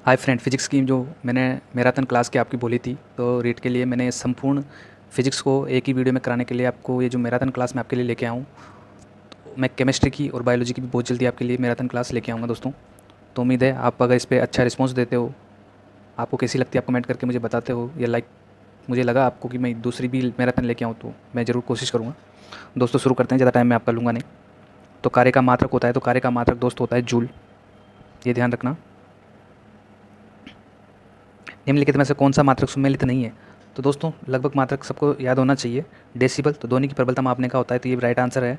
Hi friend, physics की जो मैंने मैराथन क्लास की आपकी बोली थी, तो रीट के लिए मैंने संपूर्ण फिजिक्स को एक ही वीडियो में कराने के लिए आपको ये जो मैराथन क्लास मैं आपके लिए लेके आऊँ। मैं केमिस्ट्री की और बायोलॉजी की भी बहुत जल्दी आपके लिए मैराथन क्लास लेके आऊँगा दोस्तों। तो उम्मीद है आप अगर इस पर अच्छा रिस्पॉन्स देते हो, आपको कैसी लगती है आप कमेंट करके मुझे बताते हो, या लाइक मुझे लगा आपको कि मैं दूसरी भी मैराथन लेके आऊँ तो मैं ज़रूर कोशिश करूँगा। दोस्तों शुरू करते हैं, ज़्यादा टाइम मैं आपका लूँगा नहीं। तो कार्य का मात्रक होता है, तो कार्य का मात्रक दोस्त होता है जूल, ये ध्यान रखना। निम्नलिखित में से कौन सा मात्रक सुमेलित नहीं है? तो दोस्तों लगभग मात्रक सबको याद होना चाहिए। डेसिबल तो ध्वनि की प्रबलता मापने का होता है, तो ये भी राइट आंसर है,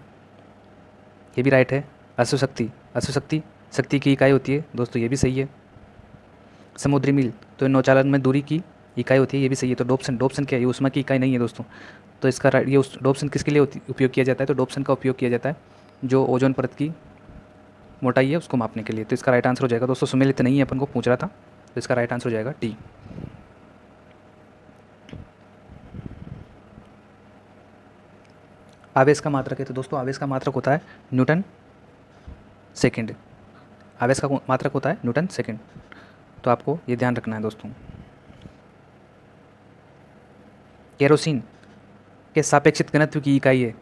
ये भी राइट है। अश्वशक्ति, अश्वशक्ति शक्ति की इकाई होती है दोस्तों, ये भी सही है। समुद्री मील तो नौचालन में दूरी की इकाई होती है, ये भी सही है। तो डोप्सन, डोप्सन क्या है? ये ऊष्मा की इकाई नहीं है दोस्तों। तो इसका ये उस डोप्सन किसके लिए उपयोग किया जाता है? तो डोप्सन का उपयोग किया जाता है जो ओजोन परत की मोटाई है उसको मापने के लिए। तो इसका राइट आंसर हो जाएगा दोस्तों, सुमेलित नहीं है, अपन को पूछ रहा था, तो इसका राइट आंसर हो जाएगा टी। आवेश का मात्रक है, तो दोस्तों आवेश का मात्रक होता है न्यूटन सेकंड। आवेश का मात्रक होता है न्यूटन सेकंड, तो आपको ये ध्यान रखना है दोस्तों। केरोसिन के सापेक्षिक घनत्व की इकाई है,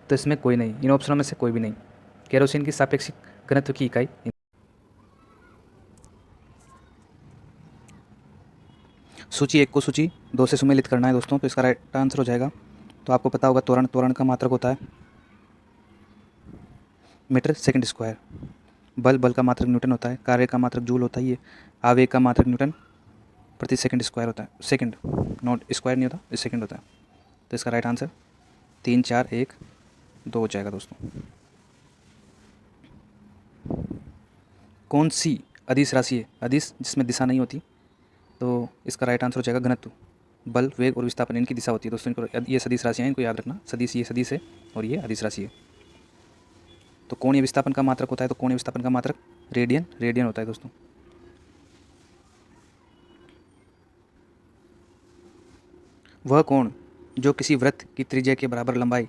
तो इसमें कोई नहीं, इन ऑप्शनों में से कोई भी नहीं। केरोसिन की सापेक्षिक घनत्व की इकाई। सूची एक को सूची दो से सुमेलित करना है दोस्तों, तो इसका राइट आंसर हो जाएगा। तो आपको पता होगा त्वरण, त्वरण का मात्रक होता है मीटर सेकंड स्क्वायर। बल, बल का मात्रक न्यूटन होता है। कार्य का मात्रक जूल होता है। ये आवेग का मात्रक न्यूटन प्रति सेकंड स्क्वायर होता है। सेकंड, नॉट स्क्वायर नहीं होता, सेकंड होता है। तो इसका राइट आंसर 3 4 1 2 हो जाएगा दोस्तों। कौन सी अदिश राशि है? अदिश जिसमें दिशा नहीं होती, तो इसका राइट आंसर हो जाएगा घनत्व। बल, वेग और विस्थापन इनकी दिशा होती है दोस्तों। इनको, ये सदिश राशियाँ हैं, इनको याद रखना। सदिश, ये सदिश है और ये अदिश राशि है। तो कोणीय विस्थापन का मात्रक होता है, तो कोणीय विस्थापन का मात्रक रेडियन, रेडियन होता है दोस्तों। वह कोण जो किसी वृत्त की त्रिज्या के बराबर लंबाई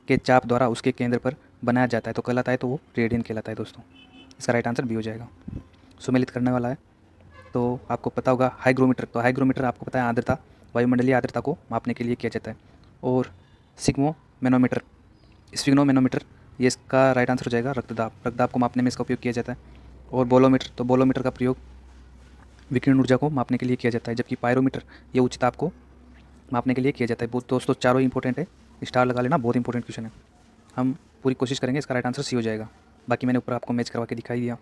के चाप द्वारा उसके केंद्र पर बनाया जाता है तो कहलाता है, तो वो रेडियन कहलाता है दोस्तों। इसका राइट आंसर बी हो जाएगा। सुमेलित करने वाला है, तो आपको पता होगा हाइग्रोमीटर। तो हाइग्रोमीटर आपको पता है आर्द्रता, वायुमंडलीय आर्द्रता को मापने के लिए किया जाता है। और सिग्मो मैनोमीटर, स्पिग्नो मैनोमीटर, ये इसका राइट आंसर हो जाएगा। रक्तदाब, रक्तदाब को मापने में इसका उपयोग किया जाता है। और बोलोमीटर, तो बोलोमीटर का प्रयोग विकिरण ऊर्जा को मापने के लिए किया जाता है। जबकि पायरोमीटर ये उच्च ताप को मापने के लिए किया जाता है। बहुत दोस्तों चारों इंपॉर्टेंट है, स्टार लगा लेना, बहुत इंपॉर्टेंट क्वेश्चन है। हम पूरी कोशिश करेंगे, इसका राइट आंसर सी हो जाएगा। बाकी मैंने ऊपर आपको मैच करवा के दिखाई दिया।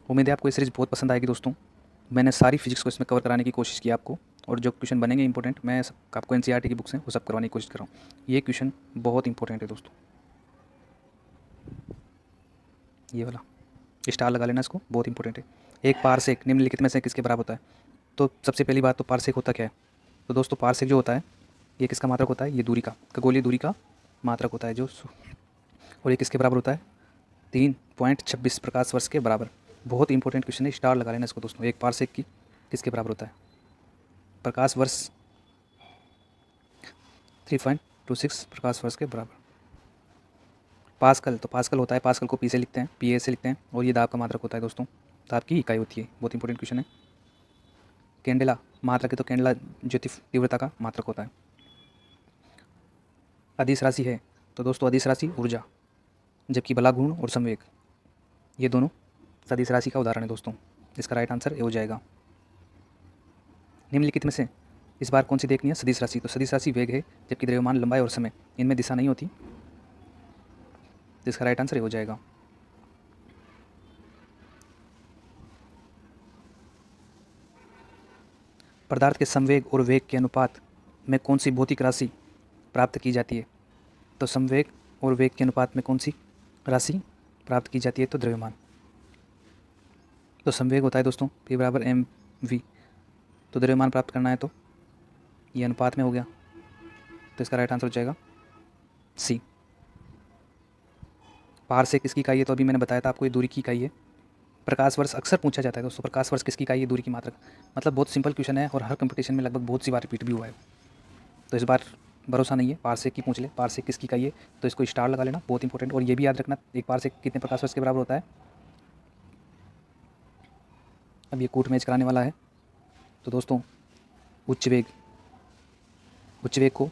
उम्मीद है आपको ये सीरीज़ बहुत पसंद आएगी दोस्तों। मैंने सारी फिजिक्स को इसमें कवर कराने की कोशिश की आपको, और जो क्वेश्चन बनेंगे इंपॉर्टेंट, मैं सब आपको एनसीईआरटी की बुक्स हैं वो सब करवाने की कोशिश कर रहा हूँ। ये क्वेश्चन बहुत इंपॉर्टेंट है दोस्तों, ये वाला स्टार लगा लेना इसको, बहुत इंपॉर्टेंट है। एक पारसेक निम्नलिखित में से किसके बराबर होता है? तो सबसे पहली बात तो पारसेक होता क्या है? तो दोस्तों पारसेक जो होता है ये किसका मात्रक होता है? ये दूरी का, खगोलीय दूरी का मात्रक होता है जो, और ये किसके बराबर होता है? 3.26 प्रकाश वर्ष के बराबर। बहुत इंपॉर्टेंट क्वेश्चन है, स्टार लगा लेना इसको दोस्तों। एक पारसेक की किसके बराबर होता है? प्रकाश वर्ष, 3.26 प्रकाश वर्ष के बराबर। पास्कल, तो पास्कल होता है, पास्कल को पी से लिखते हैं, पी ए से लिखते हैं, और ये दाब का मात्रक होता है दोस्तों, दाब की इकाई होती है। बहुत इंपॉर्टेंट क्वेश्चन है। कैंडेला मात्रक है, तो कैंडेला ज्योति तीव्रता का मात्रक होता है। अदिश राशि है, तो दोस्तों अदिश राशि ऊर्जा, जबकि बला गुण और संवेग ये दोनों सदिश राशि का उदाहरण है दोस्तों। इसका राइट आंसर ए हो जाएगा। निम्नलिखित में से इस बार कौन सी देखनी है? सदिश राशि, तो सदिश राशि वेग है, जबकि द्रव्यमान, लंबाई और समय इनमें दिशा नहीं होती, तो इसका राइट आंसर ए हो जाएगा। पदार्थ के संवेग और वेग के अनुपात में कौन सी भौतिक राशि प्राप्त की जाती है? तो संवेग और वेग के अनुपात में कौन सी राशि प्राप्त की जाती है? तो द्रव्यमान। तो संवेग होता है दोस्तों P बराबर mv, तो द्रव्यमान प्राप्त करना है तो ये अनुपात में हो गया, तो इसका राइट आंसर हो जाएगा सी। पारसेक किसकी इकाई है? तो अभी मैंने बताया था आपको, ये दूरी की इकाई है। प्रकाश वर्ष अक्सर पूछा जाता है दोस्तों, प्रकाश वर्ष किसकी इकाई है? दूरी की मात्रक। मतलब बहुत सिंपल क्वेश्चन है और हर कंपटीशन में लगभग बहुत सी बार रिपीट भी हुआ है, तो इस बार भरोसा नहीं है, पारसेक की पूछ ले, पारसेक किसकी इकाई है, तो इसको स्टार लगा लेना, बहुत इंपॉर्टेंट। और ये भी याद रखना, एक पारसेक कितने प्रकाश वर्ष के बराबर होता है? अब ये कूट मैच कराने वाला है। तो दोस्तों उच्च वेग को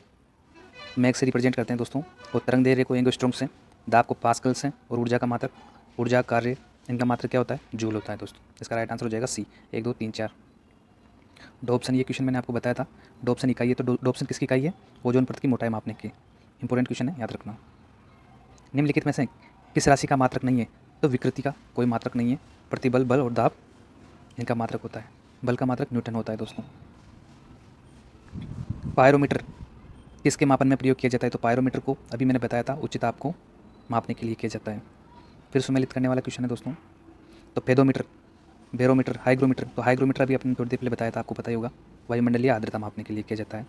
मैग से रिप्रेजेंट करते हैं दोस्तों, और तरंग दैर्घ्य को एंगस्ट्रॉम से, दाब को पास्कल से, और ऊर्जा का मात्रक, ऊर्जा कार्य इनका मात्रक क्या होता है, जूल होता है दोस्तों। इसका राइट आंसर हो जाएगा सी, 1 2 3 4। डोप्सन, ये क्वेश्चन मैंने आपको बताया था, डोप्सन इकाई है। तो डोप्सन किसकी इकाई है, ओजोन परत की मोटाई मापने की। इंपॉर्टेंट क्वेश्चन है, याद रखना। निम्नलिखित में से किस राशि का मात्रक नहीं है, तो विकृति का कोई मात्रक नहीं है। प्रतिबल, बल और दाब इनका मात्रक होता है। बल का मात्रक न्यूटन होता है दोस्तों। पायरोमीटर किसके मापन में प्रयोग किया जाता है, तो पायरोमीटर को अभी मैंने बताया था उच्च ताप को मापने के लिए किया जाता है। फिर सुमेलित करने वाला क्वेश्चन है दोस्तों। तो पेडोमीटर, बैरोमीटर, हाइग्रोमीटर, तो हाइग्रोमीटर अभी अपने थोड़ी देर पहले बताया था, आपको पता ही होगा, वायुमंडलीय आर्द्रता मापने के लिए किया जाता है।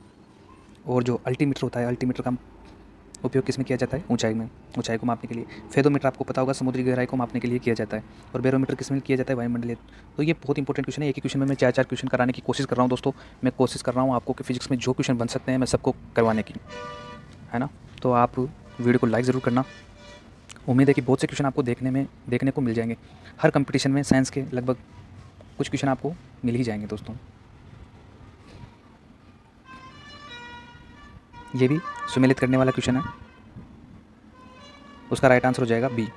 और जो अल्टीमीटर होता है, अल्टीमीटर का उपयोग किस में किया जाता है, ऊंचाई में, ऊंचाई को मापने के लिए। फेदोमीटर आपको पता होगा, समुद्री गहराई को मापने के लिए किया जाता है। और बैरोमीटर किस में किया जाता है, वायुमंडलीय। तो ये बहुत इंपॉर्टेंट क्वेश्चन है। एक ही क्वेश्चन में मैं 4 क्वेश्चन कराने की कोशिश कर रहा हूँ दोस्तों। मैं कोशिश कर रहा हूँ आपको कि फिजिक्स में जो क्वेश्चन बन सकते हैं मैं सबको करवाने की, है ना। तो आप वीडियो को लाइक ज़रूर करना। उम्मीद है कि बहुत से क्वेश्चन आपको देखने को मिल जाएंगे। हर कंपटीशन में साइंस के लगभग कुछ क्वेश्चन आपको मिल ही जाएंगे दोस्तों। ये भी सुमेलित करने वाला क्वेश्चन है, उसका राइट आंसर हो जाएगा बी।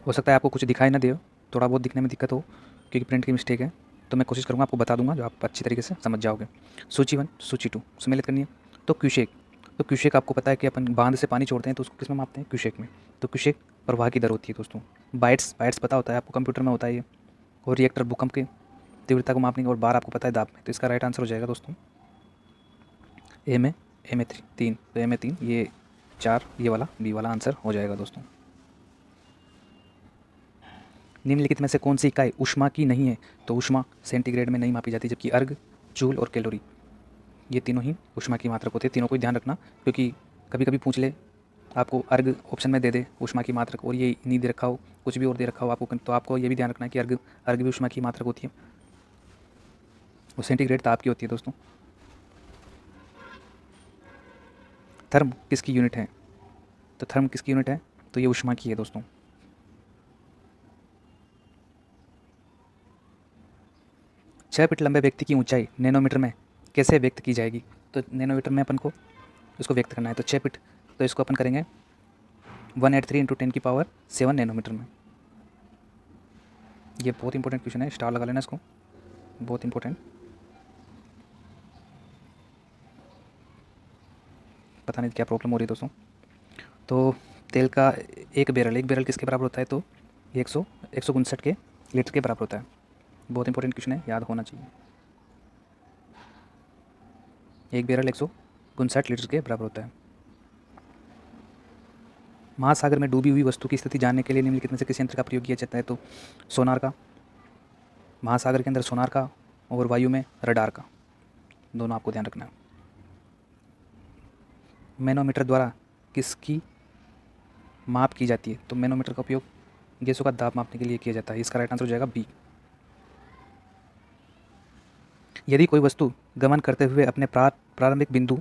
हो सकता है आपको कुछ दिखाई ना दे, थोड़ा बहुत दिखने में दिक्कत हो, क्योंकि प्रिंट की मिस्टेक है। तो मैं कोशिश करूँगा आपको बता दूंगा, जो आप अच्छी तरीके से समझ जाओगे। सूची 1, सूची 2 सुमेलित करनी है। तो क्यूसेक, तो क्यूसेक आपको पता है कि अपन बांध से पानी छोड़ते हैं तो उसको किस में मापते हैं, क्यूसेक में। तो क्यूसेक प्रवाह की दर होती है दोस्तों। बाइट्स पता होता है आपको, कंप्यूटर में होता है ये। और रिएक्टर भूकंप की तीव्रता को मापने, और बार आपको पता है दाब में। तो इसका राइट आंसर हो जाएगा दोस्तों ए में 3, तो ए में 3, ये 4, ये वाला बी वाला आंसर हो जाएगा दोस्तों। निम्नलिखित में से कौन सी इकाई ऊष्मा की नहीं है, तो ऊष्मा सेंटीग्रेड में नहीं मापी जाती, जबकि अर्ग, जूल और कैलोरी ये तीनों ही ऊष्मा की मात्रक होती है। तीनों को ध्यान रखना, क्योंकि कभी कभी पूछ ले आपको, अर्ग ऑप्शन में दे दे ऊष्मा की मात्रक, और ये नहीं दे रखा हो, कुछ भी और दे रखा हो आपको, तो आपको ये भी ध्यान रखना है कि अर्ग भी ऊष्मा की मात्रक होती है, वो सेंटीग्रेड ताप की होती है दोस्तों। थर्म किसकी यूनिट है, तो थर्म किसकी यूनिट है, तो ये ऊष्मा की है दोस्तों। छः फीट लंबे व्यक्ति की ऊंचाई नैनोमीटर में कैसे व्यक्त की जाएगी, तो नैनोमीटर में अपन को इसको व्यक्त करना है। तो 6 फीट, तो इसको अपन करेंगे 183 × 10⁷ नैनोमीटर में। ये बहुत इंपॉर्टेंट क्वेश्चन है, स्टार लगा लेना इसको, बहुत इंपॉर्टेंट। पता नहीं क्या प्रॉब्लम हो रही है दोस्तों। तो तेल का एक बैरल किसके बराबर होता है, तो 159 के लीटर के बराबर होता है। बहुत इंपॉर्टेंट क्वेश्चन है, याद होना चाहिए। एक बैरल 159 लीटर के बराबर होता है। महासागर में डूबी हुई वस्तु की स्थिति जानने के लिए निम्नलिखित में से किस यंत्र का प्रयोग किया जाता है, तो सोनार का, महासागर के अंदर सोनार का, और वायु में रडार का, दोनों आपको ध्यान रखना है। मैनोमीटर द्वारा किसकी माप की जाती है, तो मैनोमीटर का उपयोग गैसों का दाब मापने के लिए किया जाता है। इसका राइट आंसर हो जाएगा बी। यदि कोई वस्तु गमन करते हुए अपने प्रारंभिक बिंदु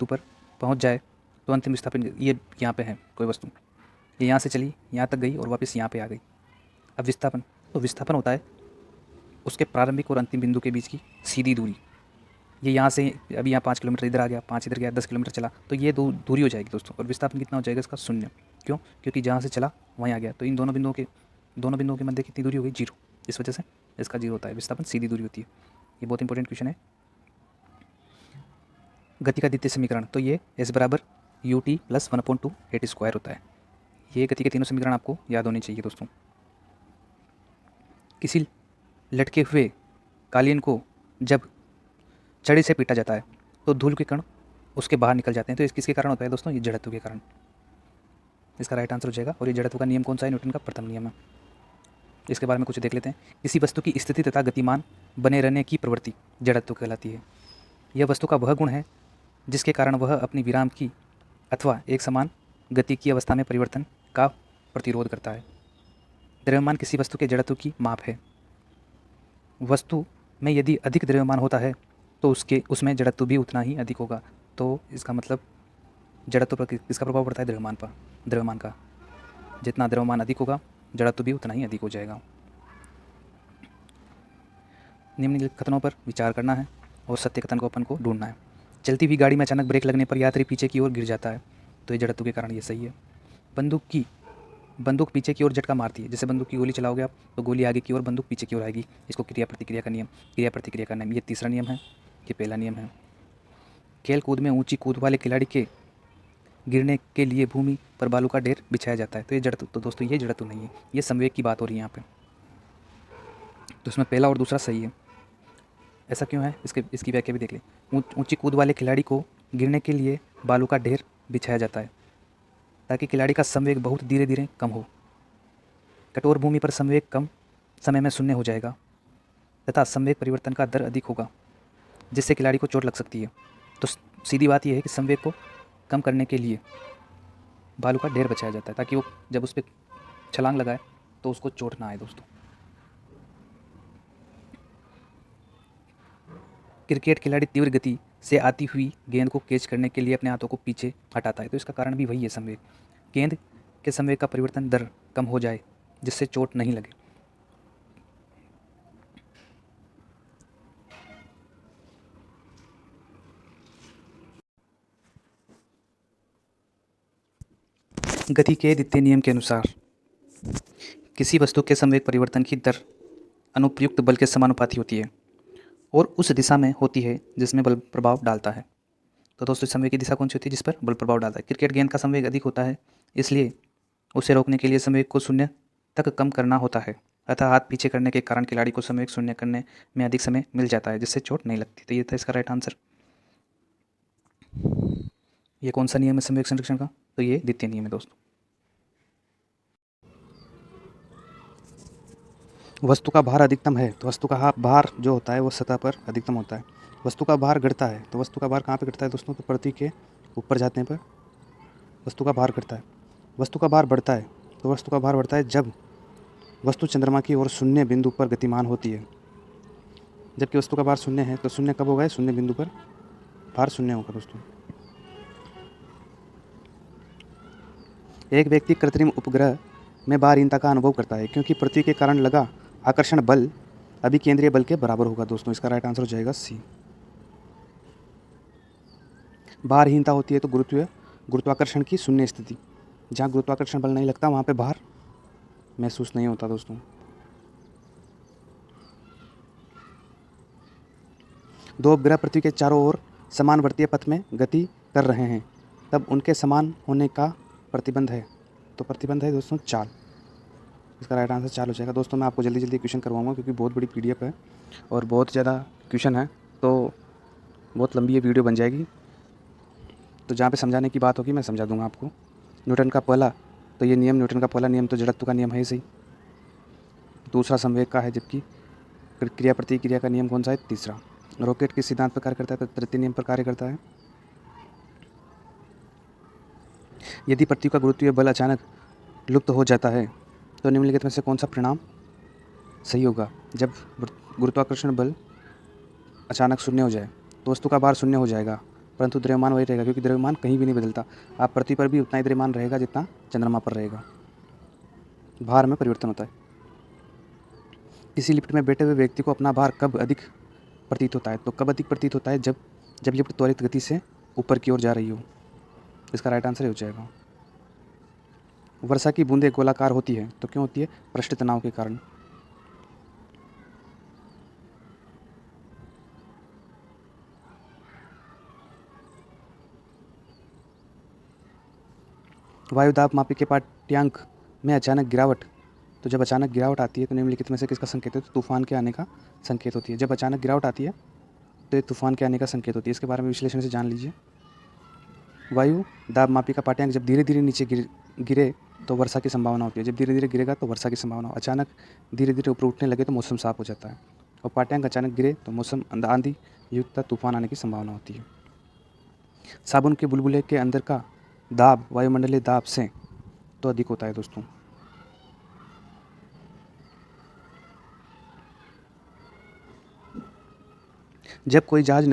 पर पहुंच जाए तो अंतिम विस्थापन, ये यहाँ पे है कोई वस्तु, ये यहाँ से चली, यहाँ तक गई और वापस यहाँ पे आ गई। अब विस्थापन, तो विस्थापन होता है उसके प्रारंभिक और अंतिम बिंदु के बीच की सीधी दूरी। ये यहाँ से अभी यहाँ 5 किलोमीटर इधर आ गया, 5 इधर गया, 10 किलोमीटर चला, तो ये दूरी हो जाएगी दोस्तों। और विस्थापन कितना हो जाएगा इसका, 0। क्यों, क्योंकि जहाँ से चला वहीं आ गया, तो इन दोनों बिंदुओं के मध्य कितनी दूरी हो गई, 0। इस वजह से इसका 0 होता है, विस्थापन सीधी दूरी होती है। ये बहुत इंपॉर्टेंट क्वेश्चन है। गति का द्वितीय समीकरण, तो ये S बराबर ut + 1/2 at² होता है। ये गति के तीनों समीकरण आपको याद होने चाहिए दोस्तों। किसी लटके हुए कालीन को जब छड़ी से पीटा जाता है तो धूल के कण उसके बाहर निकल जाते हैं, तो इस किसके कारण होता है दोस्तों, ये जड़त्व के कारण। इसका राइट आंसर हो जाएगा। और ये जड़त्व का नियम कौन सा है, न्यूटन का प्रथम नियम है। इसके बारे में कुछ देख लेते हैं। किसी वस्तु की स्थिति तथा गतिमान बने रहने की प्रवृत्ति जड़त्व कहलाती है। यह वस्तु का वह गुण है जिसके कारण वह अपनी विराम की अथवा एक समान गति की अवस्था में परिवर्तन का प्रतिरोध करता है। द्रव्यमान किसी वस्तु के जड़त्व की माप है। वस्तु में यदि अधिक द्रव्यमान होता है तो उसमें जड़त्व भी उतना ही अधिक होगा। तो इसका मतलब जड़त्व पर किसका प्रभाव पड़ता है, द्रव्यमान का। जितना द्रव्यमान अधिक होगा जड़त्व भी उतना ही अधिक हो जाएगा। निम्नलिखित कथनों पर विचार करना है और सत्य कथन को अपन को ढूंढना है। चलती हुई गाड़ी में अचानक ब्रेक लगने पर यात्री पीछे की ओर गिर जाता है, तो ये जड़त्व के कारण ये सही है। बंदूक पीछे की ओर झटका मारती है, जैसे बंदूक की गोली चलाओगे आप तो गोली आगे की ओर, बंदूक पीछे की ओर आएगी। इसको क्रिया प्रतिक्रिया का नियम, क्रिया प्रतिक्रिया का नियम, ये तीसरा नियम है, ये पहला नियम है। खेल कूद में ऊंची कूद वाले खिलाड़ी के गिरने के लिए भूमि पर बालू का ढेर बिछाया जाता है, तो ये जड़त्व, तो दोस्तों ये जड़त्व नहीं है, ये संवेग की बात हो रही है यहाँ पे। तो इसमें पहला और दूसरा सही है। ऐसा क्यों है, इसकी व्याख्या भी देख लें। ऊंची कूद वाले खिलाड़ी को गिरने के लिए बालू का ढेर बिछाया जाता है ताकि खिलाड़ी का संवेग बहुत धीरे धीरे कम हो। कठोर भूमि पर संवेग कम समय में शून्य हो जाएगा तथा संवेग परिवर्तन का दर अधिक होगा, जिससे खिलाड़ी को चोट लग सकती है। तो सीधी बात यह है कि संवेग को कम करने के लिए बालू का ढेर बिछाया जाता है ताकि वो जब उस पर छलांग लगाए तो उसको चोट ना आए। दोस्तों, क्रिकेट खिलाड़ी तीव्र गति से आती हुई गेंद को कैच करने के लिए अपने हाथों को पीछे हटाता है, तो इसका कारण भी वही है, संवेग। गेंद के संवेग का परिवर्तन दर कम हो जाए जिससे चोट नहीं लगे। गति के द्वितीय नियम के अनुसार किसी वस्तु के संवेग परिवर्तन की दर अनुप्रयुक्त बल के समानुपाती होती है और उस दिशा में होती है जिसमें बल प्रभाव डालता है। तो दोस्तों, संवेग की दिशा कौन सी होती है, जिस पर बल प्रभाव डालता है। क्रिकेट गेंद का संवेग अधिक होता है, इसलिए उसे रोकने के लिए संवेग को शून्य तक कम करना होता है, अतः हाथ पीछे करने के कारण खिलाड़ी को संवेग शून्य करने में अधिक समय मिल जाता है, जिससे चोट नहीं लगती। तो ये था इसका राइट आंसर। ये कौन सा नियम है संवेग संरक्षण का, तो ये द्वितीय नियम है दोस्तों। वस्तु का भार अधिकतम है तो वस्तु का भार जो होता है वो सतह पर अधिकतम होता है। वस्तु का भार घटता है तो वस्तु का भार कहाँ पे घटता है दोस्तों, तो पृथ्वी के ऊपर जाने पर वस्तु का भार घटता है। वस्तु का भार बढ़ता है तो वस्तु का भार बढ़ता है जब वस्तु चंद्रमा की ओर शून्य बिंदु पर गतिमान होती है। जबकि वस्तु का भार शून्य है तो शून्य कब होगा, शून्य बिंदु पर भार शून्य होगा दोस्तों। एक व्यक्ति कृत्रिम उपग्रह में भारहीनता का अनुभव करता है क्योंकि पृथ्वी के कारण लगा आकर्षण बल अभिकेंद्रीय बल के बराबर होगा। दोस्तों, इसका राइट आंसर हो जाएगा सी। भारहीनता होती है तो गुरुत्वाकर्षण की शून्य स्थिति, जहाँ गुरुत्वाकर्षण बल नहीं लगता वहाँ पे भार महसूस नहीं होता। दोस्तों, दो उपग्रह पृथ्वी के चारों ओर समान वर्तीय पथ में गति कर रहे हैं, तब उनके समान होने का प्रतिबंध है, तो प्रतिबंध है दोस्तों चाल। इसका राइट आंसर चाल हो जाएगा। दोस्तों, मैं आपको जल्दी जल्दी क्वेश्चन करवाऊंगा क्योंकि बहुत बड़ी पीडीएफ है और बहुत ज़्यादा क्वेश्चन है, तो बहुत लंबी ये वीडियो बन जाएगी। तो जहाँ पे समझाने की बात होगी मैं समझा दूंगा आपको। न्यूटन का पहला, तो ये नियम, न्यूटन का पहला नियम तो जड़त्व का नियम है ही सही। दूसरा संवेग का है, जबकि क्रिया प्रतिक्रिया का नियम कौन सा है, तीसरा। रॉकेट किस सिद्धांत पर कार्य करता है, तो तृतीय नियम पर कार्य करता है। यदि पृथ्वी का गुरुत्वीय बल अचानक लुप्त हो जाता है तो निम्नलिखित में से कौन सा परिणाम सही होगा। जब गुरुत्वाकर्षण बल अचानक शून्य हो जाए तो वस्तु का भार शून्य हो जाएगा, परंतु द्रव्यमान वही रहेगा क्योंकि द्रव्यमान कहीं भी नहीं बदलता। आप पृथ्वी पर भी उतना ही द्रव्यमान रहेगा जितना चंद्रमा पर रहेगा। भार में परिवर्तन होता है। किसी लिफ्ट में बैठे हुए व्यक्ति को अपना भार कब अधिक प्रतीत होता है, तो कब अधिक प्रतीत होता है, जब लिफ्ट त्वरित गति से ऊपर की ओर जा रही हो। इसका राइट आंसर हो जाएगा। वर्षा की बूंदें गोलाकार होती है तो क्यों होती है, पृष्ठ तनाव के कारण। वायु दाब मापी के पाठ्यांक में अचानक गिरावट, तो जब अचानक गिरावट आती है तो निम्नलिखित में से किसका संकेत है, तो तूफान के आने का संकेत होती है। जब अचानक गिरावट आती है तो ये तूफान के आने का संकेत होती है। इसके बारे में विश्लेषण से जान लीजिए। वायु दाब मापी का पाठ्यांक जब धीरे धीरे नीचे गिरे तो वर्षा की संभावना होती है। जब धीरे धीरे गिरेगा तो वर्षा की संभावना, अचानक धीरे धीरे ऊपर उठने लगे तो मौसम साफ हो जाता है, और पाठ्यांक अचानक गिरे तो मौसम आंधी युक्त तूफान आने की संभावना होती है। साबुन के बुलबुले के अंदर का दाब वायुमंडलीय दाब से तो अधिक होता है। दोस्तों, जब कोई जहाज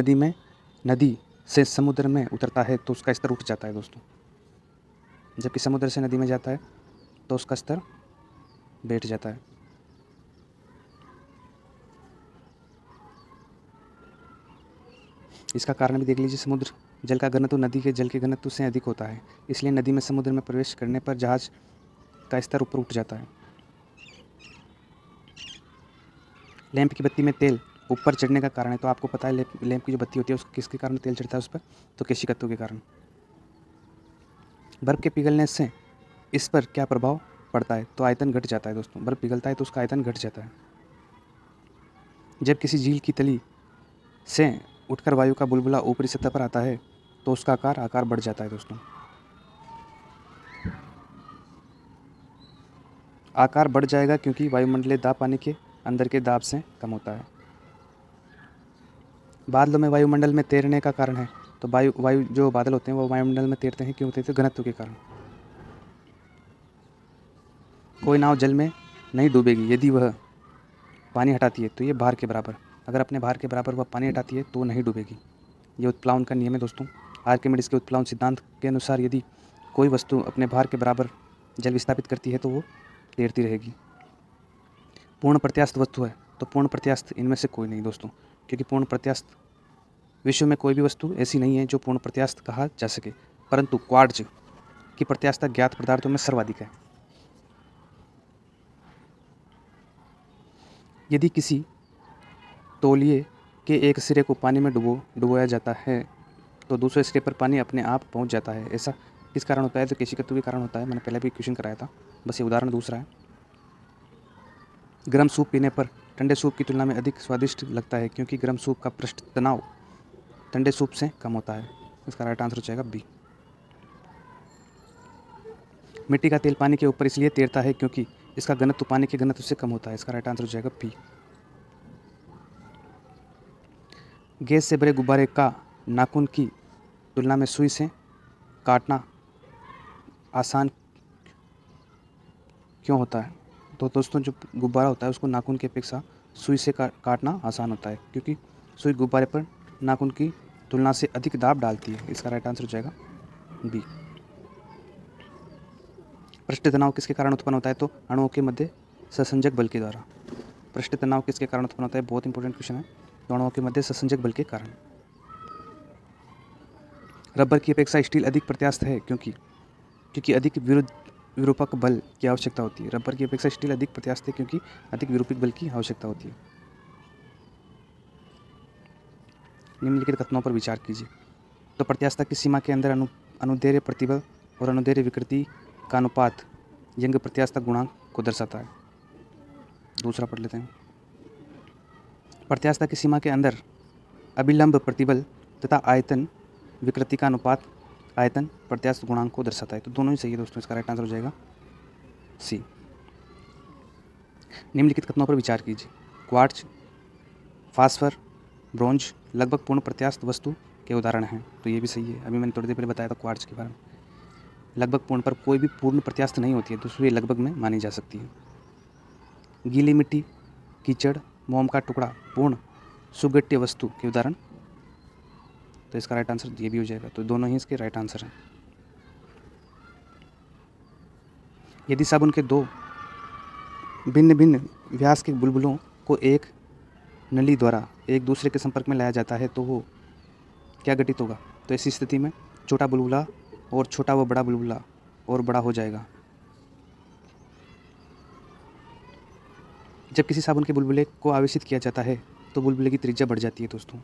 नदी से समुद्र में उतरता है तो उसका स्तर उठ जाता है। दोस्तों, जबकि समुद्र से नदी में जाता है तो उसका स्तर बैठ जाता है। इसका कारण भी देख लीजिए, समुद्र जल का घनत्व नदी के जल के घनत्व से अधिक होता है, इसलिए नदी में समुद्र में प्रवेश करने पर जहाज का स्तर ऊपर उठ जाता है। लैंप की बत्ती में तेल ऊपर चढ़ने का कारण है, तो आपको पता है लैंप की जो बत्ती होती है उसको किसके कारण तेल चढ़ता है उस पर, तो केशिकत्व के कारण। बर्फ़ के पिघलने से इस पर क्या प्रभाव पड़ता है, तो आयतन घट जाता है दोस्तों। बर्फ़ पिघलता है तो उसका आयतन घट जाता है। जब किसी झील की तली से उठकर वायु का बुलबुला ऊपरी सतह पर आता है तो उसका आकार बढ़ जाता है दोस्तों। आकार बढ़ जाएगा क्योंकि वायुमंडलीय दाब पानी के अंदर के दाब से कम होता है। बादलों में वायुमंडल में तैरने का कारण है, तो वायु जो बादल होते हैं वो वायुमंडल में तैरते हैं, क्यों तैरते हैं? घनत्व के कारण। कोई नाव जल में नहीं डूबेगी यदि वह पानी हटाती है, तो ये भार के बराबर। अगर अपने भार के बराबर वह पानी हटाती है तो नहीं डूबेगी। ये उत्प्लावन का नियम है दोस्तों। आर्किमिडीज के उत्प्लावन सिद्धांत के अनुसार यदि कोई वस्तु अपने भार के बराबर जल विस्थापित करती है तो वो तैरती रहेगी। पूर्ण प्रत्यास्थ वस्तु है, तो पूर्ण प्रत्यास्थ इनमें से कोई नहीं दोस्तों, क्योंकि पूर्ण प्रत्यास्थ विश्व में कोई भी वस्तु ऐसी नहीं है जो पूर्ण प्रत्यास्थ कहा जा सके, परंतु क्वार्ट्ज की प्रत्यास्थता ज्ञात पदार्थों में सर्वाधिक है। यदि किसी तौलिए के एक सिरे को पानी में डुबोया जाता है तो दूसरे सिरे पर पानी अपने आप पहुंच जाता है। ऐसा किस कारण होता है? तो केशिकत्व के कारण होता है। मैंने पहले भी क्वेश्चन कराया था, बस ये उदाहरण दूसरा है। गर्म सूप पीने पर ठंडे सूप की तुलना में अधिक स्वादिष्ट लगता है, क्योंकि गर्म सूप का पृष्ठ तनाव ठंडे सूप से कम होता है। इसका राइट आंसर हो जाएगा बी। मिट्टी का तेल पानी के ऊपर इसलिए तैरता है क्योंकि इसका घनत्व पानी के घनत्व से कम होता है। इसका राइट आंसर हो जाएगा बी। गैस से भरे गुब्बारे का नाखून की तुलना में सुई से काटना आसान क्यों होता है? तो दोस्तों जो गुब्बारा होता है उसको नाखून की अपेक्षा सुई से काटना आसान होता है, क्योंकि सुई गुब्बारे पर नाखून की तुलना से अधिक दाब डालती है। इसका राइट आंसर हो जाएगा बी। पृष्ठ तनाव किसके कारण उत्पन्न होता है? तो अणुओं के मध्य ससंजक बल के द्वारा। पृष्ठ तनाव किसके कारण उत्पन्न होता है? बहुत इंपॉर्टेंट क्वेश्चन है। तो अणुओं के मध्य ससंजक बल के कारण। रबर की अपेक्षा स्टील अधिक प्रत्यास्थ है क्योंकि अधिक विरूपक बल की आवश्यकता होती है। रबर की अपेक्षा स्टील अधिक प्रत्यास्थ है क्योंकि अधिक विरूपक बल की आवश्यकता होती है। निम्नलिखित कथनों पर विचार कीजिए। तो प्रत्यास्थता की सीमा के अंदर अनुदैर्ध्य प्रतिबल और अनुदैर्ध्य विकृति का अनुपात यंग प्रत्यास्थता गुणांक को दर्शाता है। दूसरा पढ़ लेते हैं। प्रत्यास्थता की सीमा के अंदर अभिलंब प्रतिबल तथा आयतन विकृति का अनुपात आयतन प्रत्यास्थ गुणांक को दर्शाता है। तो दोनों ही सही है दोस्तों। इसका राइट आंसर हो जाएगा सी। निम्नलिखित कथनों पर विचार कीजिए। क्वार्ट्ज, फास्फर, ब्रोंज लगभग पूर्ण प्रत्यास्थ वस्तु के उदाहरण हैं। तो ये भी सही है। अभी मैंने थोड़ी देर पहले बताया था क्वार्ट्ज के बारे में। लगभग पूर्ण पर कोई भी पूर्ण प्रत्यास्थ नहीं होती है, तो ये लगभग में मानी जा सकती है। गीली मिट्टी, कीचड़, मोम का टुकड़ा पूर्ण सुगठ्य वस्तु के उदाहरण। तो इसका राइट आंसर ये भी हो जाएगा। तो दोनों ही इसके राइट आंसर हैं। यदि साबुन के दो भिन्न भिन्न व्यास के बुलबुलों को एक नली द्वारा एक दूसरे के संपर्क में लाया जाता है तो वो क्या घटित होगा? तो ऐसी स्थिति में छोटा बुलबुला और छोटा व बड़ा बुलबुला और बड़ा हो जाएगा। जब किसी साबुन के बुलबुले को आवेशित किया जाता है तो बुलबुले की त्रिज्या बढ़ जाती है दोस्तों।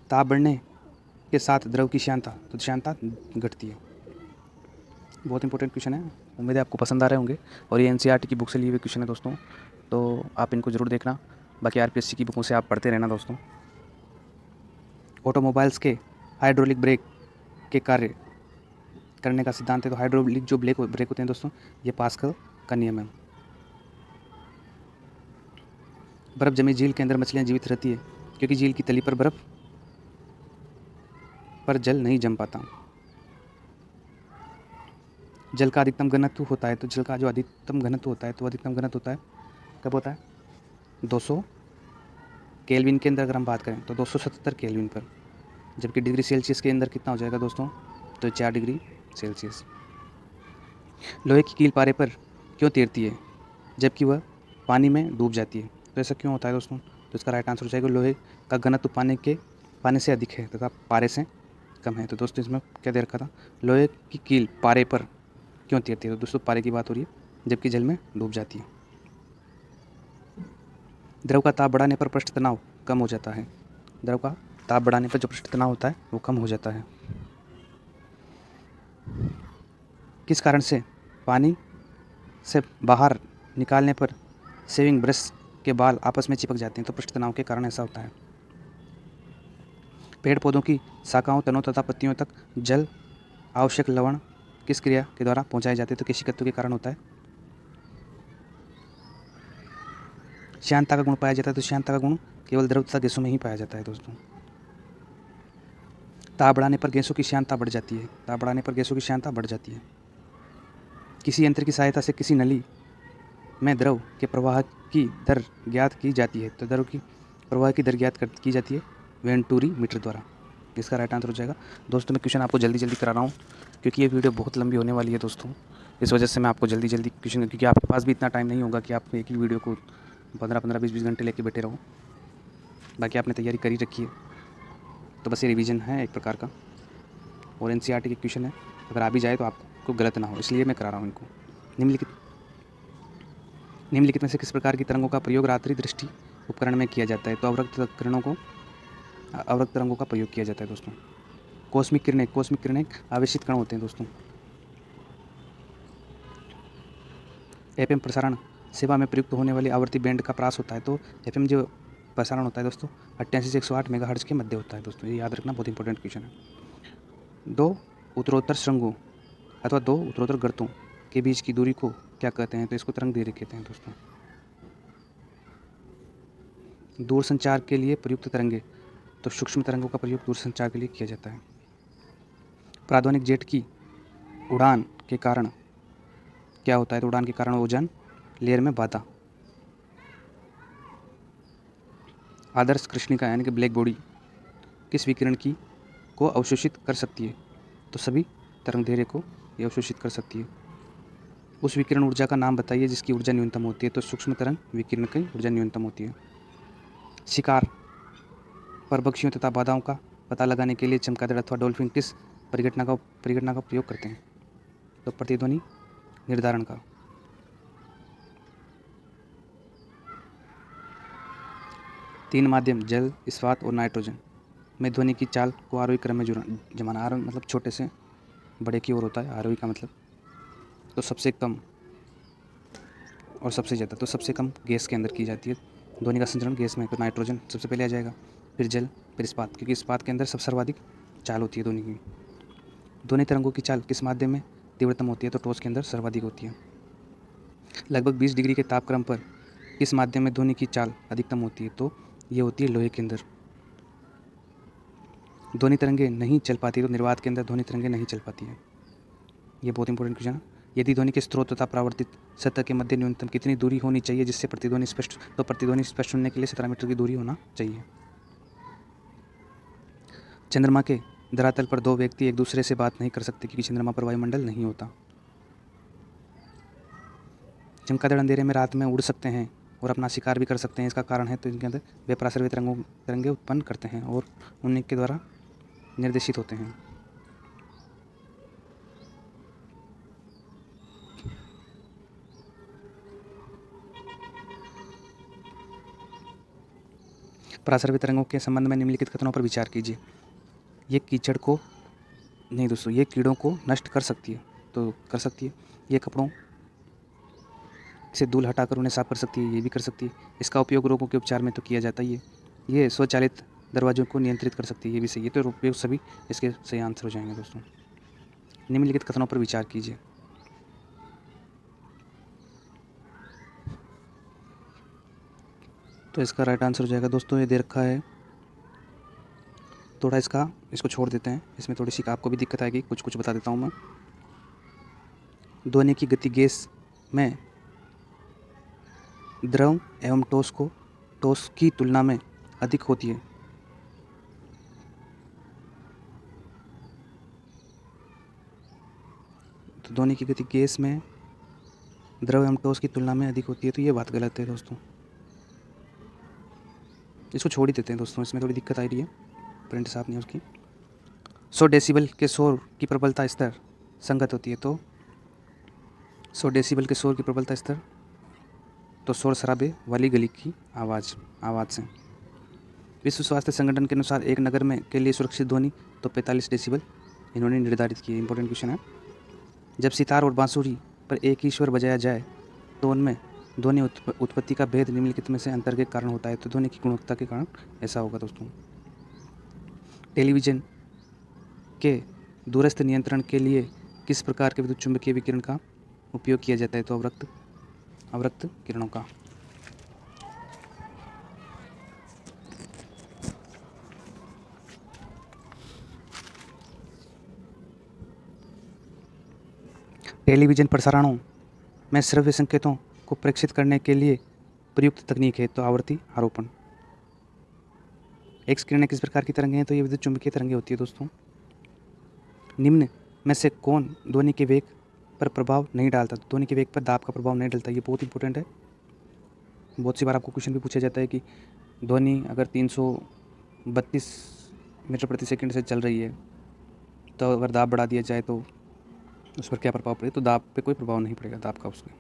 ताप बढ़ने के साथ द्रव की श्यानता, तो श्यानता घटती है। बहुत इंपॉर्टेंट क्वेश्चन है। उम्मीद है आपको पसंद आ रहे होंगे, और ये एनसीईआरटी की बुक से लिए हुए क्वेश्चन है दोस्तों, तो आप इनको ज़रूर देखना। बाकी आरपीएससी की बुकों से आप पढ़ते रहना दोस्तों। ऑटोमोबाइल्स के हाइड्रोलिक ब्रेक के कार्य करने का सिद्धांत है। तो हाइड्रोलिक जो ब्रेक होते हैं दोस्तों, ये पास्कल का नियम है। बर्फ़ जमी झील के अंदर मछलियाँ जीवित रहती है क्योंकि झील की तली पर बर्फ़ पर जल नहीं जम पाता। जल का अधिकतम घनत्व होता है, तो जल का जो अधिकतम घनत्व होता है, तो अधिकतम घनत्व होता है कब होता है? 200 केल्विन के अंदर अगर हम बात करें तो 277 केल्विन पर। जबकि डिग्री सेल्सियस के अंदर कितना हो जाएगा दोस्तों? तो 4 डिग्री सेल्सियस। लोहे की कील पारे पर क्यों तैरती है जबकि वह पानी में डूब जाती है? तो ऐसा क्यों होता है दोस्तों? तो इसका राइट आंसर हो जाएगा लोहे का घनत्व पानी से अधिक है तथा पारे से कम है। तो दोस्तों इसमें क्या दे रखा था, लोहे की कील पारे पर क्यों तैरती है? तो दोस्तों पारे की बात हो रही है जबकि जल में डूब जाती है। द्रव का ताप बढ़ाने पर पृष्ठ तनाव कम हो जाता है। द्रव का ताप बढ़ाने पर जो पृष्ठ तनाव होता है वो कम हो जाता है। किस कारण से पानी से बाहर निकालने पर शेविंग ब्रश के बाल आपस में चिपक जाते हैं? तो पृष्ठ तनाव के कारण ऐसा होता है। पेड़ पौधों की शाखाओं, तनों तथा पत्तियों तक जल आवश्यक लवण किस क्रिया के द्वारा पहुंचाए जाते हैं? तो केशिकत्व के कारण होता है। श्यानता का गुण पाया जाता है। तो श्यानता का गुण केवल द्रव तथा गैसों में ही पाया जाता है दोस्तों। ताप बढ़ाने पर गैसों की श्यानता बढ़ जाती है। ताप बढ़ाने पर गैसों की श्यानता बढ़ जाती है। किसी यंत्र की सहायता से किसी नली में द्रव के प्रवाह की दर ज्ञात की जाती है? तो द्रव की प्रवाह की दर ज्ञात की जाती है वेंटूरी मीटर द्वारा। इसका राइट आंसर हो जाएगा। दोस्तों मैं क्वेश्चन आपको जल्दी जल्दी करा रहा हूँ क्योंकि ये वीडियो बहुत लंबी होने वाली है दोस्तों। इस वजह से मैं आपको जल्दी जल्दी क्वेश्चन, क्योंकि आपके पास भी इतना टाइम नहीं होगा कि आप एक ही वीडियो को 15-15, 20-20 घंटे लेके बैठे रहो। बाकी आपने तैयारी करी रखी है तो बस ये रिवीजन है एक प्रकार का, और एनसीईआरटी के क्वेश्चन है, अगर आ भी जाए तो आपको गलत ना हो, इसलिए मैं करा रहा हूँ इनको। निम्नलिखित में से किस प्रकार की तरंगों का प्रयोग रात्रि दृष्टि उपकरण में किया जाता है? तो अवरक्त तरंगों का प्रयोग किया जाता है दोस्तों। कॉस्मिक किरणें आवेशित कण होते हैं दोस्तों। एफएम प्रसारण सेवा में प्रयुक्त होने वाली आवृत्ति बैंड का प्रास होता है। तो एफएम जो प्रसारण होता है दोस्तों 88 से 108 मेगाहर्ट्ज के मध्य होता है दोस्तों। ये याद रखना, बहुत इंपॉर्टेंट क्वेश्चन है। दो उत्तरोत्तर श्रृंगों अथवा दो उत्तरोत्तर गर्तों के बीच की दूरी को क्या कहते हैं? तो इसको तरंग दैर्घ्य कहते हैं दोस्तों। दूरसंचार के लिए प्रयुक्त तरंगे, तो सूक्ष्म तरंगों का प्रयोग दूरसंचार के लिए किया जाता है। प्राध्वनिक जेट की उड़ान के कारण क्या होता है? तो उड़ान के कारण ओजोन लेयर में बाधा। आदर्श कृष्णिका यानी कि ब्लैक बॉडी किस विकिरण को अवशोषित कर सकती है? तो सभी तरंग दैर्घ्य को ये अवशोषित कर सकती है। उस विकिरण ऊर्जा का नाम बताइए जिसकी ऊर्जा न्यूनतम होती है? तो सूक्ष्म तरंग विकिरण की ऊर्जा न्यूनतम होती है। शिकार पर पक्षियों तथा बाधाओं का पता लगाने के लिए चमगादड़ अथवा डॉल्फिन किस परिघटना का प्रयोग करते हैं? तो प्रतिध्वनि निर्धारण का। तीन माध्यम जल, इस्पात और नाइट्रोजन में ध्वनि की चाल को आरोही क्रम में जमाना। आरोही मतलब छोटे से बड़े की ओर होता है, आरोही का मतलब। तो सबसे कम और सबसे ज़्यादा, तो सबसे कम गैस के अंदर की जाती है ध्वनि का संचरण गैस में। तो नाइट्रोजन सबसे पहले आ जाएगा, फिर जल, फिर इस्पात, क्योंकि इस्पात के अंदर सबसे सर्वाधिक चाल होती है ध्वनि की। ध्वनि तरंगों की चाल किस माध्यम में तीव्रतम होती है? तो ठोस के अंदर सर्वाधिक होती है। लगभग 20 डिग्री के तापक्रम पर किस माध्यम में ध्वनि की चाल अधिकतम होती है? तो ये होती है लोहे के अंदर। ध्वनि तरंगे नहीं चल पाती, तो निर्वात के अंदर ध्वनि तरंगे नहीं चल पाती है। ये बहुत इंपॉर्टेंट क्वेश्चन है। यदि ध्वनि के स्रोत तथा परावर्तित सतह के मध्य न्यूनतम कितनी दूरी होनी चाहिए जिससे प्रतिध्वनि स्पष्ट? तो प्रतिध्वनि स्पष्ट सुनने के लिए 17 मीटर की दूरी होना चाहिए। चंद्रमा के धरातल पर दो व्यक्ति एक दूसरे से बात नहीं कर सकते क्योंकि चंद्रमा पर वायुमंडल नहीं होता। चमगादड़ अंधेरे में रात में उड़ सकते हैं और अपना शिकार भी कर सकते हैं। इसका कारण है तो इनके अंदर वे पराश्रवी तरंगे उत्पन्न करते हैं और उन्हीं के द्वारा निर्देशित होते हैं। पराश्रवी तरंगों के संबंध में निम्नलिखित कथनों पर विचार कीजिए। ये कीचड़ को नहीं दोस्तों, ये कीड़ों को नष्ट कर सकती है, तो कर सकती है। ये कपड़ों से धूल हटाकर उन्हें साफ कर सकती है, ये भी कर सकती है। इसका उपयोग रोगों के उपचार में तो किया जाता ही है। ये स्वचालित दरवाजों को नियंत्रित कर सकती है, ये भी सही है। तो उपयोग सभी इसके सही आंसर हो जाएंगे दोस्तों। निम्नलिखित कथनों पर विचार कीजिए। तो इसका राइट आंसर हो जाएगा दोस्तों, ये दे रखा है। थोड़ा इसको छोड़ देते हैं, इसमें थोड़ी सी आपको भी दिक्कत आएगी, कुछ बता देता हूँ मैं। ध्वनि की गति गैस में द्रव एवं ठोस की तुलना में अधिक होती है। तो ध्वनि की गति गैस में द्रव एवं ठोस की तुलना में अधिक होती है, तो ये बात गलत है दोस्तों। इसको छोड़ ही देते हैं दोस्तों, इसमें थोड़ी दिक्कत आ रही है, प्रिंट साफ नहीं है उसकी। 100 डेसिबल के शोर की प्रबलता स्तर संगत होती है, तो 100 डेसिबल के शोर की प्रबलता स्तर तो शोर शराबे वाली गली की आवाज़ से। विश्व स्वास्थ्य संगठन के अनुसार एक नगर में के लिए सुरक्षित ध्वनि तो 45 डेसिबल इन्होंने निर्धारित की है। इंपॉर्टेंट क्वेश्चन है। जब सितार और बांसुरी पर एक ही स्वर बजाया जाए तो उनमें ध्वनि उत्पत्ति का भेद निम्नलिखित में से अंतर के कारण होता है, तो ध्वनि की गुणवत्ता के कारण ऐसा होगा दोस्तों। टेलीविज़न के दूरस्थ नियंत्रण के लिए किस प्रकार के विद्युत चुम्बकीय विकिरण का उपयोग किया जाता है, तो अवरक्त किरणों का। टेलीविज़न प्रसारणों में श्रव्य संकेतों को प्रेषित करने के लिए प्रयुक्त तकनीक है, तो आवर्ती आरोपण। एक्स किरणें किस प्रकार की तरंगें हैं, तो ये विद्युत चुम्बकीय तरंगें होती है दोस्तों। निम्न में से कौन ध्वनि के वेग पर प्रभाव नहीं डालता, तो ध्वनि के वेग पर दाब का प्रभाव नहीं डालता, ये बहुत इंपॉर्टेंट है। बहुत सी बार आपको क्वेश्चन भी पूछा जाता है कि ध्वनि अगर 332 मीटर प्रति सेकंड से चल रही है तो अगर दाब बढ़ा दिया जाए तो उस पर क्या प्रभाव पड़ेगा, तो दाब पे कोई प्रभाव नहीं पड़ेगा दाब का उसमें।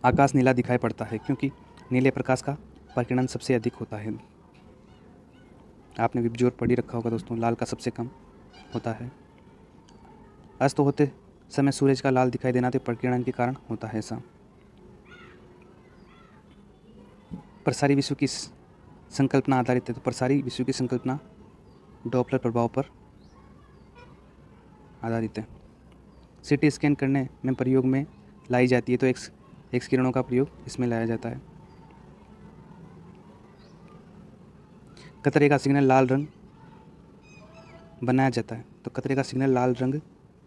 आकाश नीला दिखाई पड़ता है क्योंकि नीले प्रकाश का प्रकीर्णन सबसे अधिक होता है। आपने विबज्योर पढ़ी रखा होगा दोस्तों, लाल का सबसे कम होता है। अस्त होते समय सूरज का लाल दिखाई देना तो प्रकीर्णन के कारण होता है ऐसा। प्रसारी विश्व की संकल्पना आधारित है, तो प्रसारी विश्व की संकल्पना डॉपलर प्रभाव पर आधारित है। सीटी स्कैन करने में प्रयोग में लाई जाती है, तो एक्स किरणों का प्रयोग इसमें लाया जाता है। कतरे का सिग्नल लाल रंग बनाया जाता है, तो कतरे का सिग्नल लाल रंग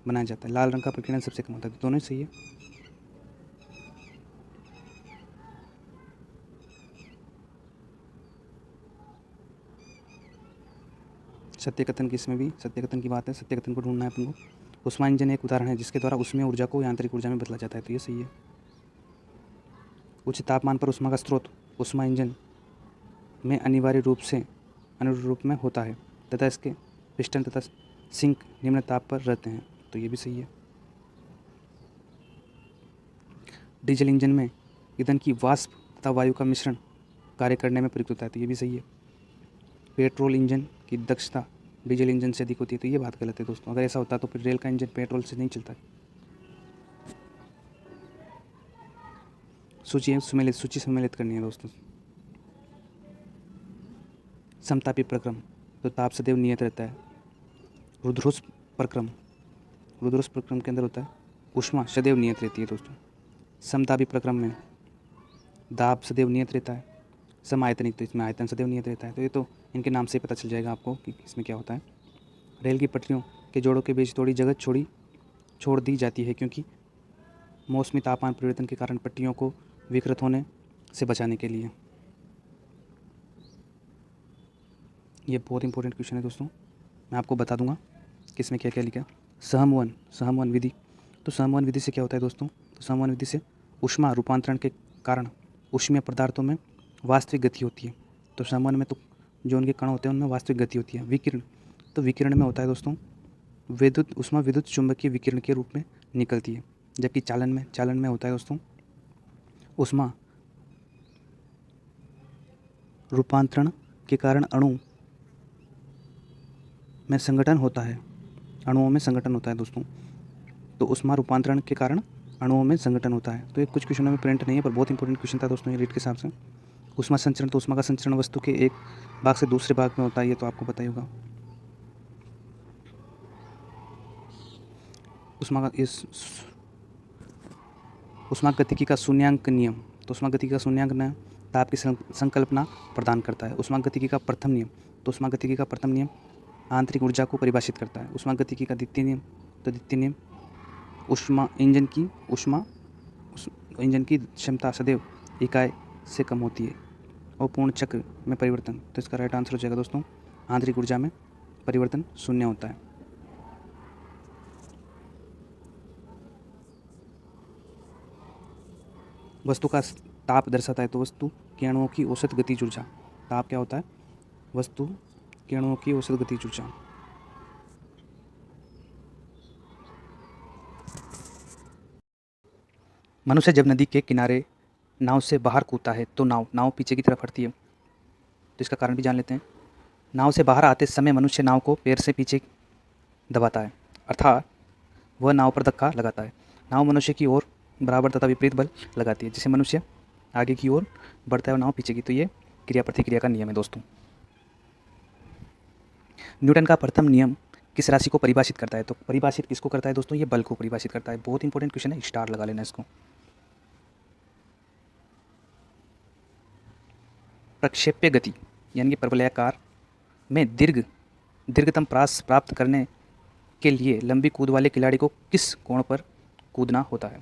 बनाया जाता है। लाल रंग का प्रकीर्णन सबसे कम होता है, तो दोनों ही सही है। सत्य कथन की इसमें भी सत्य कथन की बात है, सत्य कथन को ढूंढना है अपन को। ऊष्मा इंजन एक उदाहरण है जिसके द्वारा ऊष्मीय ऊर्जा को यांत्रिक ऊर्जा में बदला जाता है, तो ये सही है। उच्च तापमान पर ऊष्मा का स्रोत ऊष्मा इंजन में अनिवार्य रूप में होता है तथा इसके पिस्टन तथा सिंक निम्न ताप पर रहते हैं, तो ये भी सही है। डीजल इंजन में ईंधन की वाष्प तथा वायु का मिश्रण कार्य करने में प्रयुक्त होता है, तो ये भी सही है। पेट्रोल इंजन की दक्षता डीजल इंजन से अधिक होती है, तो ये बात गलत है दोस्तों। अगर ऐसा होता तो फिर रेल का इंजन पेट्रोल से नहीं चलता। सूची सम्मिलित करनी है दोस्तों। समतापी प्रक्रम, तो ताप सदैव नियत रहता है। रुद्रोष्म प्रक्रम के अंदर होता है ऊष्मा सदैव नियत रहती है दोस्तों। समतापी प्रक्रम में दाब सदैव नियत रहता है। समायतनिक, तो इसमें आयतन सदैव नियत रहता है, तो ये तो इनके नाम से ही पता चल जाएगा आपको कि इसमें क्या होता है। रेल की पटरियों के जोड़ों के बीच थोड़ी जगह छोड़ दी जाती है क्योंकि मौसमी तापमान परिवर्तन के कारण पट्टियों को विकृत होने से बचाने के लिए। ये बहुत इंपॉर्टेंट क्वेश्चन है दोस्तों, मैं आपको बता दूंगा कि इसमें क्या क्या लिखा। सहमवन विधि, तो सहमवन विधि से क्या होता है दोस्तों, तो सहमवन विधि से ऊष्मा रूपांतरण के कारण ऊष्मीय पदार्थों में वास्तविक गति होती है। तो सहमवन में तो जो उनके कण होते हैं उनमें वास्तविक गति होती है। विकिरण, तो विकिरण में होता है दोस्तों ऊष्मा विद्युत चुंबकीय विकिरण के रूप में निकलती है, जबकि चालन में होता है दोस्तों ऊष्मा रूपांतरण के कारण अणुओं में संगठन होता है दोस्तों। तो ऊष्मा रूपांतरण के कारण अणुओं में संगठन होता है। तो ये कुछ क्वेश्चनों में प्रिंट नहीं है पर बहुत इंपॉर्टेंट क्वेश्चन था दोस्तों ये रीड के हिसाब से। ऊष्मा संचरण, तो ऊष्मा का संचरण वस्तु के एक भाग से दूसरे भाग में होता है, ये तो आपको पता ही होगा। ऊष्मा गतिकी का शून्यांक नियम, तो ऊष्मा गतिकी का शून्यांक नियम ताप की संकल्पना प्रदान करता है। ऊष्मा गतिकी का प्रथम नियम, तो ऊष्मा गतिकी का प्रथम नियम आंतरिक ऊर्जा को परिभाषित करता है। ऊष्मा गतिकी का द्वितीय नियम, तो द्वितीय नियम इंजन की क्षमता सदैव इकाई से कम होती है और पूर्ण चक्र में परिवर्तन, तो इसका राइट आंसर हो जाएगा दोस्तों आंतरिक ऊर्जा में परिवर्तन शून्य होता है। वस्तु का ताप दर्शाता है, तो वस्तु के अणुओं की औसत गतिज ऊर्जा। ताप क्या होता है? वस्तु के अणुओं की औसत गतिज ऊर्जा। मनुष्य जब नदी के किनारे नाव से बाहर कूदता है तो नाव नाव पीछे की तरफ हटती है। तो इसका कारण भी जान लेते हैं। नाव से बाहर आते समय मनुष्य नाव को पैर से पीछे दबाता है, अर्थात वह नाव पर धक्का लगाता है। नाव मनुष्य की ओर बराबर तथा विपरीत बल लगाती है, जिससे मनुष्य आगे की ओर बढ़ता है और नाव पीछे की। तो ये क्रिया प्रतिक्रिया का नियम है दोस्तों। न्यूटन का प्रथम नियम किस राशि को परिभाषित करता है? तो परिभाषित किसको करता है दोस्तों? ये बल को परिभाषित करता है। बहुत इंपॉर्टेंट क्वेश्चन है, स्टार लगा लेना इसको। प्रक्षेप्य गति यानी कि परवलयाकार में दीर्घतम प्रास प्राप्त करने के लिए लंबी कूद वाले खिलाड़ी को किस कोण पर कूदना होता है?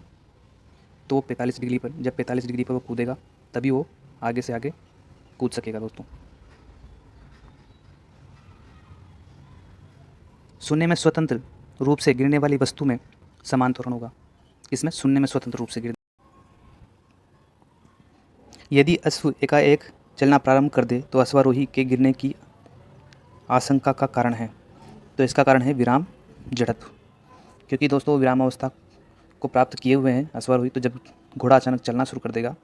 तो वो 45 डिग्री पर। जब 45 डिग्री पर वो कूदेगा तभी वो आगे से आगे कूद सकेगा दोस्तों। शून्य में स्वतंत्र रूप से गिरने वाली वस्तु में समान त्वरण होगा। इसमें शून्य में स्वतंत्र रूप से गिर। यदि अश्व एकाएक चलना प्रारंभ कर दे तो अश्वारोही के गिरने की आशंका का कारण है। तो इसका कारण है विराम जड़त्व, क्योंकि दोस्तों वो विराम अवस्था को प्राप्त किए हुए हैं अश्वारोही। तो जब घोड़ा अचानक चलना शुरू कर देगा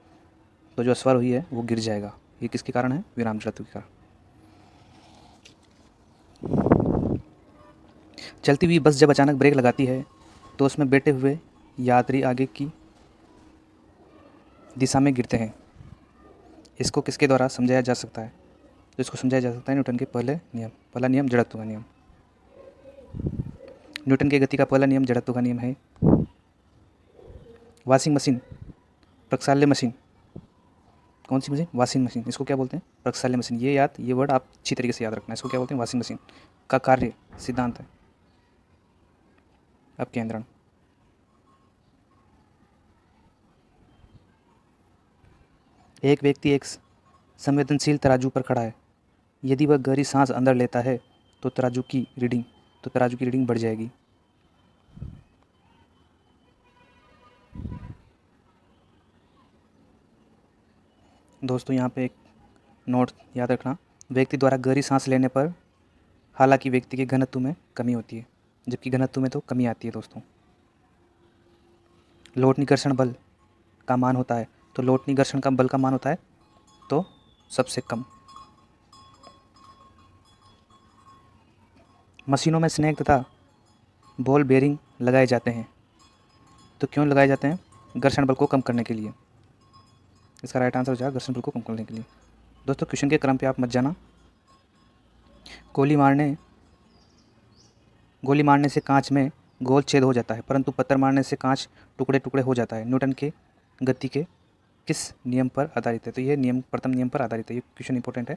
तो जो अश्वारोही है वो गिर जाएगा। ये किसके कारण है? विराम जड़त्व के कारण। चलती हुई बस जब अचानक ब्रेक लगाती है तो उसमें बैठे हुए यात्री आगे की दिशा में गिरते हैं। इसको किसके द्वारा समझाया जा सकता है? तो इसको समझाया जा सकता है न्यूटन के पहला नियम जड़त्व का नियम। न्यूटन की गति का पहला नियम जड़त्व का नियम है। वॉशिंग मशीन, प्रक्षाल्य मशीन, कौन सी मशीन? Washing machine. इसको क्या बोलते हैं? प्रक्षाल्य मशीन। ये वर्ड आप अच्छी तरीके से याद रखना है। इसको क्या बोलते हैं? Washing machine. का कार्य सिद्धांत है अपकेंद्रण। एक व्यक्ति एक संवेदनशील तराजू पर खड़ा है। यदि वह गहरी सांस अंदर लेता है तो तराजू की रीडिंग बढ़ जाएगी। दोस्तों यहाँ पे एक नोट याद रखना। व्यक्ति द्वारा गहरी सांस लेने पर हालांकि व्यक्ति के घनत्व में कमी होती है, जबकि घनत्व में तो कमी आती है दोस्तों। लोटनी घर्षण बल का मान होता है, तो लोटनी घर्षण का बल का मान होता है तो सबसे कम। मशीनों में स्नेक तथा बॉल बेरिंग लगाए जाते हैं, तो क्यों लगाए जाते हैं? घर्षण बल को कम करने के लिए। इसका राइट आंसर हो जाएगा घर्षण बल को कम करने के लिए। दोस्तों क्वेश्चन के क्रम पे आप मत जाना। गोली मारने से कांच में गोल छेद हो जाता है, परंतु पत्थर मारने से कांच टुकड़े टुकड़े हो जाता है। न्यूटन के गति के किस नियम पर आधारित है? तो ये नियम प्रथम नियम पर आधारित है। ये क्वेश्चन इंपॉर्टेंट है।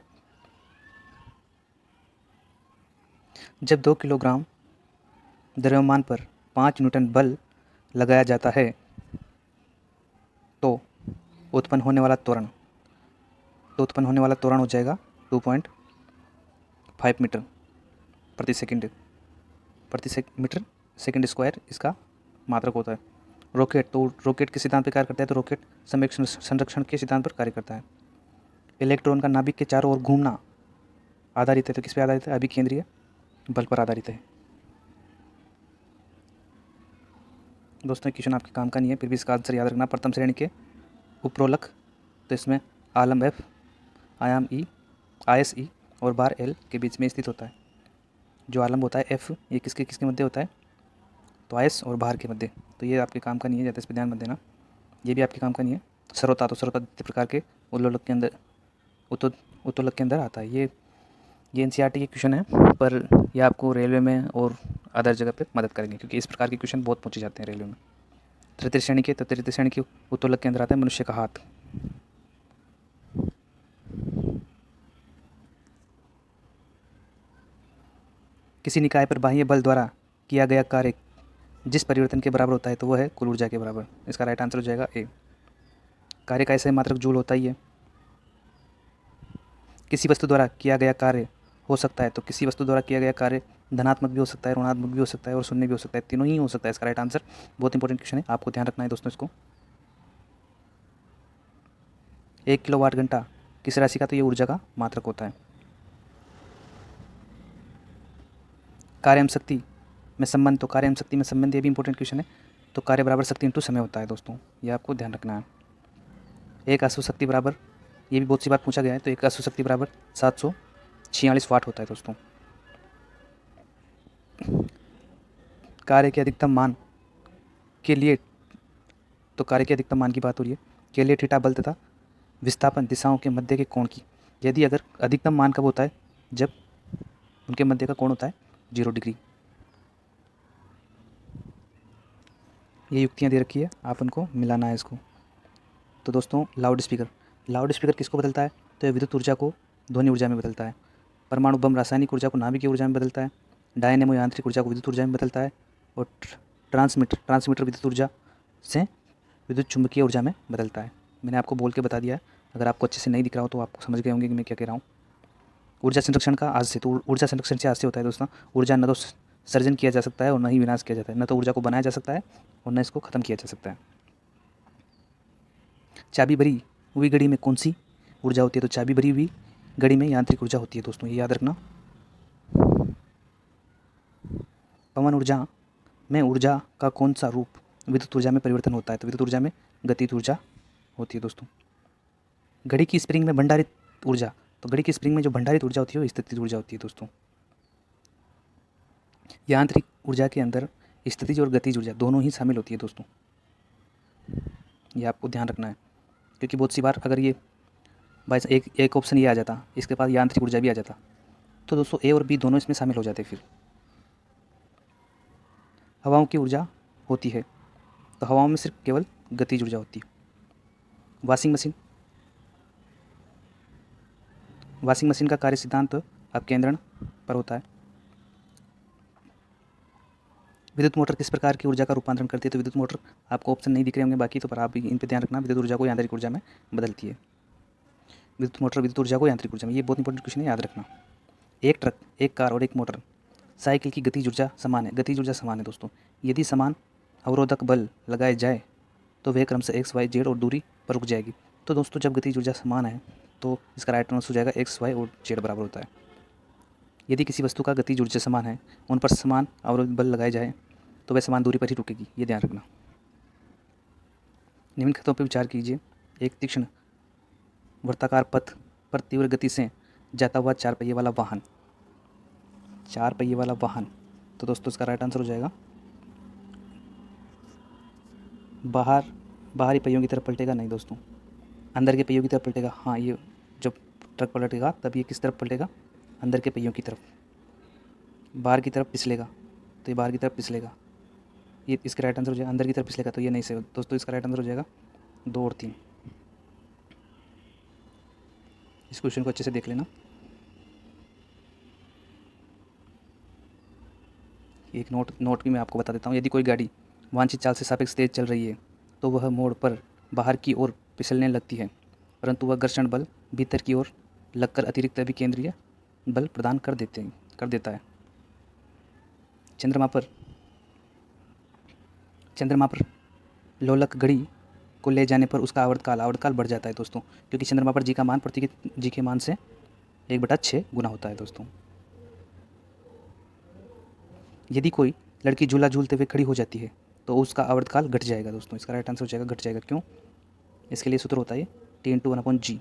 जब 2 किलोग्राम द्रव्यमान पर 5 न्यूटन बल लगाया जाता है तो उत्पन्न होने वाला त्वरण हो जाएगा 2.5 मीटर प्रति सेकंड मीटर सेकंड स्क्वायर इसका मात्रक होता है। रॉकेट के सिद्धांत पर कार्य करता है, तो रॉकेट समय संरक्षण के सिद्धांत पर कार्य करता है। इलेक्ट्रॉन का नाभिक के चारों ओर घूमना आधारित है, तो किस पर आधारित है? अभिकेंद्रीय बल पर आधारित है। दोस्तों क्वेश्चन आपके काम का नहीं है, फिर भी इसका आंसर याद रखना। प्रथम श्रेणी के उपरोलक, तो इसमें आलम F, आयाम E, आयस E और बार L के बीच में स्थित होता है। जो आलम होता है F, ये किसके किसके मध्य होता है? तो आयस और बाहर के मध्य। तो ये आपके काम का नहीं है, ज़्यादा इस पर ध्यान मत देना। ये भी आपके काम का नहीं है। स्रोता, तो स्रोता द्वितीय प्रकार के उत्तोलक के अंदर आता है। ये NCERT के क्वेश्चन है, पर यह आपको रेलवे में और अदर जगह पे मदद करेंगे, क्योंकि इस प्रकार के क्वेश्चन बहुत पूछे जाते हैं रेलवे में। तृतीय श्रेणी के उत्तोलक के अंदर आता है मनुष्य का हाथ। किसी निकाय पर बाह्य बल द्वारा किया गया कार्य जिस परिवर्तन के बराबर होता है तो वह है कुल ऊर्जा के बराबर। इसका राइट आंसर हो जाएगा ए। कार्य का ऐसा मात्रक जूल होता ही है। किसी वस्तु द्वारा किया गया कार्य हो सकता है, तो किसी वस्तु द्वारा किया गया कार्य धनात्मक भी हो सकता है, ऋणात्मक भी हो सकता है और शून्य भी हो सकता है। तीनों ही हो सकता है। इसका राइट आंसर बहुत इंपॉर्टेंट क्वेश्चन है, आपको ध्यान रखना है दोस्तों इसको। 1 किलोवाट घंटा किस राशि का, तो ये ऊर्जा का मात्रक होता है। कार्य एवं शक्ति में संबंध, तो कार्य एवं शक्ति में संबंध ये भी इंपॉर्टेंट क्वेश्चन है। तो कार्य बराबर शक्ति इंटू समय होता है दोस्तों, ये आपको ध्यान रखना है। एक अश्व शक्ति बराबर, ये भी बहुत सी बार पूछा गया है, तो एक अश्व शक्ति बराबर 746 वाट होता है दोस्तों। कार्य के अधिकतम मान के लिए, तो कार्य के अधिकतम मान की बात हो रही है, के लिए थीटा बल तथा विस्थापन दिशाओं के मध्य के कोण की। यदि अगर अधिकतम मान कब होता है, जब उनके मध्य का कोण होता है 0 डिग्री। ये युक्तियाँ दे रखी है, आप उनको मिलाना है इसको। तो दोस्तों लाउड स्पीकर किसको बदलता है, तो ये विद्युत ऊर्जा को ध्वनि ऊर्जा में बदलता है। परमाणु बम रासायनिक ऊर्जा को नाभिकीय ऊर्जा में बदलता है। डायनेमो यांत्रिक ऊर्जा को विद्युत ऊर्जा में बदलता है। और ट्रांसमीटर विद्युत ऊर्जा से विद्युत चुंबकीय ऊर्जा में बदलता है। मैंने आपको बोल के बता दिया है, अगर आपको अच्छे से नहीं दिख रहा हो तो आपको समझ गए होंगे कि मैं क्या कह रहा हूँ। ऊर्जा संरक्षण का आज से, तो ऊर्जा संरक्षण से आज से होता है दोस्तों। ऊर्जा न तो सर्जन किया जा सकता है और न ही विनाश किया जाता है, न तो ऊर्जा को बनाया जा सकता है और न इसको ख़त्म किया जा सकता है। चाबी भरी हुई घड़ी में कौन सी ऊर्जा होती है, तो चाबी भरी हुई घड़ी में यांत्रिक ऊर्जा होती है दोस्तों, ये याद रखना। पवन ऊर्जा में ऊर्जा का कौन सा रूप विद्युत ऊर्जा में परिवर्तन होता है, तो विद्युत ऊर्जा में गतिज ऊर्जा होती है दोस्तों। घड़ी की स्प्रिंग में भंडारित ऊर्जा, तो घड़ी की स्प्रिंग में जो भंडारित ऊर्जा होती है वो स्थितिज ऊर्जा होती है दोस्तों। यांत्रिक ऊर्जा के अंदर स्थितिज और गतिज ऊर्जा दोनों ही शामिल होती है दोस्तों, ये आपको ध्यान रखना है। क्योंकि बहुत सी बार अगर ये बाई एक ऑप्शन ये आ जाता, इसके पास यांत्रिक ऊर्जा भी आ जाता, तो दोस्तों ए और बी दोनों इसमें शामिल हो जाते। फिर हवाओं की ऊर्जा होती है, तो हवाओं में सिर्फ केवल गतिज ऊर्जा होती है। वॉशिंग मशीन का कार्य सिद्धांत अपकेंद्रण पर होता है। विद्युत मोटर किस प्रकार की ऊर्जा का रूपांतरण करती है, तो विद्युत मोटर, आपको ऑप्शन नहीं दिख रहे होंगे बाकी, तो पर आप इन पर ध्यान रखना, विद्युत ऊर्जा को यांत्रिक ऊर्जा में बदलती है। विद्युत मोटर विद्युत ऊर्जा को यांत्रिक ऊर्जा में, ये बहुत इंपॉर्टेंट क्वेश्चन है, याद रखना। एक ट्रक, एक कार और एक मोटर साइकिल की गतिज ऊर्जा समान है, गतिज ऊर्जा समान है दोस्तों। यदि समान अवरोधक बल लगाए जाए तो वह क्रमशः एक्स वाई जेड और दूरी पर रुक जाएगी। तो दोस्तों जब गतिज ऊर्जा समान है तो इसका राइट आंसर हो जाएगा एक्स वाई और जेड बराबर होता है। यदि किसी वस्तु का गतिज ऊर्जा समान है, उन पर समान अवरोध बल लगाए जाए तो वह समान दूरी पर ही रुकेगी, ये ध्यान रखना। निम्न कथनों पर विचार कीजिए। एक तीक्ष्ण वृत्ताकार पथ पर तीव्र गति से जाता हुआ 4 पहिए वाला वाहन, 4 पहिए वाला वाहन, तो दोस्तों इसका राइट आंसर हो जाएगा बाहरी पहियों की तरफ पलटेगा, नहीं दोस्तों, अंदर के पहियों की तरफ पलटेगा। हाँ, ये जब ट्रक पलटेगा तब ये किस तरफ पलटेगा, अंदर के पहियों की तरफ। बाहर की तरफ पिछलेगा, तो ये बाहर की तरफ पिछलेगा, ये इसका राइट आंसर हो जाएगा। अंदर की तरफ पिछलेगा, तो ये नहीं सही दोस्तों, इसका राइट आंसर हो जाएगा 2 और 3। इस क्वेश्चन को अच्छे से देख लेना। एक नोट भी मैं आपको बता देता हूँ। यदि कोई गाड़ी वांछित चाल से सापेक्ष तेज चल रही है तो वह मोड़ पर बाहर की ओर फिसलने लगती है, परंतु वह घर्षण बल भीतर की ओर लगकर अतिरिक्त अभिकेंद्रीय बल प्रदान कर देता है। चंद्रमा पर लोलक घड़ी को ले जाने पर उसका आवर्तकाल बढ़ जाता है दोस्तों, क्योंकि चंद्रमा पर जी का मान पृथ्वी के जी के मान से 1/6 गुना होता है दोस्तों। यदि कोई लड़की झूला झूलते हुए खड़ी हो जाती है तो उसका आवर्तकाल घट जाएगा दोस्तों, इसका राइट आंसर हो जाएगा घट जाएगा। क्यों? इसके लिए सूत्र होता है T/1/g,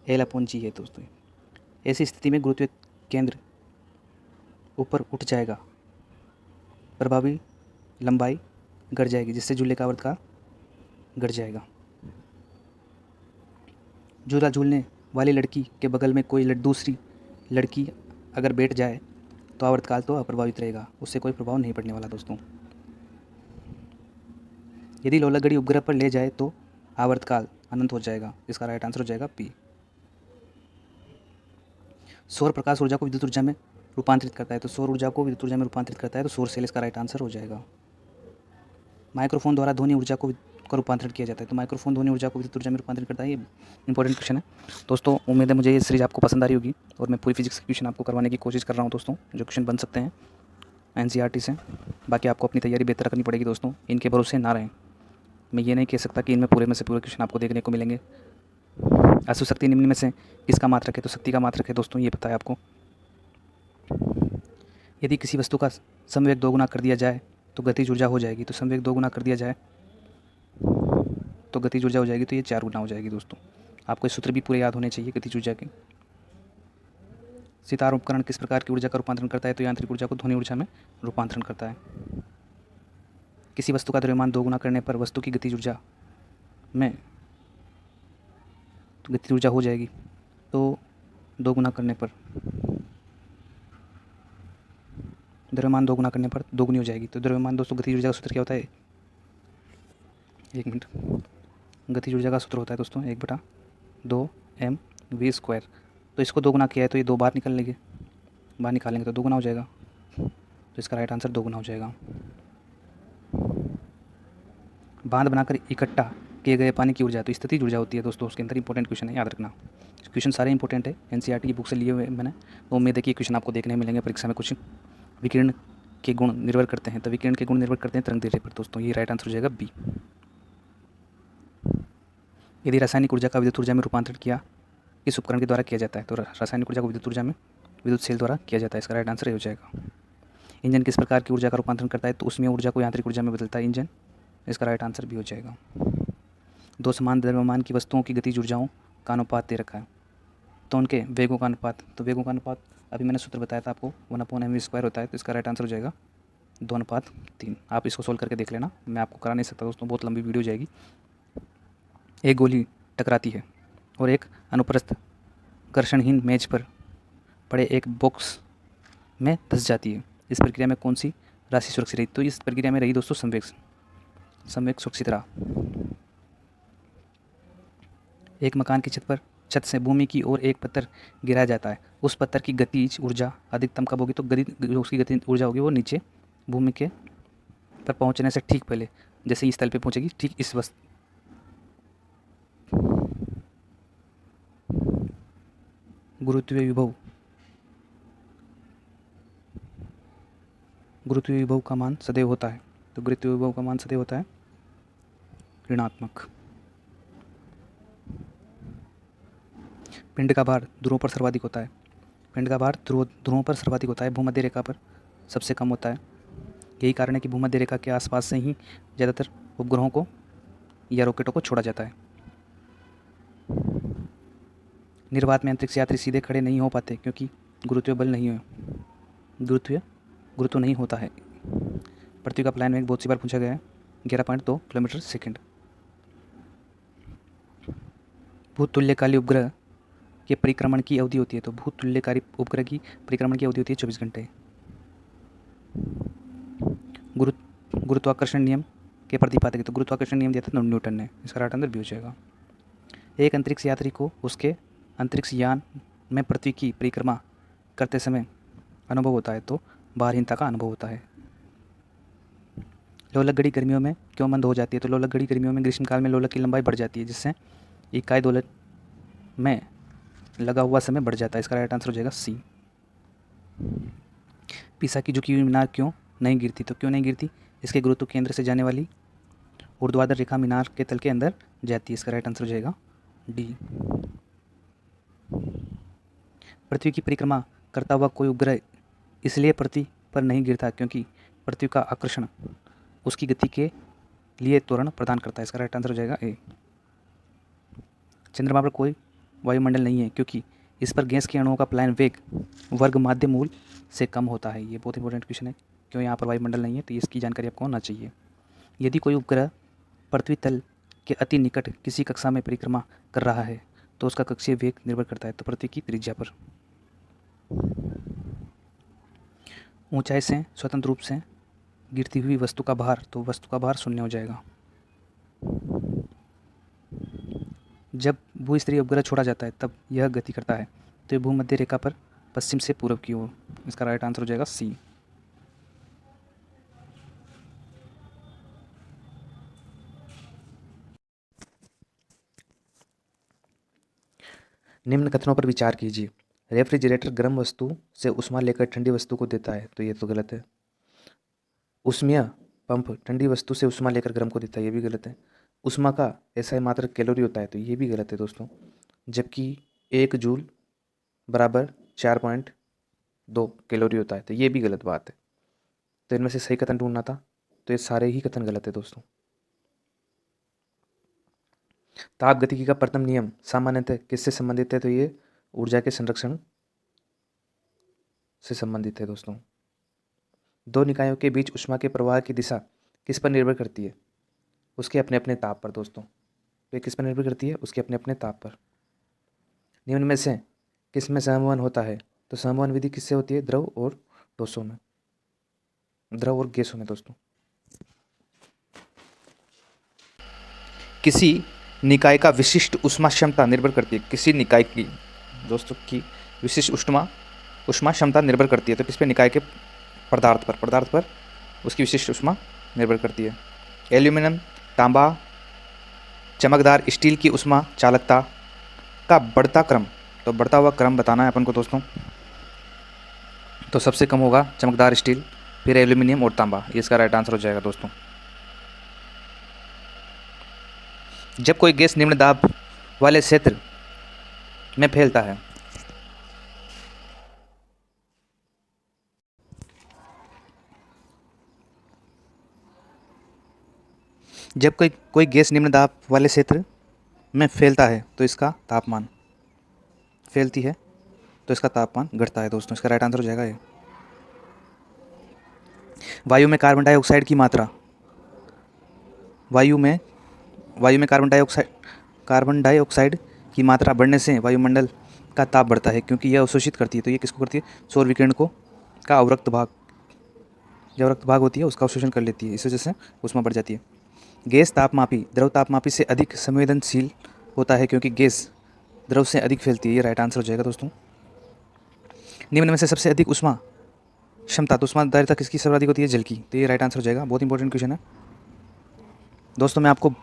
L/g है दोस्तों। ऐसी स्थिति में गुरुत्वीय केंद्र ऊपर उठ जाएगा, प्रभावी लंबाई घट जाएगी, जिससे झूले का आवर्तकाल घट जाएगा। झूला झूलने वाली लड़की के बगल में कोई दूसरी लड़की अगर बैठ जाए तो आवर्तकाल तो अप्रभावित रहेगा, उससे कोई प्रभाव नहीं पड़ने वाला दोस्तों। यदि लोलक घड़ी उपग्रह पर ले जाए तो आवर्तकाल अनंत हो जाएगा, इसका राइट आंसर हो जाएगा पी। सौर प्रकाश ऊर्जा को विद्युत ऊर्जा में रूपांतरित करता है, तो सौर ऊर्जा को विद्युत ऊर्जा में रूपांतरित करता है तो सौर सेल इसका राइट आंसर हो जाएगा। माइक्रोफोन द्वारा ध्वनि ऊर्जा को रूपांतरित किया जाता है, तो माइक्रोफोन ध्वनि ऊर्जा को विद्युत ऊर्जा में रूपांतरित करता है। ये इंपॉर्टेंट क्वेश्चन है दोस्तों। उम्मीद है मुझे ये सीरीज आपको पसंद आ रही होगी और मैं पूरी फिजिक्स के क्वेश्चन आपको करवाने की कोशिश कर रहा हूँ दोस्तों, जो क्वेश्चन बन सकते हैं एनसीईआरटी से। बाकी आपको अपनी तैयारी बेहतर करनी पड़ेगी दोस्तों, इनके भरोसे ना रहें। मैं ये नहीं कह सकता कि इनमें पूरे में से पूरे क्वेश्चन आपको देखने को मिलेंगे। अशुशक्ति निम्न में से किसका मात्रक है, तो शक्ति का मात्रक है दोस्तों, ये पता है आपको। यदि किसी वस्तु का समवेग 2 गुना कर दिया जाए तो गतिज ऊर्जा हो जाएगी, तो समवेग 2 गुना कर दिया जाए तो गतिज ऊर्जा हो जाएगी, तो ये 4 गुना हो जाएगी दोस्तों। आपको ये सूत्र भी पूरे याद होने चाहिए गतिज ऊर्जा के। सितार उपकरण किस प्रकार की ऊर्जा का रूपांतरण करता है, तो यांत्रिक ऊर्जा को ध्वनि ऊर्जा में रूपांतरण करता है। किसी वस्तु का द्रव्यमान 2 गुना करने पर वस्तु की गतिज ऊर्जा में तो गतिज ऊर्जा हो जाएगी, तो 2 गुना करने पर द्रव्यमान 2 गुना करने पर दोगुनी हो जाएगी। तो द्रव्यमान दोस्तों गतिज ऊर्जा का सूत्र क्या होता है, 1 मिनट, गतिज ऊर्जा का सूत्र होता है दोस्तों 1/2 mv²। तो इसको 2 गुना किया है तो ये 2 बाहर निकलेंगे, बाहर निकालेंगे तो 2 गुना हो जाएगा, तो इसका राइट आंसर 2 गुना हो जाएगा। बांध बनाकर इकट्ठा किए गए पानी की ऊर्जा तो स्थितिज ऊर्जा होती है दोस्तों, उसके अंदर इंपॉर्टेंट क्वेश्चन है, याद रखना। क्वेश्चन सारे इंपॉर्टेंट है, एनसीईआरटी की बुक से लिए हुए मैंने, तो उम्मीद है कि क्वेश्चन आपको देखने मिलेंगे परीक्षा में। कुछ विकिरण के गुण निर्भर करते हैं, तो विकिरण के गुण निर्भर करते हैं तरंग दैर्ध्य पर दोस्तों, ये राइट आंसर हो जाएगा बी। यदि रासायनिक ऊर्जा का विद्युत ऊर्जा में रूपांतरण किया इस उपकरण के द्वारा किया जाता है, तो रासायनिक ऊर्जा को विद्युत ऊर्जा में विद्युत सेल द्वारा किया जाता है, इसका राइट आंसर हो जाएगा। इंजन किस प्रकार की ऊर्जा का रूपांतरण करता है, तो उसमें ऊर्जा को यांत्रिक ऊर्जा में बदलता है इंजन, इसका राइट आंसर भी हो जाएगा। 2 समान द्रव्यमान की वस्तुओं की गतिज ऊर्जाओं का अनुपात दे रखा है, तो उनके वेगों का अनुपात, तो वेगों का अनुपात अभी मैंने सूत्र बताया था आपको 1/mv² होता है, तो इसका राइट आंसर हो जाएगा 2:3। आप इसको सोल्व करके देख लेना, मैं आपको करा नहीं सकता दोस्तों, बहुत लंबी वीडियो जाएगी। एक गोली टकराती है और एक अनुप्रस्थ घर्षणहीन मेज पर पड़े एक बॉक्स में धंस जाती है। इस प्रक्रिया में कौन सी राशि सुरक्षित रही, तो इस प्रक्रिया में रही दोस्तों संवेग सुरक्षित रहा। एक मकान की छत से भूमि की ओर एक पत्थर गिराया जाता है, उस पत्थर की गतिज ऊर्जा अधिकतम कब होगी, तो जो उसकी गति ऊर्जा होगी वो नीचे भूमि के पर पहुंचने से ठीक पहले, जैसे इस तल पे पहुंचेगी, ठीक इस गुरुत्वीय विभव का मान सदैव होता है, तो गुरुत्वीय विभव का मान सदैव होता है ऋणात्मक। पिंड का भार ध्रुवों पर सर्वाधिक होता है, पिंड का भार ध्रुवों पर सर्वाधिक होता है, भूमध्य रेखा पर सबसे कम होता है। यही कारण है कि भूमध्य रेखा के आसपास से ही ज़्यादातर उपग्रहों को या रॉकेटों को छोड़ा जाता है। निर्वात में अंतरिक्ष यात्री सीधे खड़े नहीं हो पाते क्योंकि गुरुत्वीय बल नहीं है, गुरुत्व नहीं होता है। पृथ्वी का प्लान वेग बहुत सी बार पूछा गया है, 11.2 किलोमीटर सेकंड। भूतुल्यकाली उपग्रह के परिक्रमण की अवधि होती है, तो भूतुल्यकारी उपग्रह की परिक्रमण की अवधि होती है 24 घंटे। गुरुत्वाकर्षण नियम के प्रतिपादक, तो गुरुत्वाकर्षण नियम दिया था न्यूटन ने, इसका राइट आंसर भी हो जाएगा। एक अंतरिक्ष यात्री को उसके अंतरिक्ष यान में पृथ्वी की परिक्रमा करते समय अनुभव होता है, तो भारहीनता का अनुभव होता है। लोलक घड़ी गर्मियों में क्यों बंद हो जाती है, तो लोलक घड़ी गर्मियों में ग्रीष्मकाल में लोलक की लंबाई बढ़ जाती है, जिससे इकाई दोलक में लगा हुआ समय बढ़ जाता है, इसका राइट आंसर हो जाएगा सी। पीसा की झुकी हुई मीनार क्यों नहीं गिरती, तो क्यों नहीं गिरती, इसके गुरुत्व केंद्र से जाने वाली ऊर्ध्वाधर रेखा मीनार के तल के अंदर जाती है, इसका राइट आंसर हो जाएगा डी। पृथ्वी की परिक्रमा करता हुआ कोई उपग्रह इसलिए पृथ्वी पर नहीं गिरता क्योंकि पृथ्वी का आकर्षण उसकी गति के लिए त्वरण प्रदान करता है, इसका राइट आंसर हो जाएगा ए। चंद्रमा पर कोई वायुमंडल नहीं है क्योंकि इस पर गैस के अणुओं का प्लान वेग वर्ग माध्य मूल से कम होता है, ये बहुत इंपॉर्टेंट क्वेश्चन है, क्यों यहाँ पर वायुमंडल नहीं है, तो इसकी जानकारी आपको होना चाहिए। यदि कोई उपग्रह पृथ्वी तल के अति निकट किसी कक्षा में परिक्रमा कर रहा है तो उसका कक्षीय वेग निर्भर करता है, तो पृथ्वी की त्रिज्या पर। ऊंचाई से स्वतंत्र रूप से गिरती हुई वस्तु का भार, तो वस्तु का भार 0 हो जाएगा। जब भूस्तरीय उपग्रह छोड़ा जाता है तब यह गति करता है, तो ये भूमध्य रेखा पर पश्चिम से पूर्व की ओर, इसका राइट आंसर हो जाएगा सी। निम्न कथनों पर विचार कीजिए। रेफ्रिजरेटर गर्म वस्तु से ऊष्मा लेकर ठंडी वस्तु को देता है, तो ये तो गलत है। ऊष्मीय पंप ठंडी वस्तु से ऊष्मा लेकर गर्म को देता है, ये भी गलत है। उष्मा का SI मात्रक कैलोरी होता है, तो ये भी गलत है दोस्तों। जबकि 1 जूल बराबर 4.2 कैलोरी होता है, तो ये भी गलत बात है। तो इनमें से सही कथन ढूंढना था, तो ये सारे ही कथन गलत है दोस्तों। ताप गतिकी का प्रथम नियम सामान्यतः किससे संबंधित है, तो ये ऊर्जा के संरक्षण से संबंधित है दोस्तों। दो निकायों के बीच ऊष्मा के प्रवाह की दिशा किस पर निर्भर करती है, उसके अपने अपने ताप पर दोस्तों। तो ये किस पर निर्भर करती है, उसके अपने अपने ताप पर। निम्न में से किस में संवहन होता है, तो संवहन विधि किससे होती है, द्रव और ठोसों में, द्रव और गैसों में दोस्तों। किसी निकाय का विशिष्ट ऊष्मा क्षमता निर्भर करती है, किसी निकाय की दोस्तों की विशिष्ट ऊष्मा क्षमता निर्भर करती है, तो किस पे, निकाय के पदार्थ पर उसकी विशिष्ट ऊष्मा निर्भर करती है। एल्यूमिनियम, तांबा, चमकदार स्टील की ऊष्मा चालकता का बढ़ता क्रम, तो बढ़ता हुआ क्रम बताना है अपन को दोस्तों। तो सबसे कम होगा चमकदार स्टील, फिर एल्यूमिनियम और तांबा, ये इसका राइट आंसर हो जाएगा दोस्तों। जब कोई गैस निम्न दाब वाले क्षेत्र में फैलता है, जब कोई गैस निम्न दाब वाले क्षेत्र में फैलता है तो इसका तापमान, फैलती है तो इसका तापमान घटता है दोस्तों, इसका राइट आंसर हो जाएगा ये। वायु में कार्बन डाइऑक्साइड की मात्रा, वायु में कार्बन डाइऑक्साइड की मात्रा बढ़ने से वायुमंडल का ताप बढ़ता है, क्योंकि यह अवशोषित करती है। तो ये किसको करती है, सौर विकिरण को का अवरक्त भाग, जो अवरक्त भाग होती है उसका अवशोषण कर लेती है, इस वजह से ऊष्मा बढ़ जाती है। गैस तापमापी द्रव तापमापी से अधिक संवेदनशील होता है, क्योंकि गैस द्रव से अधिक फैलती है, ये राइट आंसर हो जाएगा दोस्तों। निम्न में से सबसे अधिक ऊष्मा क्षमता, तो ऊष्माधारिता किसकी सर्वाधिक होती है, जल की, तो ये राइट आंसर हो जाएगा। बहुत इंपॉर्टेंट क्वेश्चन है दोस्तों। मैं आपको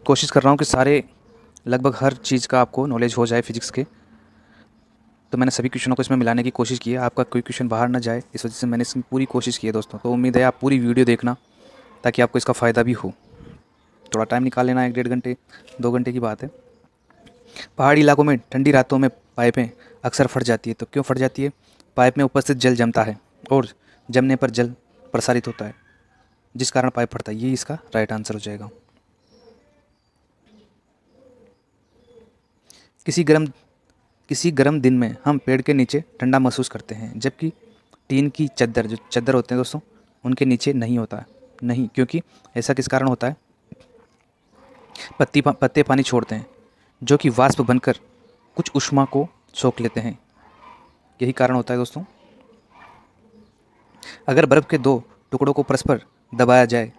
कोशिश कर रहा हूँ कि सारे लगभग हर चीज़ का आपको नॉलेज हो जाए फिजिक्स के, तो मैंने सभी क्वेश्चनों को इसमें मिलाने की कोशिश की है, आपका कोई क्वेश्चन बाहर ना जाए, इस वजह से मैंने इसमें पूरी कोशिश की है दोस्तों। तो उम्मीद है आप पूरी वीडियो देखना, ताकि आपको इसका फ़ायदा भी हो। थोड़ा टाइम निकाल लेना, 1-1.5 घंटे 2 घंटे की बात है। पहाड़ी इलाकों में ठंडी रातों में पाइपें अक्सर फट जाती है, तो क्यों फट जाती है, पाइप में उपस्थित जल जमता है और जमने पर जल प्रसारित होता है, जिस कारण पाइप फटता है, ये इसका राइट आंसर हो जाएगा। किसी गर्म दिन में हम पेड़ के नीचे ठंडा महसूस करते हैं, जबकि टीन की चद्दर, जो चद्दर होते हैं दोस्तों, उनके नीचे नहीं होता है। नहीं, क्योंकि ऐसा किस कारण होता है, पत्ते पानी छोड़ते हैं, जो कि वाष्प बनकर कुछ ऊष्मा को सोख लेते हैं, यही कारण होता है दोस्तों। अगर बर्फ़ के 2 टुकड़ों को परस्पर दबाया जाए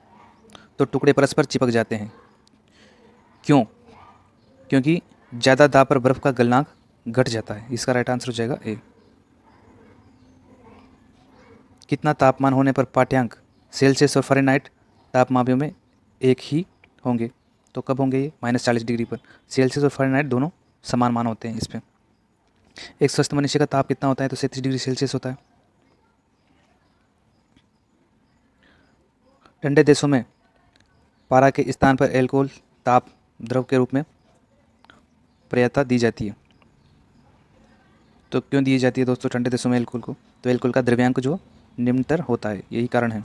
तो टुकड़े परस्पर चिपक जाते हैं, क्यों, क्योंकि ज़्यादा दाब पर बर्फ़ का गलनांक घट जाता है, इसका राइट आंसर हो जाएगा ए। कितना तापमान होने पर पाठ्यांक सेल्सियस और फ़ारेनहाइट तापमापियों में एक ही होंगे, तो कब होंगे ये, -40 डिग्री पर। सेल्सियस और फ़ारेनहाइट दोनों समान मान होते हैं इस पर। एक स्वस्थ मनुष्य का ताप कितना होता है, तो 37 डिग्री सेल्सियस होता है। ठंडे देशों में पारा के स्थान पर एल्कोहल ताप द्रव के रूप में प्रयता दी जाती है, तो क्यों दी जाती है दोस्तों ठंडे देशों में एल्कोहल को, तो एल्कोहल का द्रव्यांक जो निम्नतर होता है, यही कारण है।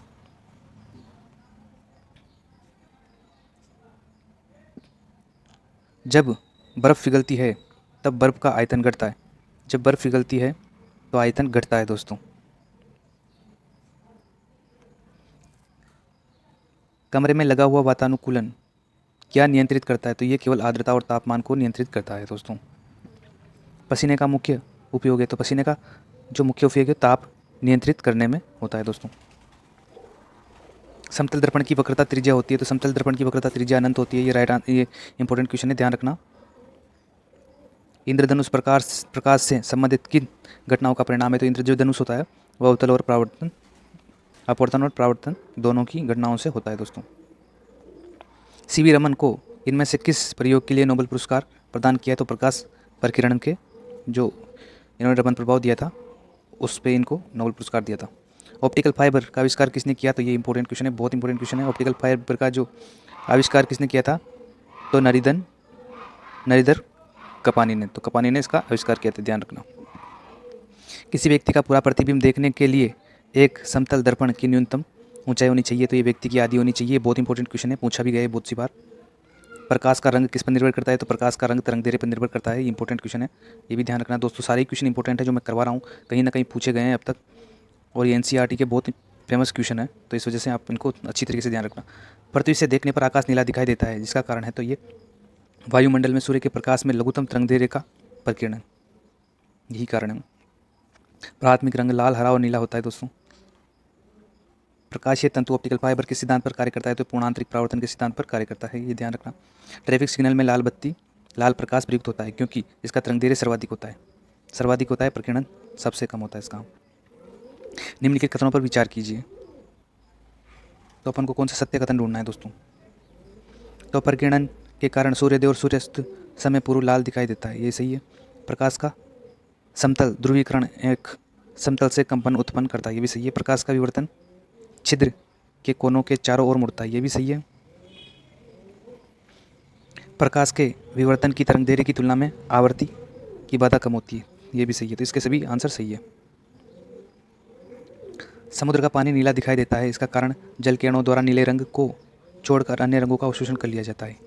जब बर्फ़ पिघलती है तब बर्फ़ का आयतन घटता है, जब बर्फ़ पिघलती है तो आयतन घटता है दोस्तों। कमरे में लगा हुआ वातानुकूलन क्या नियंत्रित करता है, तो ये केवल आर्द्रता और तापमान को नियंत्रित करता है दोस्तों। पसीने का मुख्य उपयोग है, तो पसीने का जो मुख्य उपयोग है ताप नियंत्रित करने में होता है दोस्तों। समतल दर्पण की वक्रता त्रिज्या होती है, तो समतल दर्पण की वक्रता त्रिज्या अनंत होती है, ये इंपॉर्टेंट क्वेश्चन है, ध्यान रखना। इंद्रधनुष प्रकाश से संबंधित किन घटनाओं का परिणाम है, तो इंद्र जो धनुष होता है वह अवतल और परावर्तन, अपवर्तन और परावर्तन दोनों की घटनाओं से होता है दोस्तों। सीवी रमन को इनमें से किस प्रयोग के लिए नोबेल पुरस्कार प्रदान किया है, तो प्रकाश प्रकीर्णन के जो इन्होंने रमन प्रभाव दिया था उस पर इनको नोबेल पुरस्कार दिया था। ऑप्टिकल फाइबर का आविष्कार किसने किया, तो ये इंपॉर्टेंट क्वेश्चन है, बहुत इंपॉर्टेंट क्वेश्चन है। ऑप्टिकल फाइबर का जो आविष्कार किसने किया था, तो नरीधर कपानी ने, तो कपानी ने इसका आविष्कार किया था, ध्यान रखना। किसी व्यक्ति का पूरा प्रतिबिंब देखने के लिए एक समतल दर्पण की न्यूनतम ऊंचाई होनी चाहिए, तो ये व्यक्ति की आधी होनी चाहिए। बहुत इंपॉर्टेंट क्वेश्चन है, पूछा भी गया है बहुत सी बार। प्रकाश का रंग किस पर निर्भर करता है, तो प्रकाश का रंग तरंग दैर्ध्य पर निर्भर करता है। ये इंपॉर्टेंट क्वेश्चन है, ये भी ध्यान रखना दोस्तों। सारे क्वेश्चन इंपॉर्टेंट है जो मैं करवा रहा हूँ, कहीं ना कहीं पूछे गए हैं अब तक, और ये एनसीईआरटी के बहुत फेमस क्वेश्चन है, तो इस वजह से आप इनको अच्छी तरीके से ध्यान रखना। पृथ्वी से देखने पर आकाश नीला दिखाई देता है, जिसका कारण है तो ये वायुमंडल में सूर्य के प्रकाश में लघुत्तम तरंग दैर्ध्य का प्रकीर्णन, यही कारण है। प्राथमिक रंग लाल, हरा और नीला होता है दोस्तों। प्रकाशीय तंतु ऑप्टिकल फाइबर के सिद्धांत पर कार्य करता है, तो पूर्णांतरिक परावर्तन के सिद्धांत पर कार्य करता है, ये ध्यान रखना। ट्रैफिक सिग्नल में लाल प्रकाश प्रयुक्त होता है, क्योंकि इसका तरंग सर्वाधिक होता है, प्रकीर्णन सबसे कम होता है इसका। निम्नलिखित कथनों पर विचार कीजिए। तो अपन को कौन सा सत्य कथन ढूंढना है दोस्तों? तो प्रकीर्णन के कारण सूर्योदय और सूर्यास्त समय पूर्व लाल दिखाई देता है, ये सही है। प्रकाश का समतल ध्रुवीकरण एक समतल से कंपन उत्पन्न करता है, ये भी सही है। प्रकाश का विवर्तन छिद्र के कोनों के चारों ओर मुड़ता है, ये भी सही है। प्रकाश के विवर्तन की तरंग दैर्ध्य की तुलना में आवृत्ति की बाधा कम होती है, ये भी सही है। तो इसके सभी आंसर सही है। समुद्र का पानी नीला दिखाई देता है, इसका कारण जल के अणुओं द्वारा नीले रंग को छोड़कर अन्य रंगों का अवशोषण कर लिया जाता है।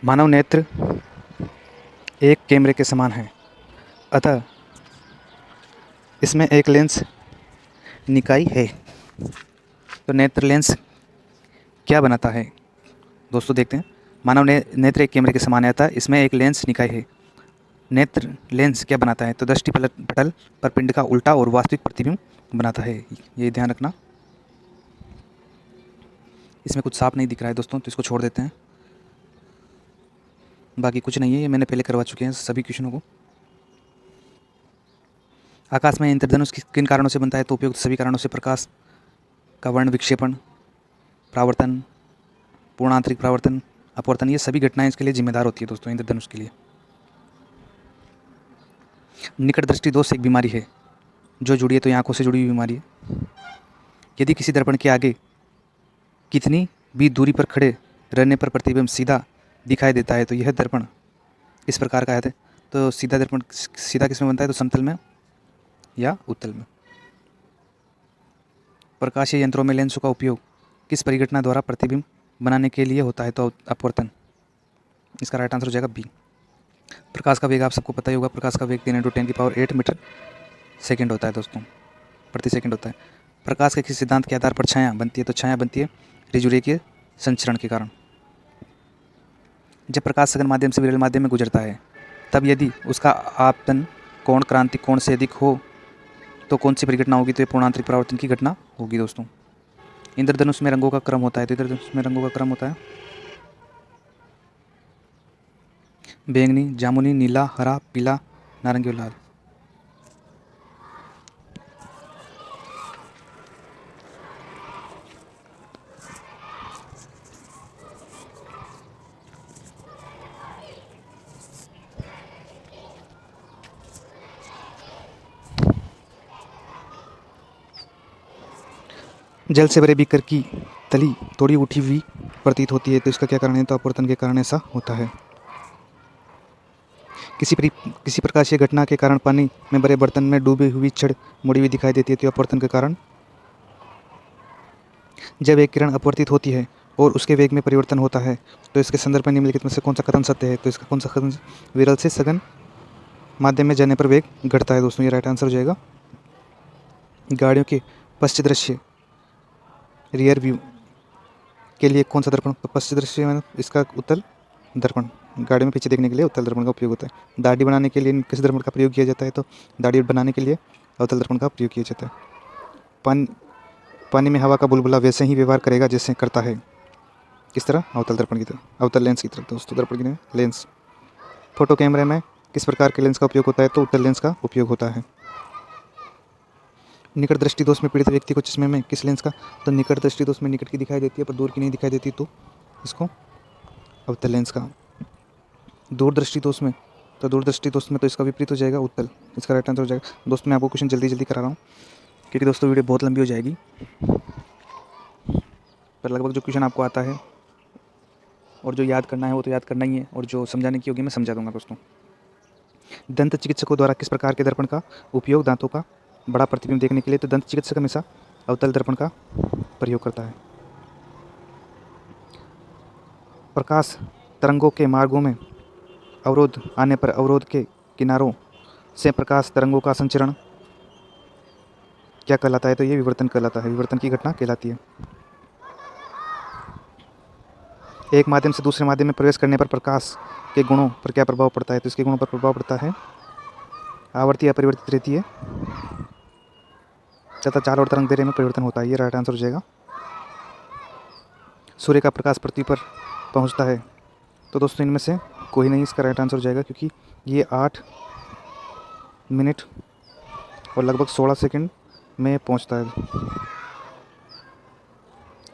मानव नेत्र एक कैमरे के समान है, अतः इसमें एक लेंस निकाय है। तो नेत्र लेंस क्या बनाता है दोस्तों, देखते हैं। मानव नेत्र एक कैमरे के समान है, अतः इसमें एक लेंस निकाय है। नेत्र लेंस क्या बनाता है, तो दृष्टि पटल पर पिंड का उल्टा और वास्तविक प्रतिबिंब बनाता है, ये ध्यान रखना। इसमें कुछ साफ नहीं दिख रहा है दोस्तों, तो इसको छोड़ देते हैं। बाकी कुछ नहीं है, ये मैंने पहले करवा चुके हैं सभी क्वेश्चनों को। आकाश में इंद्रधनुष किन कारणों से बनता है, तो उपयुक्त सभी कारणों से। प्रकाश का वर्ण विक्षेपण, परावर्तन, पूर्णांतरिक परावर्तन, अपवर्तन, ये सभी घटनाएं इसके लिए जिम्मेदार होती है दोस्तों, इंद्रधनुष के लिए। निकट दृष्टि दोष एक बीमारी है जो जुड़ी है, तो ये आंखों से जुड़ी हुई बीमारी है। यदि किसी दर्पण के आगे कितनी भी दूरी पर खड़े रहने पर प्रतिबिंब सीधा दिखाई देता है, तो यह दर्पण इस प्रकार का है। तो सीधा दर्पण सीधा किस में बनता है, तो समतल में या उत्तल में। प्रकाशीय यंत्रों में लेंसों का उपयोग किस परिघटना द्वारा प्रतिबिंब बनाने के लिए होता है, तो अपवर्तन। इसका राइट आंसर हो जाएगा बी। प्रकाश का वेग आप सबको पता ही होगा, प्रकाश का वेग 10 × 10⁸ मीटर सेकेंड होता है दोस्तों, प्रति सेकंड होता है। प्रकाश के किस सिद्धांत के आधार पर छाया बनती है, तो छाया बनती है रिजुरे संचरण के कारण। जब प्रकाश सघन माध्यम से विरल माध्यम में गुजरता है, तब यदि उसका आपतन कोण क्रांतिक कोण से अधिक हो, तो कौन सी परिघटना होगी, तो ये पूर्णांतरिक परावर्तन की घटना होगी दोस्तों। इंद्रधनुष में रंगों का क्रम होता है, तो इंद्रधनुष में रंगों का क्रम होता है बैंगनी, जामुनी, नीला, हरा, पीला, नारंगी और लाल। जल से भरे बीकर की तली थोड़ी उठी हुई प्रतीत होती है, तो इसका क्या कारण है, तो अपवर्तन के कारण ऐसा होता है। किसी प्रकाशीय घटना के कारण पानी में भरे बर्तन में डूबी हुई छड़ मुड़ी हुई दिखाई देती है, तो अपवर्तन के कारण। जब एक किरण अपवर्तित होती है और उसके वेग में परिवर्तन होता है, तो इसके संदर्भ में निम्नलिखित में से कौन सा कथन सत्य है, तो इसका कौन सा कथन, विरल से सघन माध्यम में जाने पर वेग घटता है दोस्तों, ये राइट आंसर हो जाएगा। गाड़ियों के पश्चिम दृश्य रियर व्यू के लिए कौन सा दर्पण, पश्चिम दृश्य में इसका उत्तल दर्पण, गाड़ी में पीछे देखने के लिए उत्तल दर्पण का उपयोग होता है। दाढ़ी बनाने के लिए किस दर्पण का प्रयोग किया जाता है, तो दाढ़ी बनाने के लिए अवतल दर्पण का प्रयोग किया जाता है। पानी में हवा का बुलबुला वैसे ही व्यवहार करेगा जैसे करता है, किस तरह, अवतल दर्पण की तरह, अवतल लेंस की तरह दोस्तों, दर्पण की तरह लेंस। फोटो कैमरे में किस प्रकार के लेंस का उपयोग होता है, तो उत्तल लेंस का उपयोग होता है। निकट दृष्टि दोष में पीड़ित व्यक्ति को चश्मे में किस लेंस का, तो निकट दृष्टि दोष में निकट की दिखाई देती है पर दूर की नहीं दिखाई देती, तो इसको अवतल लेंस का। दूर दृष्टि दोष में तो दूरदृष्टि दोस्तों में तो इसका विपरीत हो जाएगा उत्तल, इसका राइट आंसर हो जाएगा। दोस्तों मैं आपको क्वेश्चन जल्दी जल्दी करा रहा हूँ क्योंकि दोस्तों वीडियो बहुत लंबी हो जाएगी, पर लगभग जो क्वेश्चन आपको आता है और जो याद करना है वो तो याद करना ही है, और जो समझाने की होगी मैं समझा दूंगा दोस्तों। दंत चिकित्सकों द्वारा किस प्रकार के दर्पण का उपयोग दांतों का बड़ा प्रतिबिंब देखने के लिए? तो दंत चिकित्सक हमेशा अवतल दर्पण का प्रयोग करता है। प्रकाश तरंगों के मार्गों में अवरोध आने पर अवरोध के किनारों से प्रकाश तरंगों का संचरण क्या कहलाता है? तो ये विवर्तन कहलाता है, विवर्तन की घटना कहलाती है। एक माध्यम से दूसरे माध्यम में प्रवेश करने पर प्रकाश के गुणों पर क्या प्रभाव पड़ता है? तो इसके गुणों पर प्रभाव पड़ता है आवर्ती अपरिवर्तित रहती है तथा चाल और तरंग दैर्ध्य में परिवर्तन होता है। ये राइट आंसर हो जाएगा। सूर्य का प्रकाश पृथ्वी पर पहुंचता है, तो दोस्तों इनमें से कोई नहीं इसका राइट आंसर हो जाएगा, क्योंकि ये 8 मिनट और लगभग 16 सेकंड में पहुंचता है।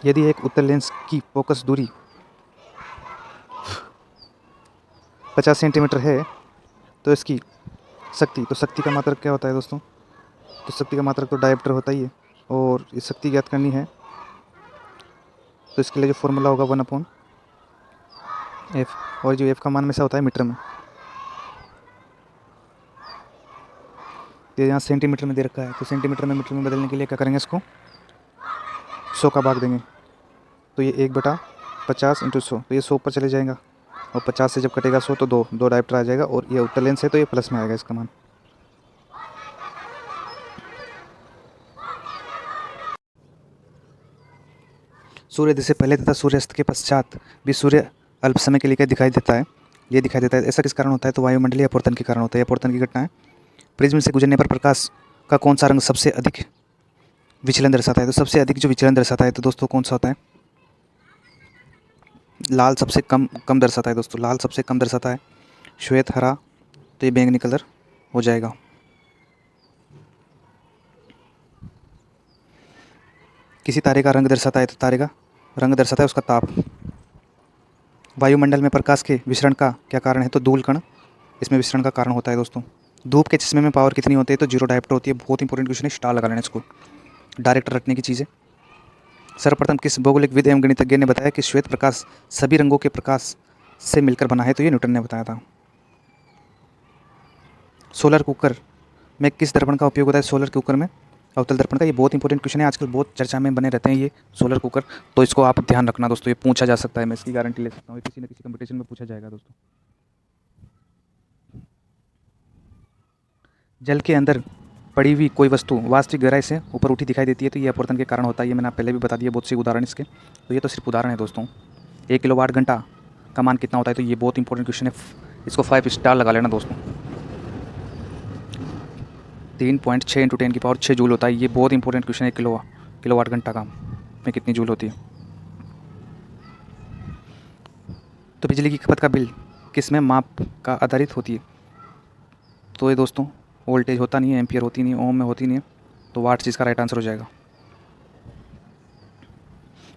यदि एक उत्तल लेंस की फोकस दूरी 50 सेंटीमीटर है तो इसकी शक्ति, तो शक्ति का मात्रक क्या होता है दोस्तों? तो शक्ति का मात्रक तो डायोप्टर होता ही है, और इस शक्ति ज्ञात करनी है तो इसके लिए जो फॉर्मूला होगा 1/f, और जो f का मान हमेशा होता है मीटर में। तो यहाँ सेंटीमीटर में दे रखा है, तो सेंटीमीटर में मीटर में बदलने के लिए क्या करेंगे? इसको 100 का भाग देंगे, तो ये 1/50 × 100, तो ये 100 पर चले जाएगा, और 50 से जब कटेगा 100 तो दो डायोप्टर आ जाएगा, और ये उत्तल लेंस है तो ये प्लस में आएगा इसका मान। सूर्योदय से पहले तथा सूर्यास्त के पश्चात भी सूर्य अल्प समय के लिए क्या दिखाई देता है? ये दिखाई देता है। ऐसा किस कारण होता है? तो वायुमंडलीय अपवर्तन के कारण होता है। अपवर्तन की घटना है। प्रिज्म से गुजरने पर प्रकाश का कौन सा रंग सबसे अधिक विचलन दर्शाता है? तो सबसे अधिक जो विचलन दर्शाता है तो दोस्तों कौन सा होता है? लाल सबसे कम दर्शाता है दोस्तों, लाल सबसे कम दर्शाता है। श्वेत, हरा, तो ये बैंगनी कलर हो जाएगा। किसी तारे का रंग दर्शाता है तो तारे का रंग दर्शाता है उसका ताप। वायुमंडल में प्रकाश के विसरण का क्या कारण है? तो धूल कण इसमें विसरण का कारण होता है दोस्तों। धूप के चश्मे में पावर कितनी होती है? तो 0 डायोप्टर होती है। बहुत इंपॉर्टेंट क्वेश्चन है, स्टार लगा लेना इसको, डायरेक्ट रखने की चीज़ें। सर्वप्रथम किस भौगोलिकविद एवं गणितज्ञ ने बताया कि श्वेत प्रकाश सभी रंगों के प्रकाश से मिलकर बना है? तो ये न्यूटन ने बताया था। सोलर कुकर में किस दर्पण का उपयोग होता है? सोलर कुकर में अवतल दर्पण का। ये बहुत इंपॉर्टेंट क्वेश्चन है, आजकल बहुत चर्चा में बने रहते हैं ये सोलर कुकर, तो इसको आप ध्यान रखना दोस्तों, ये पूछा जा सकता है, मैं इसकी गारंटी ले सकता हूँ, किसी न किसी कंपटीशन में पूछा जाएगा दोस्तों। जल के अंदर पड़ी हुई कोई वस्तु वास्तविक गहराई से ऊपर उठी दिखाई देती है, तो ये अपवर्तन के कारण होता है। ये मैंने पहले भी बता दिया, बहुत सी उदाहरण इसके, तो ये तो सिर्फ उदाहरण है दोस्तों। 1 किलोवाट घंटा का मान कितना होता है? तो ये बहुत इंपॉर्टेंट क्वेश्चन है, इसको 5 स्टार लगा लेना दोस्तों। 3.6 × 10⁶ जूल होता है। ये बहुत इंपॉर्टेंट क्वेश्चन है, किलोवाट घंटा का में कितनी जूल होती है। तो बिजली की खपत का बिल किस में माप का आधारित होती है? तो ये दोस्तों वोल्टेज होता नहीं है, एम्पियर होती नहीं है, ओम में होती नहीं है, तो वाट इसका राइट आंसर हो जाएगा।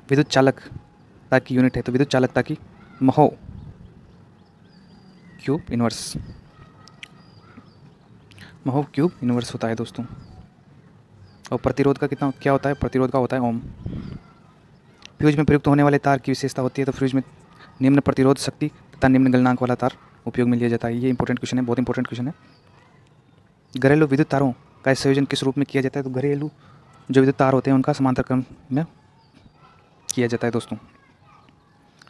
विद्युत चालकता की यूनिट है, तो विद्युत चालकता की महो क्यूब इनवर्स, महो क्यूब इनवर्स होता है दोस्तों। और प्रतिरोध का कितना क्या होता है? प्रतिरोध का होता है ओम। फ्यूज में प्रयुक्त होने वाले तार की विशेषता होती है, तो फ्यूज में निम्न प्रतिरोध शक्ति तथा निम्न गलनांक वाला तार उपयोग में लिया जाता है। ये इंपॉर्टेंट क्वेश्चन है, बहुत इंपॉर्टेंट क्वेश्चन है। घरेलू विद्युत तारों का संयोजन किस रूप में किया जाता है? तो घरेलू जो विद्युत तार होते हैं उनका समांतर क्रम में किया जाता है दोस्तों।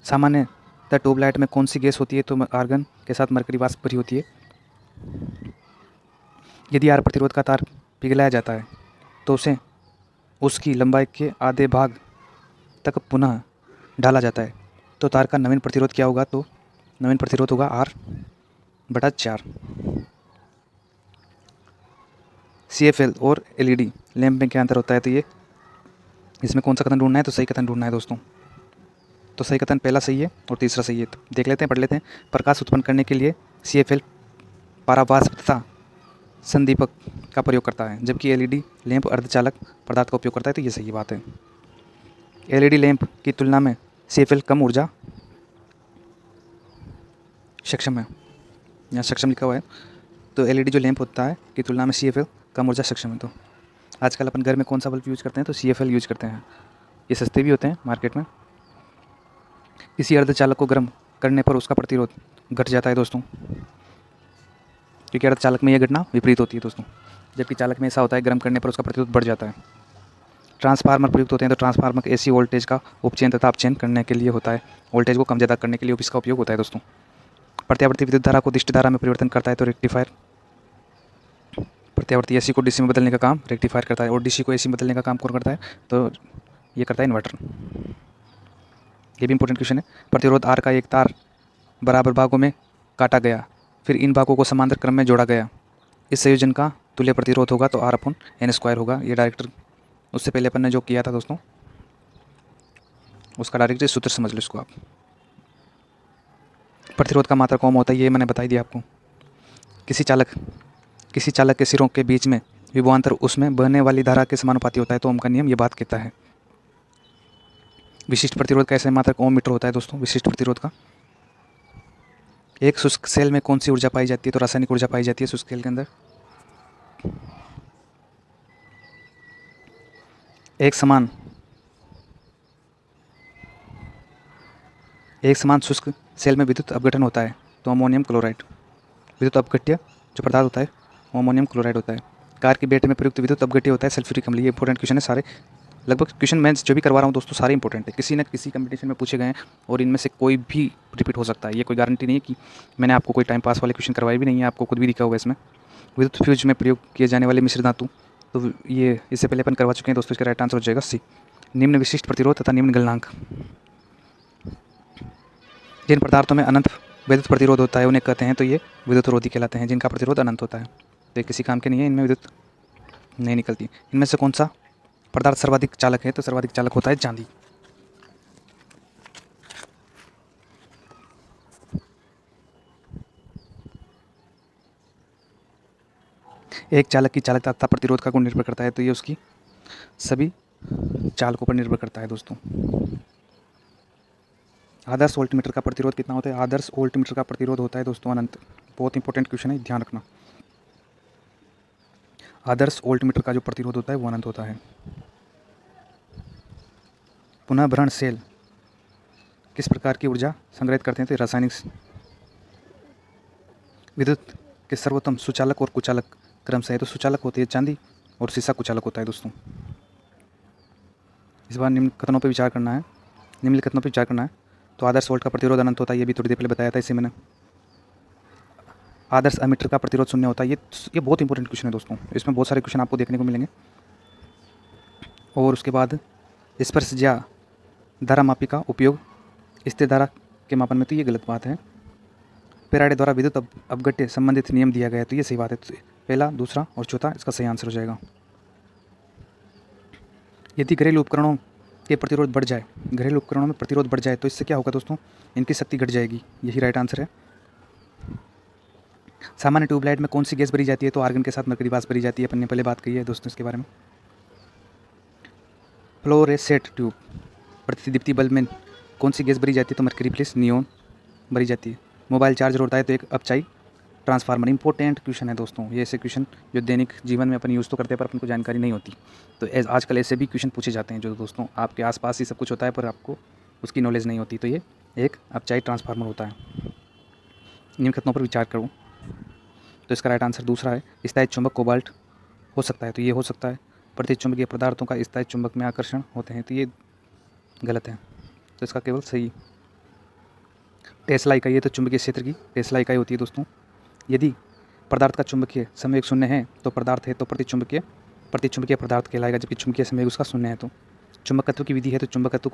सामान्यतः ट्यूबलाइट में कौन सी गैस होती है? तो आर्गन के साथ मरकरी वाष्प भरी होती है। यदि आर प्रतिरोध का तार पिघलाया जाता है तो उसे उसकी लंबाई के आधे भाग तक पुनः ढाला जाता है, तो तार का नवीन प्रतिरोध क्या होगा? तो नवीन प्रतिरोध होगा R/4। CFL और LED लैंप में क्या अंतर होता है? तो ये इसमें कौन सा कथन ढूंढना है? तो सही कथन ढूंढना है दोस्तों। तो सही कथन पहला सही है और तीसरा सही है, तो देख लेते हैं, पढ़ लेते हैं। प्रकाश उत्पन्न करने के लिए CFL परावाष्प तथा संदीपक का प्रयोग करता है, जबकि LED लैंप अर्धचालक पदार्थ का उपयोग करता है, तो ये सही बात है। LED लैंप की तुलना में CFL कम ऊर्जा सक्षम है। यहाँ सक्षम लिखा हुआ है, तो एलईडी जो लैंप होता है की तुलना में CFL कम ऊर्जा सक्षम है। तो आजकल अपन घर में कौन सा बल्ब यूज़ करते हैं, तो CFL यूज़ करते हैं। ये सस्ते भी होते हैं मार्केट में। किसी अर्धचालक को गर्म करने पर उसका प्रतिरोध घट जाता है दोस्तों, क्योंकि अर्धचालक में यह घटना विपरीत होती है दोस्तों, जबकि चालक में ऐसा होता है गर्म करने पर उसका प्रतिरोध बढ़ जाता है। ट्रांसफार्मर प्रयुक्त होते हैं, तो ट्रांसफार्मर AC वोल्टेज का उपचयन तथा अपचयन करने के लिए होता है। वोल्टेज को कम ज़्यादा करने के लिए इसका उपयोग होता है दोस्तों। प्रत्यावर्ती विद्युत धारा को दिष्ट धारा में परिवर्तन करता है, तो रेक्टिफायर। प्रत्यावर्ती AC को DC में बदलने का काम रेक्टिफायर करता है, और DC को AC में बदलने का काम कौन करता है, तो ये करता है इन्वर्टर। ये भी इंपॉर्टेंट क्वेश्चन है। प्रतिरोध R का एक तार बराबर भागों में काटा गया, फिर इन भागों को समांतर क्रम में जोड़ा गया। इस संयोजन का तुल्य प्रतिरोध होगा, तो R/N² होगा। ये डायरेक्टर उससे पहले अपन ने जो किया था दोस्तों, उसका डायरेक्ट सूत्र समझ लो इसको आप। प्रतिरोध का मात्रक ओम होता है, ये मैंने बता ही दिया आपको। किसी चालक के सिरों के बीच में विभवांतर उसमें बहने वाली धारा के समानुपाती होता है, तो ओम का नियम ये बात कहता है। विशिष्ट प्रतिरोध का ऐसे मात्रक ओम मीटर होता है दोस्तों। विशिष्ट प्रतिरोध का, एक शुष्क सेल में कौन सी ऊर्जा पाई जाती है, तो रासायनिक ऊर्जा पाई जाती है शुष्क सेल के अंदर। एक समान शुष्क सेल में विद्युत अपघटन होता है, तो अमोनियम क्लोराइड। विद्युत अपघट्य जो पदार्थ होता है वो अमोनियम क्लोराइड होता है। कार की बैटरी में प्रयुक्त विद्युत अपघट्य होता है सल्फ्यूरिक अम्ल। ये इंपॉर्टेंट क्वेश्चन है सारे, लगभग क्वेश्चन मैं जो भी करवा रहा हूँ दोस्तों सारे इंपॉर्टेंट है, किसी न किसी कंपटीशन में पूछे गए हैं, और इनमें से कोई भी रिपीट हो सकता है। ये कोई गारंटी नहीं है कि मैंने आपको कोई टाइम पास वाले क्वेश्चन करवाए भी नहीं है, आपको खुद भी दिखा हुआ है इसमें। विद्युत फ्यूज में प्रयोग किए जाने वाले मिश्र धातु, तो ये इससे पहले अपन करवा चुके हैं दोस्तों। इसका राइट आंसर हो जाएगा C। निम्न विशिष्ट प्रतिरोध तथा निम्न गलनांक। जिन पदार्थों में अनंत विद्युत प्रतिरोध होता है उन्हें कहते हैं, तो ये विद्युतरोधी कहलाते हैं, जिनका प्रतिरोध अनंत होता है। तो ये किसी काम के नहीं है, इनमें विद्युत नहीं निकलती। इनमें से कौन सा पदार्थ सर्वाधिक चालक है, तो सर्वाधिक चालक होता है चांदी। एक चालक की चालकता तथा प्रतिरोध का गुण निर्भर करता है, तो ये उसकी सभी चालकों पर निर्भर करता है दोस्तों। आदर्श वोल्टमीटर का प्रतिरोध कितना होता है, आदर्श वोल्टमीटर का प्रतिरोध होता है दोस्तों अनंत। बहुत इंपॉर्टेंट क्वेश्चन है, ध्यान रखना। आदर्श वोल्टमीटर का जो प्रतिरोध होता है वो अनंत होता है। पुनः भरण सेल किस प्रकार की ऊर्जा संग्रहित करते हैं, तो रासायनिक। विद्युत के सर्वोत्तम सुचालक और कुचालक क्रमशः है, तो सुचालक होती है चांदी और शीशा कुचालक होता है दोस्तों। इस बार निम्न कथनों पर विचार करना है। तो आदर्श वोल्ट का प्रतिरोध अनंत होता है, ये भी थोड़ी देर पहले बताया था इसे मैंने। आदर्श अमीटर का प्रतिरोध शून्य होता है। ये बहुत इंपॉर्टेंट क्वेश्चन है दोस्तों, इसमें बहुत सारे क्वेश्चन आपको देखने को मिलेंगे। और उसके बाद स्पर्शज्या धारा मापी का उपयोग स्थिर धारा के मापन में, तो ये गलत बात है। फैराडे द्वारा विद्युत अपघट्य संबंधित नियम दिया गया है, तो ये सही बात है। तो पहला, दूसरा और चौथा इसका सही आंसर हो जाएगा। यदि घरेलू उपकरणों में प्रतिरोध बढ़ जाए तो इससे क्या होगा दोस्तों, इनकी शक्ति घट जाएगी। यही राइट आंसर है। सामान्य ट्यूबलाइट में कौन सी गैस भरी जाती है, तो आर्गन के साथ मरकरी वाष्प भरी जाती है। अपन ने पहले बात की है दोस्तों इसके बारे में। फ्लोरेसेंट ट्यूब प्रतिदीप्ति बल्ब में कौन सी गैस भरी जाती है, तो मरकरी प्लस नियोन भरी जाती है। मोबाइल चार्जर होता है, तो एक अपचाई ट्रांसफार्मर। इंपॉर्टेंट क्वेश्चन है दोस्तों, ये ऐसे क्वेश्चन जो दैनिक जीवन में अपन यूज़ तो करते हैं पर अपन को जानकारी नहीं होती। तो आजकल ऐसे भी क्वेश्चन पूछे जाते हैं जो दोस्तों आपके आसपास ही सब कुछ होता है पर आपको उसकी नॉलेज नहीं होती। तो ये एक अपचाई ट्रांसफार्मर होता है। निम्न कथनों पर विचार करूँ, तो इसका राइट आंसर दूसरा है। स्थायी चुंबक कोबाल्ट हो सकता है, तो ये हो सकता है। प्रति चुंबकीय पदार्थों का स्थायी चुंबक में आकर्षण होते हैं, तो ये गलत है। तो इसका केवल सही टेस्ला इकाई है, तो चुंबकीय क्षेत्र की टेस्ला इकाई होती है दोस्तों। यदि पदार्थ का चुंबकीय संवेग शून्य है तो पदार्थ है, तो प्रति चुंबकीय पदार्थ कहलाएगा, जबकि चुंबकीय संवेग उसका शून्य है। तो चुंबकत्व की विधि है, तो चुंबकत्व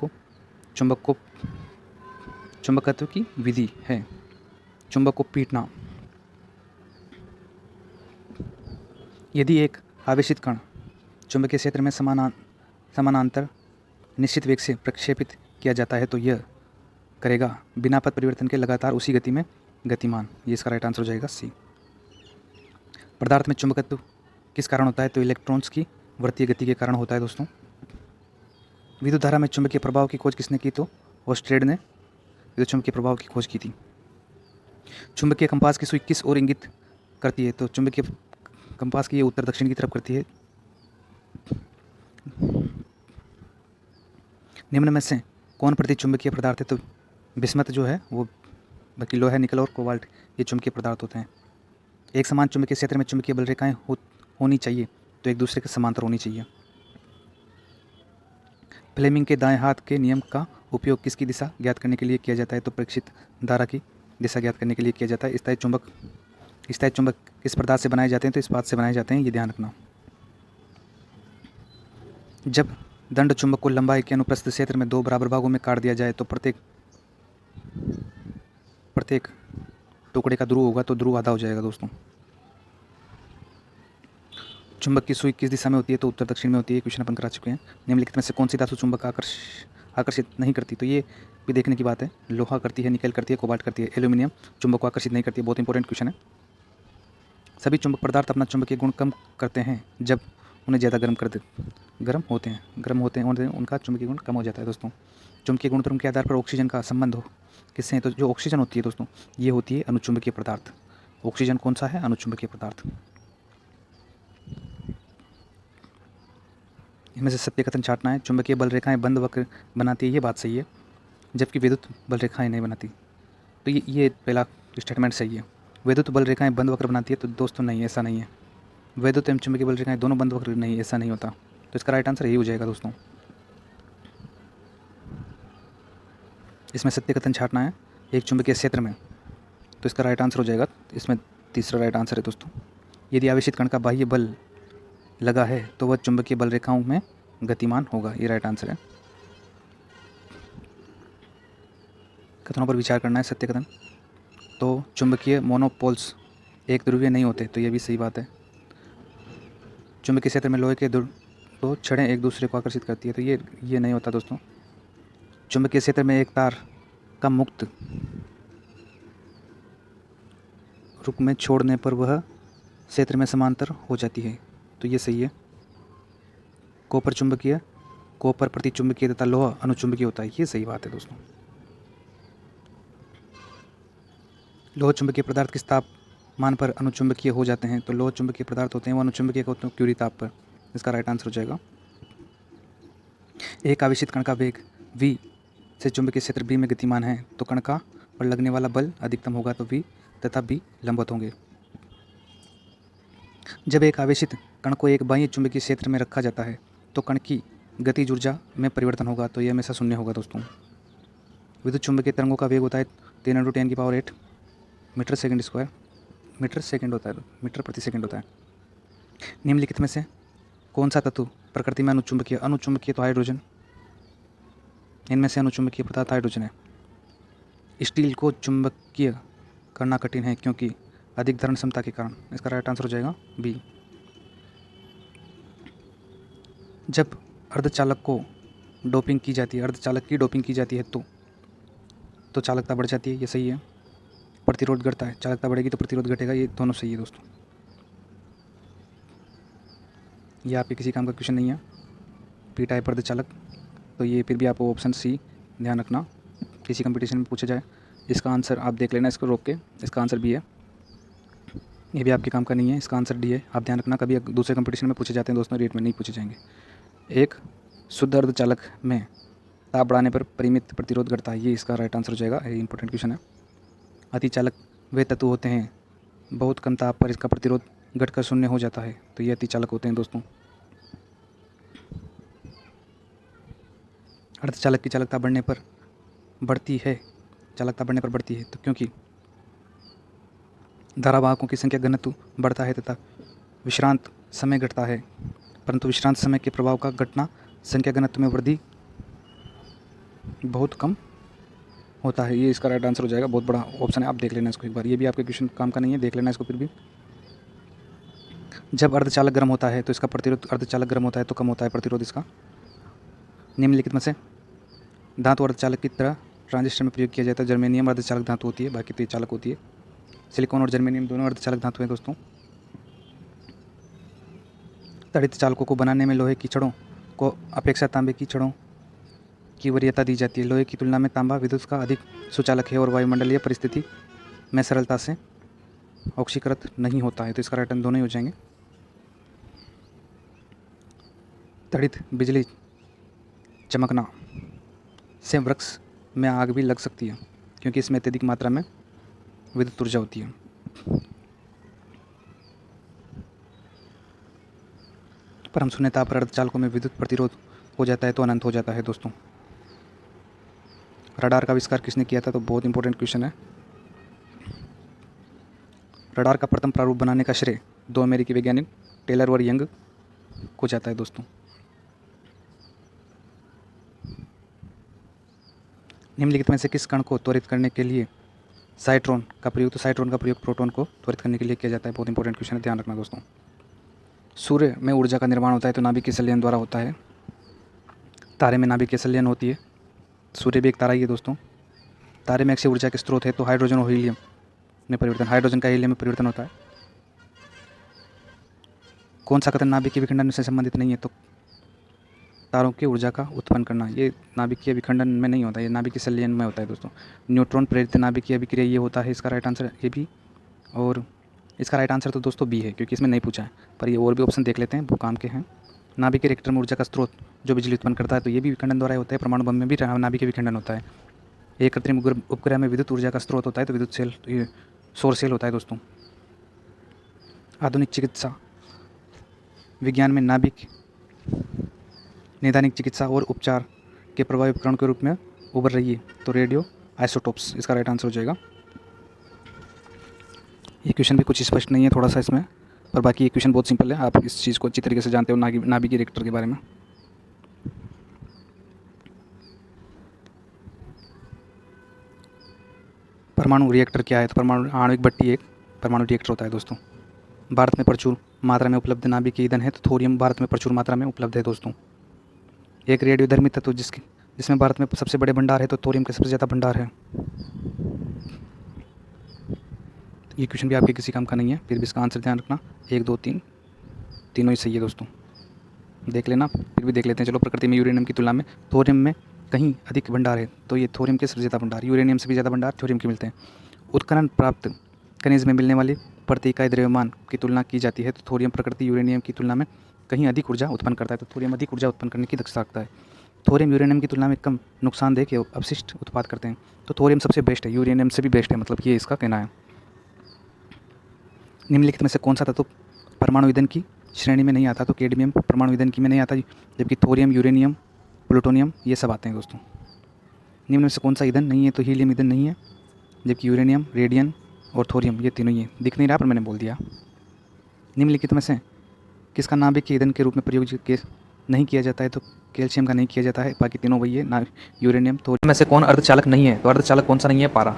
की विधि है चुंबक को पीटना। यदि एक आवेशित कण चुंबकीय क्षेत्र में समानांतर निश्चित वेग से प्रक्षेपित किया जाता है, तो यह करेगा बिना पथ परिवर्तन के लगातार उसी गति में गतिमान। ये इसका राइट आंसर हो जाएगा C। पदार्थ में चुंबकत्व किस कारण होता है, तो इलेक्ट्रॉन्स की वृत्तीय गति के कारण होता है दोस्तों। विद्युत धारा में चुंबकीय प्रभाव की खोज किसने की, तो ऑस्ट्रेड ने विद्युत चुंबकीय प्रभाव की खोज की थी। चुंबकीय कंपास की सुई किस ओर इंगित करती है? तो चुंबकीय कंपास की ये उत्तर दक्षिण की तरफ करती है। निम्न में से कौन प्रति चुंबकीय पदार्थ है? तो बिस्मथ जो है वो, बाकी लोहा, निकल और कोबाल्ट ये चुंबकीय पदार्थ होते हैं। एक समान चुंबकीय क्षेत्र में चुंबकीय बल रेखाएं होनी चाहिए तो एक दूसरे के समांतर होनी चाहिए। फ्लेमिंग के दाएं हाथ के नियम का उपयोग किसकी दिशा ज्ञात करने के लिए किया जाता है? तो प्रेक्षित धारा की दिशा ज्ञात करने के लिए किया जाता है। स्थायी चुंबक किस पदार्थ से बनाए जाते हैं? तो इस्पात से बनाए जाते हैं, ये ध्यान रखना। जब दंड चुंबक को लंबाई के अनुप्रस्थ क्षेत्र में 2 बराबर भागों में काट दिया जाए तो प्रत्येक टुकड़े का ध्रुव होगा, तो ध्रुव आधा हो जाएगा दोस्तों। चुंबक की सुई किस दिशा में होती है? तो उत्तर दक्षिण में होती है। क्वेश्चन अपन करा चुके हैं। निम्नलिखित में से कौन सी धातु चुंबक आकर्षित नहीं करती? तो ये भी देखने की बात है। लोहा करती है, निकल करती है, कोबाल्ट करती है, एल्यूमिनियम चुंबक को आकर्षित नहीं करती है। बहुत इंपॉर्टेंट क्वेश्चन है। सभी चुंबक पदार्थ अपना चुंबकीय गुण कम करते हैं जब उन्हें ज़्यादा गर्म होते हैं उनका चुंबकीय गुण कम हो जाता है दोस्तों। चुंबकीय गुणधर्म के आधार पर ऑक्सीजन का संबंध हो किससे है? तो जो ऑक्सीजन होती है दोस्तों, ये होती है अनुचुंबकीय पदार्थ। ऑक्सीजन कौन सा है? अनुचुंबकीय पदार्थ। इनमें से सत्य कथन छांटना है। चुंबकीय बल रेखाएं बंद वक्र बनाती है, ये बात सही है, जबकि विद्युत बल रेखाएं नहीं बनाती। तो ये पहला स्टेटमेंट सही है। विद्युत बल रेखाएं बंद वक्र बनाती है, तो दोस्तों नहीं, ऐसा नहीं है। विद्युत एवं चुंबकीय बल रेखाएं दोनों बंद वक्र नहीं, ऐसा नहीं होता। तो इसका राइट आंसर यही हो जाएगा दोस्तों। इसमें सत्य कथन छांटना है एक चुंबकीय क्षेत्र में, तो इसका राइट आंसर हो जाएगा, इसमें तीसरा राइट आंसर है दोस्तों। यदि आवेशित कण का बाह्य बल लगा है तो वह चुंबकीय बल रेखाओं में गतिमान होगा, ये राइट आंसर है। कथनों पर विचार करना है। सत्य कथन, तो चुंबकीय मोनोपोल्स एक ध्रुवीय नहीं होते, तो ये भी सही बात है। चुंबकीय क्षेत्र में लोहे के दो छड़ें एक दूसरे को आकर्षित करती है, तो ये नहीं होता दोस्तों। चुंबकीय क्षेत्र में एक तार का मुक्त रुख में छोड़ने पर वह क्षेत्र में समांतर हो जाती है, तो ये सही है। कॉपर प्रति चुंबकीय तथा लोहा अनुचुंबकीय होता है, ये सही बात है दोस्तों। लोह चुंबकीय पदार्थ किस तापमान पर अनुचुंबकीय हो जाते हैं? तो लोह चुंबकीय पदार्थ होते हैं वो अनुचुंबकीय होते हैं क्यूरी ताप पर, इसका राइट आंसर हो जाएगा। एक आवेशित कण का वेग v से चुंबकीय क्षेत्र b में गतिमान है तो कण का पर लगने वाला बल अधिकतम होगा, तो v तथा b लंबवत होंगे। जब एक आवेशित कण को एक बाह्य चुंबकीय क्षेत्र में रखा जाता है तो कण की गतिज ऊर्जा में परिवर्तन होगा, तो यह हमेशा शून्य होगा दोस्तों। विद्युत चुंबकीय तरंगों का वेग होता है 10⁻⁸ मीटर सेकंड होता है, मीटर प्रति सेकंड होता है। निम्नलिखित में से कौन सा तत्व प्रकृति में अनुचुंबकीय तो हाइड्रोजन। इनमें से अनुचुंबकीय पदार्थ हाइड्रोजन है। स्टील को चुंबकीय करना कठिन है क्योंकि अधिक धारण क्षमता के कारण, इसका राइट आंसर हो जाएगा बी। जब अर्धचालक की डोपिंग की जाती है तो चालकता बढ़ जाती है, ये सही है। प्रतिरोध घटता है, चालकता बढ़ेगी तो प्रतिरोध घटेगा, ये दोनों सही है दोस्तों। ये आपके किसी काम का क्वेश्चन नहीं है। पी टाइप अर्धचालक, तो ये फिर भी आपको ऑप्शन सी ध्यान रखना, किसी कंपटीशन में पूछा जाए। इसका आंसर आप देख लेना, इसको रोक के। इसका आंसर बी है, ये भी आपके काम का नहीं है। इसका आंसर डी है, आप ध्यान रखना, कभी दूसरे कंपटीशन में पूछे जाते हैं दोस्तों, रेट में नहीं पूछे जाएंगे। एक शुद्ध अर्धचालक में ताप बढ़ाने पर परिमित प्रतिरोध घटता है, ये इसका राइट आंसर हो जाएगा। ये इंपॉर्टेंट क्वेश्चन है। अतिचालक वे तत्व होते हैं बहुत कम ताप पर इसका प्रतिरोध घटकर शून्य हो जाता है, तो ये अतिचालक होते हैं दोस्तों। अर्धचालक की चालकता बढ़ने पर बढ़ती है, तो क्योंकि धारावाहकों की संख्या घनत्व बढ़ता है तथा विश्रांत समय घटता है, परंतु विश्रांत समय के प्रभाव का घटना संख्या घनत्व में वृद्धि बहुत कम होता है, ये इसका राइट आंसर हो जाएगा। बहुत बड़ा ऑप्शन है, आप देख लेना इसको एक बार, ये भी आपके क्वेश्चन काम का नहीं है, देख लेना इसको फिर भी। जब अर्धचालक गर्म होता है तो इसका प्रतिरोध, अर्धचालक गर्म होता है तो कम होता है प्रतिरोध इसका। निम्नलिखित में से धातु अर्धचालक की तरह ट्रांजिस्टर में प्रयोग किया जाता है। जर्मेनियम अर्धचालक धातु होती है, बाकी तो चालक होती है। सिलिकॉन और जर्मेनियम दोनों अर्धचालक धातु हैं दोस्तों। तड़ित चालकों को बनाने में लोहे की छड़ों को अपेक्षा तांबे की छड़ों की वरीयता दी जाती है। लोहे की तुलना में तांबा विद्युत का अधिक सुचालक है और वायुमंडलीय परिस्थिति में सरलता से ऑक्सीकृत नहीं होता है, तो इसका राइट आंसर दोनों ही हो जाएंगे। तड़ित बिजली चमकना से वृक्ष में आग भी लग सकती है, क्योंकि इसमें अत्यधिक मात्रा में विद्युत ऊर्जा होती है। परम शून्य ताप पर अर्धचालकों में विद्युत प्रतिरोध हो जाता है तो अनंत हो जाता है दोस्तों। रडार का आविष्कार किसने किया था? तो बहुत इंपॉर्टेंट क्वेश्चन है। रडार का प्रथम प्रारूप बनाने का श्रेय 2 अमेरिकी वैज्ञानिक टेलर और यंग को जाता है दोस्तों। निम्नलिखित में से किस कण को त्वरित करने के लिए साइट्रॉन का प्रयोग? तो साइट्रॉन का प्रयोग प्रोटॉन को त्वरित करने के लिए किया जाता है। बहुत इंपॉर्टेंट क्वेश्चन है, ध्यान रखना दोस्तों। सूर्य में ऊर्जा का निर्माण होता है तो नाभिकीय संलयन द्वारा होता है। तारे में नाभिकीय संलयन होती है। सूर्य भी एक तारा ही है दोस्तों। तारे में अक्षय ऊर्जा के स्रोत है तो हाइड्रोजन और हीलियम में परिवर्तन, हाइड्रोजन का हीलियम में परिवर्तन होता है। कौन सा कथन नाभिकीय विखंडन से संबंधित नहीं है? तो तारों की ऊर्जा का उत्पन्न करना, ये नाभिकीय विखंडन में नहीं होता, ये नाभिकीय संलयन में होता है दोस्तों। न्यूट्रॉन प्रेरित नाभिकीय अभिक्रिया ये होता है, इसका राइट आंसर ये भी। और इसका राइट आंसर तो दोस्तों बी है, क्योंकि इसमें नहीं पूछा है, पर ये और भी ऑप्शन देख लेते हैं, वो काम के हैं। नाभिकीय रिएक्टर में ऊर्जा का स्रोत जो बिजली उत्पन्न करता है, तो ये भी विखंडन द्वारा होता है। परमाणु बम में भी नाभिकीय विखंडन होता है। एक कृत्रिम उपग्रह में विद्युत ऊर्जा का स्रोत होता है तो विद्युत सेल, ये सौर सेल होता है दोस्तों। आधुनिक चिकित्सा विज्ञान में नाभिक नैदानिक चिकित्सा और उपचार के प्रभावी उपकरण के रूप में उभर रही है, तो रेडियो आइसोटोप्स इसका राइट आंसर हो जाएगा। ये क्वेश्चन भी कुछ स्पष्ट नहीं है थोड़ा सा इसमें, पर बाकी ये क्वेश्चन बहुत सिंपल है, आप इस चीज़ को अच्छी तरीके से जानते हो नाभिकीय रिएक्टर के बारे में। परमाणु रिएक्टर क्या है? तो परमाणु आणविक भट्टी एक परमाणु रिएक्टर होता है दोस्तों। भारत में प्रचुर मात्रा में उपलब्ध नाभिकीय ईंधन है तो थोरियम भारत में प्रचुर मात्रा में उपलब्ध है दोस्तों। एक रेडियोधर्मी तत्व जिसमें भारत में सबसे बड़े भंडार है तो थोरियम का सबसे ज़्यादा भंडार है। ये क्वेश्चन भी आपके किसी काम का नहीं है, फिर भी इसका आंसर ध्यान रखना। 1 2 3 तीनों ही सही है दोस्तों, देख लेना, फिर भी देख लेते हैं। चलो, प्रकृति में यूरेनियम की तुलना में थोरियम में कहीं अधिक भंडार है, तो ये थोरियम के सबसे ज़्यादा भंडार, यूरेनियम से भी ज़्यादा भंडार थोरियम के मिलते हैं। उत्खनन प्राप्त खनिज में मिलने वाली प्रति इकाई द्रव्यमान की तुलना की जाती है तो थोरियम प्रकृति यूरेनियम की तुलना में कहीं अधिक ऊर्जा उत्पन्न करता है, तो थोरियम अधिक ऊर्जा उत्पन्न करने की दक्षता रखता है। थोरियम यूरेनियम की तुलना में कम नुकसानदेह के अपशिष्ट उत्पाद करते हैं, तो थोरियम सबसे बेस्ट है, यूरेनियम से भी बेस्ट है, मतलब ये इसका कहना है। निम्नलिखित में से कौन सा तत्व परमाणु ईंधन की श्रेणी में नहीं आता? तो कैडमियम परमाणु ईंधन की में नहीं आता, जबकि थोरियम, यूरेनियम, प्लूटोनियम ये सब आते हैं दोस्तों। निम्न में से कौन सा ईंधन नहीं है? तो हीलियम ईंधन नहीं है, जबकि यूरेनियम, रेडियम और थोरियम ये तीनों ही है। दिख नहीं रहा पर मैंने बोल दिया। निम्नलिखित में से किसका नाभिकीय ईंधन के रूप में प्रयोग नहीं किया जाता है? तो कैल्शियम का नहीं किया जाता है, बाकी तीनों वही है, यूरेनियम। थोरियम में से कौन अर्धचालक नहीं है? तो अर्धचालक कौन सा नहीं है? पारा,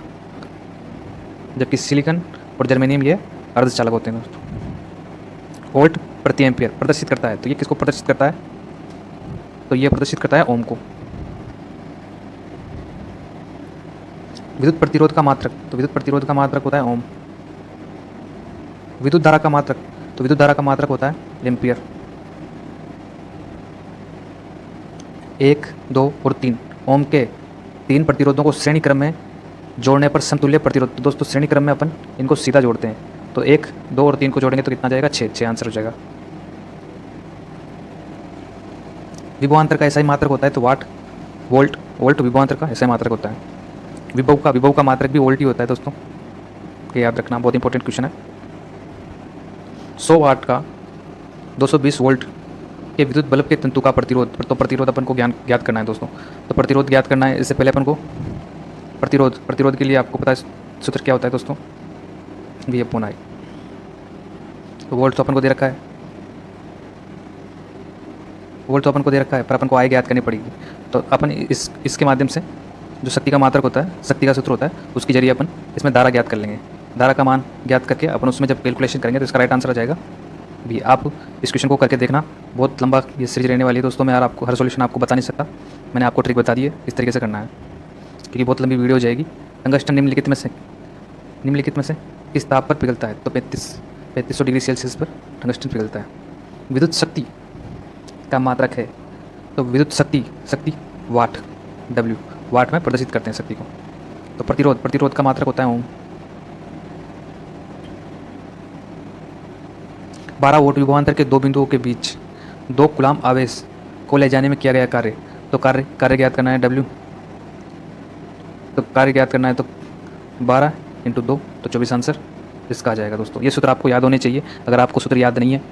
जबकि सिलिकॉन और जर्मेनियम ये अर्धचालक होते हैं दोस्तों। वोल्ट प्रति एम्पियर प्रदर्शित करता है, तो ये किसको प्रदर्शित करता है? तो ये प्रदर्शित करता है ओम को। विद्युत प्रतिरोध का मात्रक, तो विद्युत प्रतिरोध का मात्रक होता है ओम। विद्युत धारा का मात्रक, तो विद्युत धारा का मात्रक होता है एम्पियर। 1 2 और 3 ओम के 3 प्रतिरोधों को श्रेणी क्रम में जोड़ने पर समतुल्य प्रतिरोध, तो दोस्तों श्रेणी क्रम में अपन इनको सीधा जोड़ते हैं, तो 1 2 और 3 को जोड़ेंगे तो कितना जाएगा? 6 आंसर हो जाएगा। विभवांतर का ऐसा ही मात्रक होता है, तो वाट वोल्ट विभवांतर का ऐसा ही मात्रक होता है। विभव का मात्रक भी वोल्ट ही होता है दोस्तों, ये याद रखना, बहुत इंपॉर्टेंट क्वेश्चन है। 100 वाट का 220 वोल्ट के विद्युत बल्ब के तंतु का प्रतिरोध, तो प्रतिरोध अपन को ज्ञात करना है दोस्तों। तो प्रतिरोध ज्ञात करना है, इससे पहले अपन को प्रतिरोध के लिए आपको पता है सूत्र क्या होता है दोस्तों? V upon I। तो वोल्ट तो अपन को दे रखा है, पर अपन को I ज्ञात करनी पड़ेगी। तो अपन इसके माध्यम से जो शक्ति का मात्रक होता है, शक्ति का सूत्र होता है, उसके जरिए अपन इसमें धारा ज्ञात कर लेंगे। धारा का मान ज्ञात करके अपन उसमें जब कैलकुलेशन करेंगे तो इसका राइट आंसर आ जाएगा भी। आप इस क्वेश्चन को करके देखना, बहुत लंबा ये सीरीज रहने वाली है दोस्तों। मैं आपको हर सॉल्यूशन आपको बता नहीं सकता, मैंने आपको ट्रिक बता दी है, इस तरीके से करना है, क्योंकि बहुत लंबी वीडियो हो जाएगी। टंगस्टन निम्नलिखित में से किस ताप पर पिघलता है? तो 3500 डिग्री सेल्सियस पर टंगस्टन पिघलता है। विद्युत शक्ति का मात्रक है, तो विद्युत शक्ति वाट, W वाट में प्रदर्शित करते हैं शक्ति को। तो प्रतिरोध का मात्रक होता है ओम। 12 वोल्ट विभवांतर के दो बिंदुओं के बीच 2 कूलाम आवेश को ले जाने में किया गया कार्य। तो कार्य ज्ञात करना है W। तो कार्य ज्ञात करना है तो 12 × 2 तो 24 आंसर इसका आ जाएगा दोस्तों। ये सूत्र आपको याद होने चाहिए। अगर आपको सूत्र याद नहीं है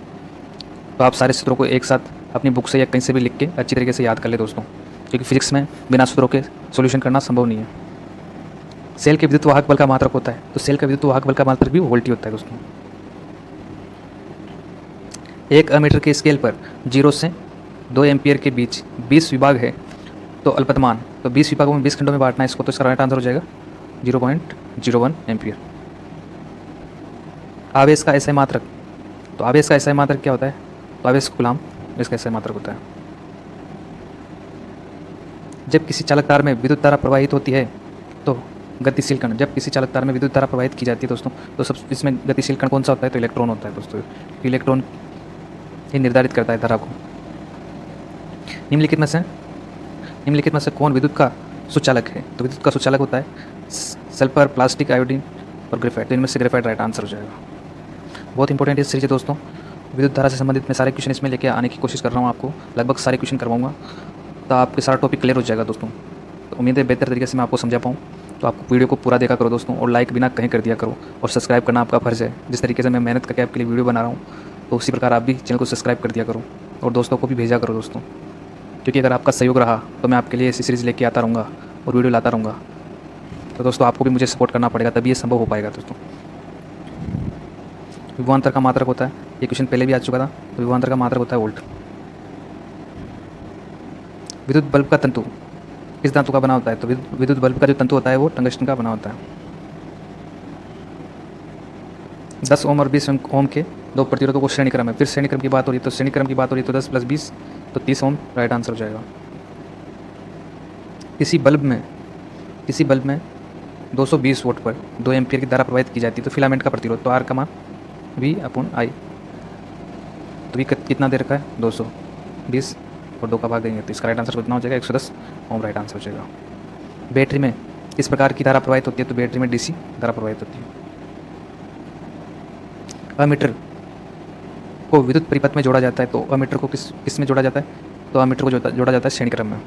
तो आप सारे सूत्रों को एक साथ अपनी बुक से या कहीं से भी लिख के अच्छी तरीके से याद कर ले दोस्तों, क्योंकि फिजिक्स में बिना सूत्रों के सॉल्यूशन करना संभव नहीं है। सेल के विद्युत वाहक बल का मात्रक होता है, तो सेल का विद्युत वाहक बल का मात्रक भी वोल्ट ही होता है दोस्तों। एक अमीटर के स्केल पर 0 से 2 एम्पियर के बीच 20 विभाग है तो अल्पतमान, तो 20 विभागों में 20 खंडों में बांटना है इसको, तो इसका राइट आंसर हो जाएगा 0.01 एम्पियर। आवेश का एसआई मात्रक, तो आवेश का एसआई मात्रक क्या होता है? तो आवेश कूलाम इसका एसआई मात्रक होता है। जब किसी चालक तार में विद्युत धारा प्रवाहित होती है तो गतिशील कण, जब किसी चालक तार में विद्युत धारा प्रवाहित की जाती है दोस्तों, तो सब इसमें गतिशील कण कौन सा होता है? तो इलेक्ट्रॉन होता है दोस्तों। इलेक्ट्रॉन ही निर्धारित करता है धारा को। निम्नलिखित में से कौन विद्युत का सुचालक है? तो विद्युत का सुचालक होता है सल्फर, प्लास्टिक, आयोडीन और ग्रेफाइट। तो इनमें से ग्रेफाइट राइट आंसर हो जाएगा। बहुत इंपॉर्टेंट ये सीरीज है दोस्तों। विद्युत धारा से संबंधित मैं सारे क्वेश्चन इसमें लेके आने की कोशिश कर रहा हूँ, आपको लगभग सारे क्वेश्चन करवाऊंगा, तो आपके सारा टॉपिक क्लियर हो जाएगा दोस्तों। तो उम्मीद है बेहतर तरीके से मैं आपको समझा पाऊँ। तो आप वीडियो को पूरा देखा करो दोस्तों, और लाइक बिना कहीं कर दिया करो, और सब्सक्राइब करना आपका फर्ज़ है। जिस तरीके से मैं मेहनत करके आपके लिए वीडियो बना रहा हूँ, तो उसी प्रकार आप भी चैनल को सब्सक्राइब कर दिया करो और दोस्तों को भी भेजा करो दोस्तों, क्योंकि अगर आपका सहयोग रहा तो मैं आपके लिए ऐसी सीरीज़ लेके आता रहूँगा और वीडियो लाता रहूँगा। तो दोस्तों आपको भी मुझे सपोर्ट करना पड़ेगा, तभी ये संभव हो पाएगा दोस्तों। विभवांतर का मात्रक होता है, ये क्वेश्चन पहले भी आ चुका था। तो विभवांतर का मात्रक होता है वोल्ट। विद्युत बल्ब का तंतु किस धातु का बना होता है? तो विद्युत बल्ब का जो तंतु होता है वो टंगस्टन का बना होता है। 10 ओम और 20 ओम के दो प्रतिरोधों को श्रेणी क्रम है। फिर श्रेणी क्रम की बात हो रही है, तो श्रेणी क्रम की बात हो रही है तो 10 + 20 तो 30 ओम राइट आंसर हो जाएगा। किसी बल्ब में 220 वोल्ट पर 2 एम्पियर की धारा प्रवाहित की जाती है, तो फिलामेंट का प्रतिरोध, तो आर का मान V/I। तो V कितना दे रखा है? 220 और 2 का भाग देंगे तो इसका राइट आंसर कितना हो जाएगा? 110 ओम राइट आंसर हो जाएगा। बैटरी में किस प्रकार की धारा प्रवाहित होती है? तो बैटरी में DC धारा प्रवाहित होती है। अमीटर को विद्युत परिपथ में जोड़ा जाता है, तो अमीटर को किस में जोड़ा जाता है? तो अमीटर को जोड़ा जाता है श्रेणी क्रम में।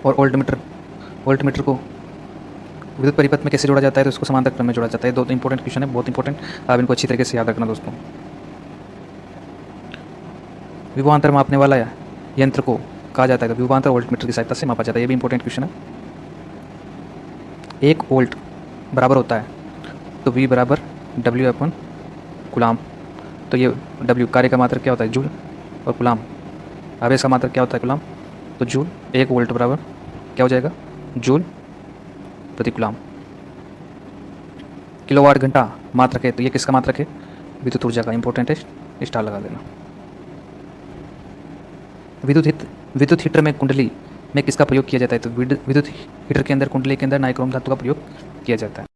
और वोल्टमीटर को विद्युत परिपथ में कैसे जोड़ा जाता है? तो इसको समांतर क्रम में जोड़ा जाता है। दो इंपॉर्टेंट क्वेश्चन है, बहुत इंपॉर्टेंट, आप इनको अच्छी तरीके से याद रखना दोस्तों। विभवांतर मापने वाला यंत्र को कहा जाता है, तो विभवांतर वोल्टमीटर की सहायता से मापा जाता है। ये भी इंपॉर्टेंट क्वेश्चन है। 1 वोल्ट बराबर होता है तो V बराबर W/कूलाम। तो ये W कार्य का मात्रक क्या होता है? जूल, और कूलाम आवेश का मात्रक क्या होता है? कूलाम। तो जूल 1 वोल्ट बराबर क्या हो जाएगा? जूल प्रति कूलाम। किलोवाट घंटा मात्रक है, तो ये किसका मात्रक है? विद्युत ऊर्जा का। इंपॉर्टेंट है, स्टार लगा देना। विद्युत हीटर में कुंडली में किसका प्रयोग किया जाता है? तो विद्युत हीटर के अंदर, कुंडली के अंदर नाइक्रोम धातु का प्रयोग किया जाता है।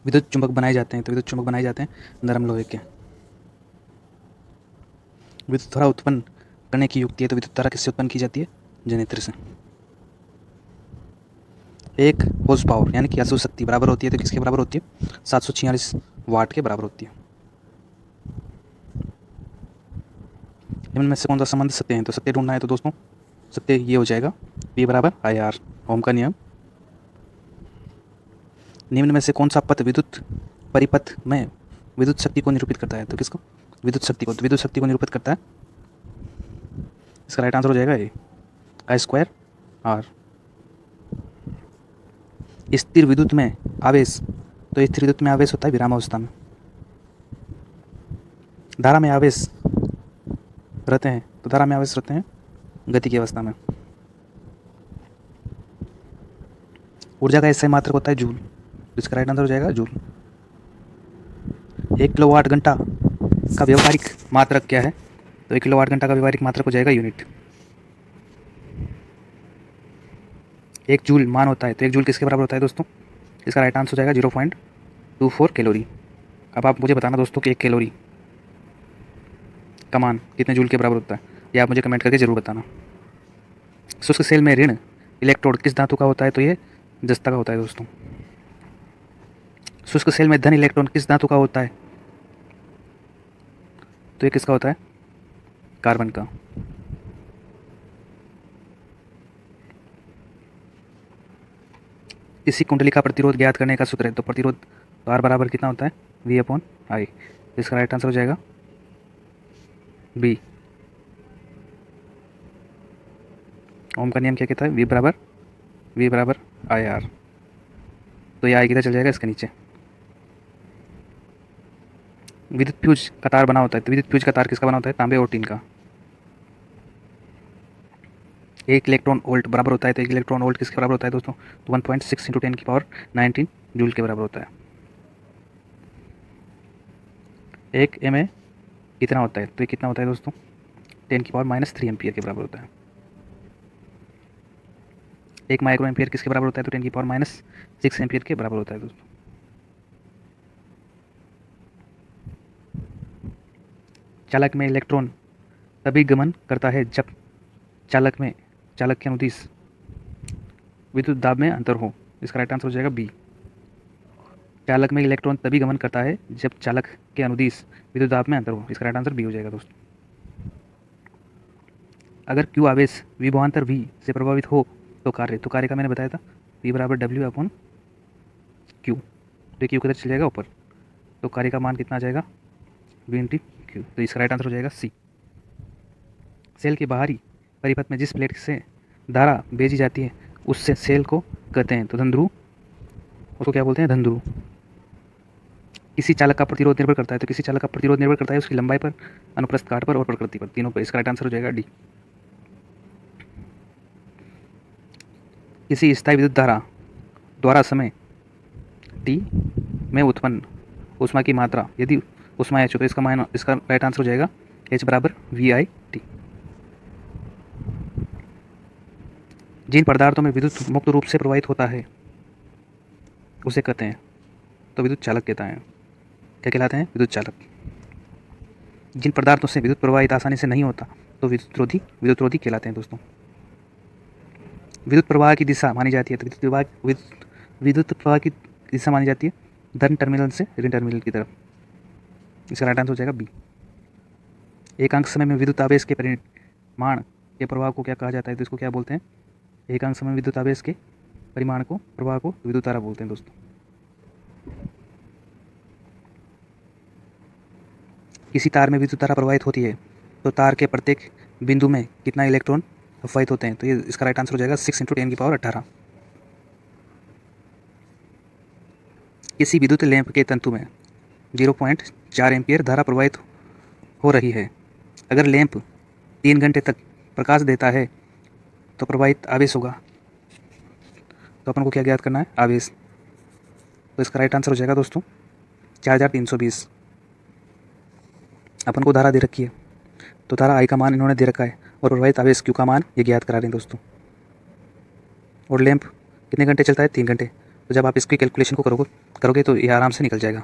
विद्युत चुंबक बनाए जाते हैं, तो विद्युत चुंबक बनाए जाते हैं नरम लोहे के। विद्युत धारा उत्पन्न करने की युक्ति है, तो विद्युत धारा किससे उत्पन्न की जाती है? जनरेटर से। 1 हॉर्स पावर यानी कि अश्व शक्ति बराबर होती है, तो किसके बराबर होती है? 746 वाट के बराबर होती है। निम्न में से कौन सा संबंध सत्य है? तो सत्य ढूंढना है, तो दोस्तों सत्य ये हो जाएगा P = IR, ओम का नियम। निम्न में से कौन सा पथ विद्युत परिपथ में विद्युत शक्ति को निरूपित करता है? तो किसको? विद्युत शक्ति को। तो विद्युत शक्ति को निरूपित करता है, इसका राइट आंसर हो जाएगा ये I² R। स्थिर विद्युत में आवेश, तो स्थिर विद्युत में आवेश होता है विरामावस्था में। धारा में आवेश रहते हैं, तो धारा में आवेश रहते हैं गति की अवस्था में। ऊर्जा का एसआई मात्रक होता है जूल, तो इसका राइट आंसर हो जाएगा जूल। 1 किलोवाट घंटा का व्यवहारिक मात्रक क्या है? तो 1 किलोवाट घंटा का व्यवहारिक मात्रक हो जाएगा यूनिट। 1 जूल मान होता है, तो 1 जूल किसके बराबर होता है दोस्तों? इसका राइट आंसर हो जाएगा 0.24 कैलोरी। अब आप मुझे बताना दोस्तों कि 1 कैलोरी का मान कितने जूल के बराबर होता है, ये आप मुझे कमेंट करके ज़रूर बताना। शुष्क सेल में ऋण इलेक्ट्रोड किस धातु का होता है? तो ये जस्ता का होता है दोस्तों। शुष्क सेल में धन इलेक्ट्रॉन किस धातु का होता है? तो ये किसका होता है? कार्बन का। इसी कुंडली का प्रतिरोध ज्ञात करने का सूत्र है। तो प्रतिरोध R बराबर कितना होता है? V/I। इसका राइट आंसर हो जाएगा बी। ओम का नियम क्या कहता है? V बराबर IR। तो ये I किधर चल जाएगा? इसके नीचे। विद्युत फ्यूज का तार बना होता है। तो विद्युत फ्यूज का तार किसका बना होता है? तांबे और टीन का। 1 इलेक्ट्रॉन वोल्ट बराबर होता है। तो 1 इलेक्ट्रॉन वोल्ट किसके बराबर होता है दोस्तों? तो 1.6 × 10⁻19 जूल के बराबर होता है। 1 mA कितना होता है? तो ये कितना होता है दोस्तों? 10⁻³ एम्पियर के बराबर होता है। 1 माइक्रो एम्पियर किसके बराबर होता है? तो 10⁻6 एम्पियर के बराबर होता है दोस्तों। चालक में इलेक्ट्रॉन तभी गमन करता है जब चालक के अनुदिश विद्युत दाब में अंतर हो। इसका राइट आंसर हो जाएगा बी। चालक में इलेक्ट्रॉन तभी गमन करता है जब चालक के अनुदिश विद्युत दाब में अंतर हो। इसका राइट आंसर बी हो जाएगा दोस्तों। अगर Q आवेश विभवांतर V से प्रभावित हो तो कार्य का मैंने बताया था V बराबर W/Q। तो Q किधर चल जाएगा? ऊपर। तो कार्य का मान कितना आ जाएगा? V/Q। तो इसका राइट आंसर हो जाएगा सी। सेल के बाहरी परिपथ में जिस प्लेट से धारा भेजी जाती है उससे सेल को कहते हैं तो धनध्रुव। उसको क्या बोलते हैं? धनध्रुव। किसी चालक का प्रतिरोध निर्भर करता है। तो किसी चालक का प्रतिरोध निर्भर करता है उसकी लंबाई पर, अनुप्रस्थ काट पर और प्रकृति पर, तीनों पर। इसका राइट आंसर हो जाएगा डी। किसी स्थायी विद्युत धारा द्वारा समय t में उत्पन्न ऊष्मा की मात्रा यदि ऊष्मा h हो तो इसका राइट आंसर हो जाएगा h बराबर VI/T। जिन पदार्थों में विद्युत मुक्त रूप से प्रवाहित होता है उसे कहते हैं तो विद्युत चालक कहता है। क्या कहलाते हैं? विद्युत चालक। जिन पदार्थों से विद्युत प्रवाहित आसानी से नहीं होता तो विद्युत रोधी कहलाते हैं दोस्तों। विद्युत प्रवाह की दिशा मानी जाती है। तो विद्युत प्रवाह की दिशा मानी जाती है धन टर्मिनल से ऋण टर्मिनल की तरफ। इसका राइट आंसर हो जाएगा बी। एकांक समय में विद्युत आवेश के परिमाण के प्रवाह को क्या कहा जाता है? तो इसको क्या बोलते हैं? एकांक समय विद्युत आवेश के परिमाण को, प्रवाह को विद्युत धारा बोलते हैं दोस्तों। किसी तार में विद्युत धारा प्रवाहित होती है तो तार के प्रत्येक बिंदु में कितना इलेक्ट्रॉन अपवाहित होते हैं? तो ये इसका राइट आंसर हो जाएगा 6 × 10⁻18। किसी विद्युत लैंप के तंतु में 0.4 एम्पियर धारा प्रवाहित हो रही है। अगर लैंप 3 घंटे तक प्रकाश देता है तो प्रवाहित आवेश होगा। तो अपन को क्या ज्ञात करना है? आवेश। तो इसका राइट आंसर हो जाएगा दोस्तों 4320। अपन को धारा दे रखी है तो धारा आई का मान इन्होंने दे रखा है और प्रवाहित आवेश Q का मान ये ज्ञात करा रहे हैं दोस्तों। और लैंप कितने घंटे चलता है? 3 घंटे। तो जब आप इसकी कैलकुलेशन को करोगे तो ये आराम से निकल जाएगा।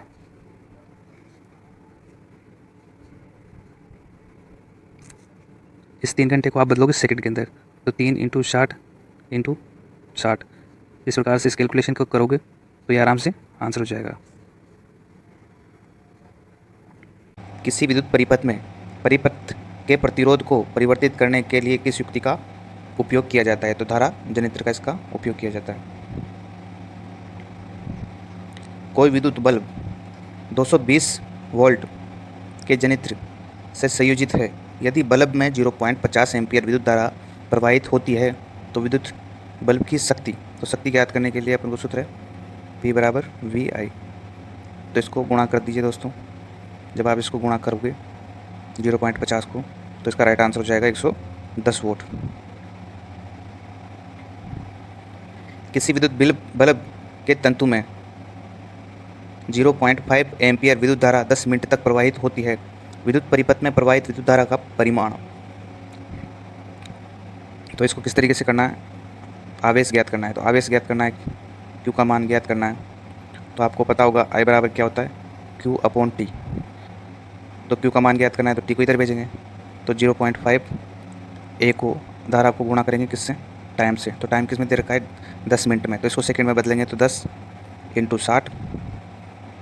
इस 3 घंटे को आप बदलोगे सेकंड के अंदर तो 3 × 60 इस प्रकार से इस कैलकुलेशन को करोगे तो ये आराम से आंसर हो जाएगा। किसी विद्युत परिपथ के प्रतिरोध को परिवर्तित करने के लिए किस युक्ति का उपयोग किया जाता है? तो धारा जनित्र का इसका उपयोग किया जाता है। कोई विद्युत बल्ब 220 वोल्ट के जनित्र से संयोजित है। यदि बल्ब में 0.50 एम्पियर विद्युत धारा प्रवाहित होती है तो विद्युत बल्ब की शक्ति, तो शक्ति ज्ञात करने के लिए अपन को सूत्र है P बराबर VI। तो इसको गुणा कर दीजिए दोस्तों। जब आप इसको गुणा करोगे 0.50 को तो इसका राइट आंसर हो जाएगा 110 वोल्ट। किसी विद्युत बल्ब के तंतु में 0.5 एम्पियर विद्युत धारा 10 मिनट तक प्रवाहित होती है। विद्युत परिपथ में प्रवाहित विद्युत धारा का परिमाण। तो इसको किस तरीके से करना है? आवेश ज्ञात करना है। तो आवेश ज्ञात करना है, Q का मान ज्ञात करना है। तो आपको पता होगा I बराबर क्या होता है? Q/T। तो Q का मान ज्ञात करना है तो T को इधर भेजेंगे तो 0.5 A को धारा को गुणा करेंगे किससे? टाइम से। तो टाइम किस में दे रखा है? 10 मिनट में। तो इसको सेकंड में बदलेंगे तो 10 × 60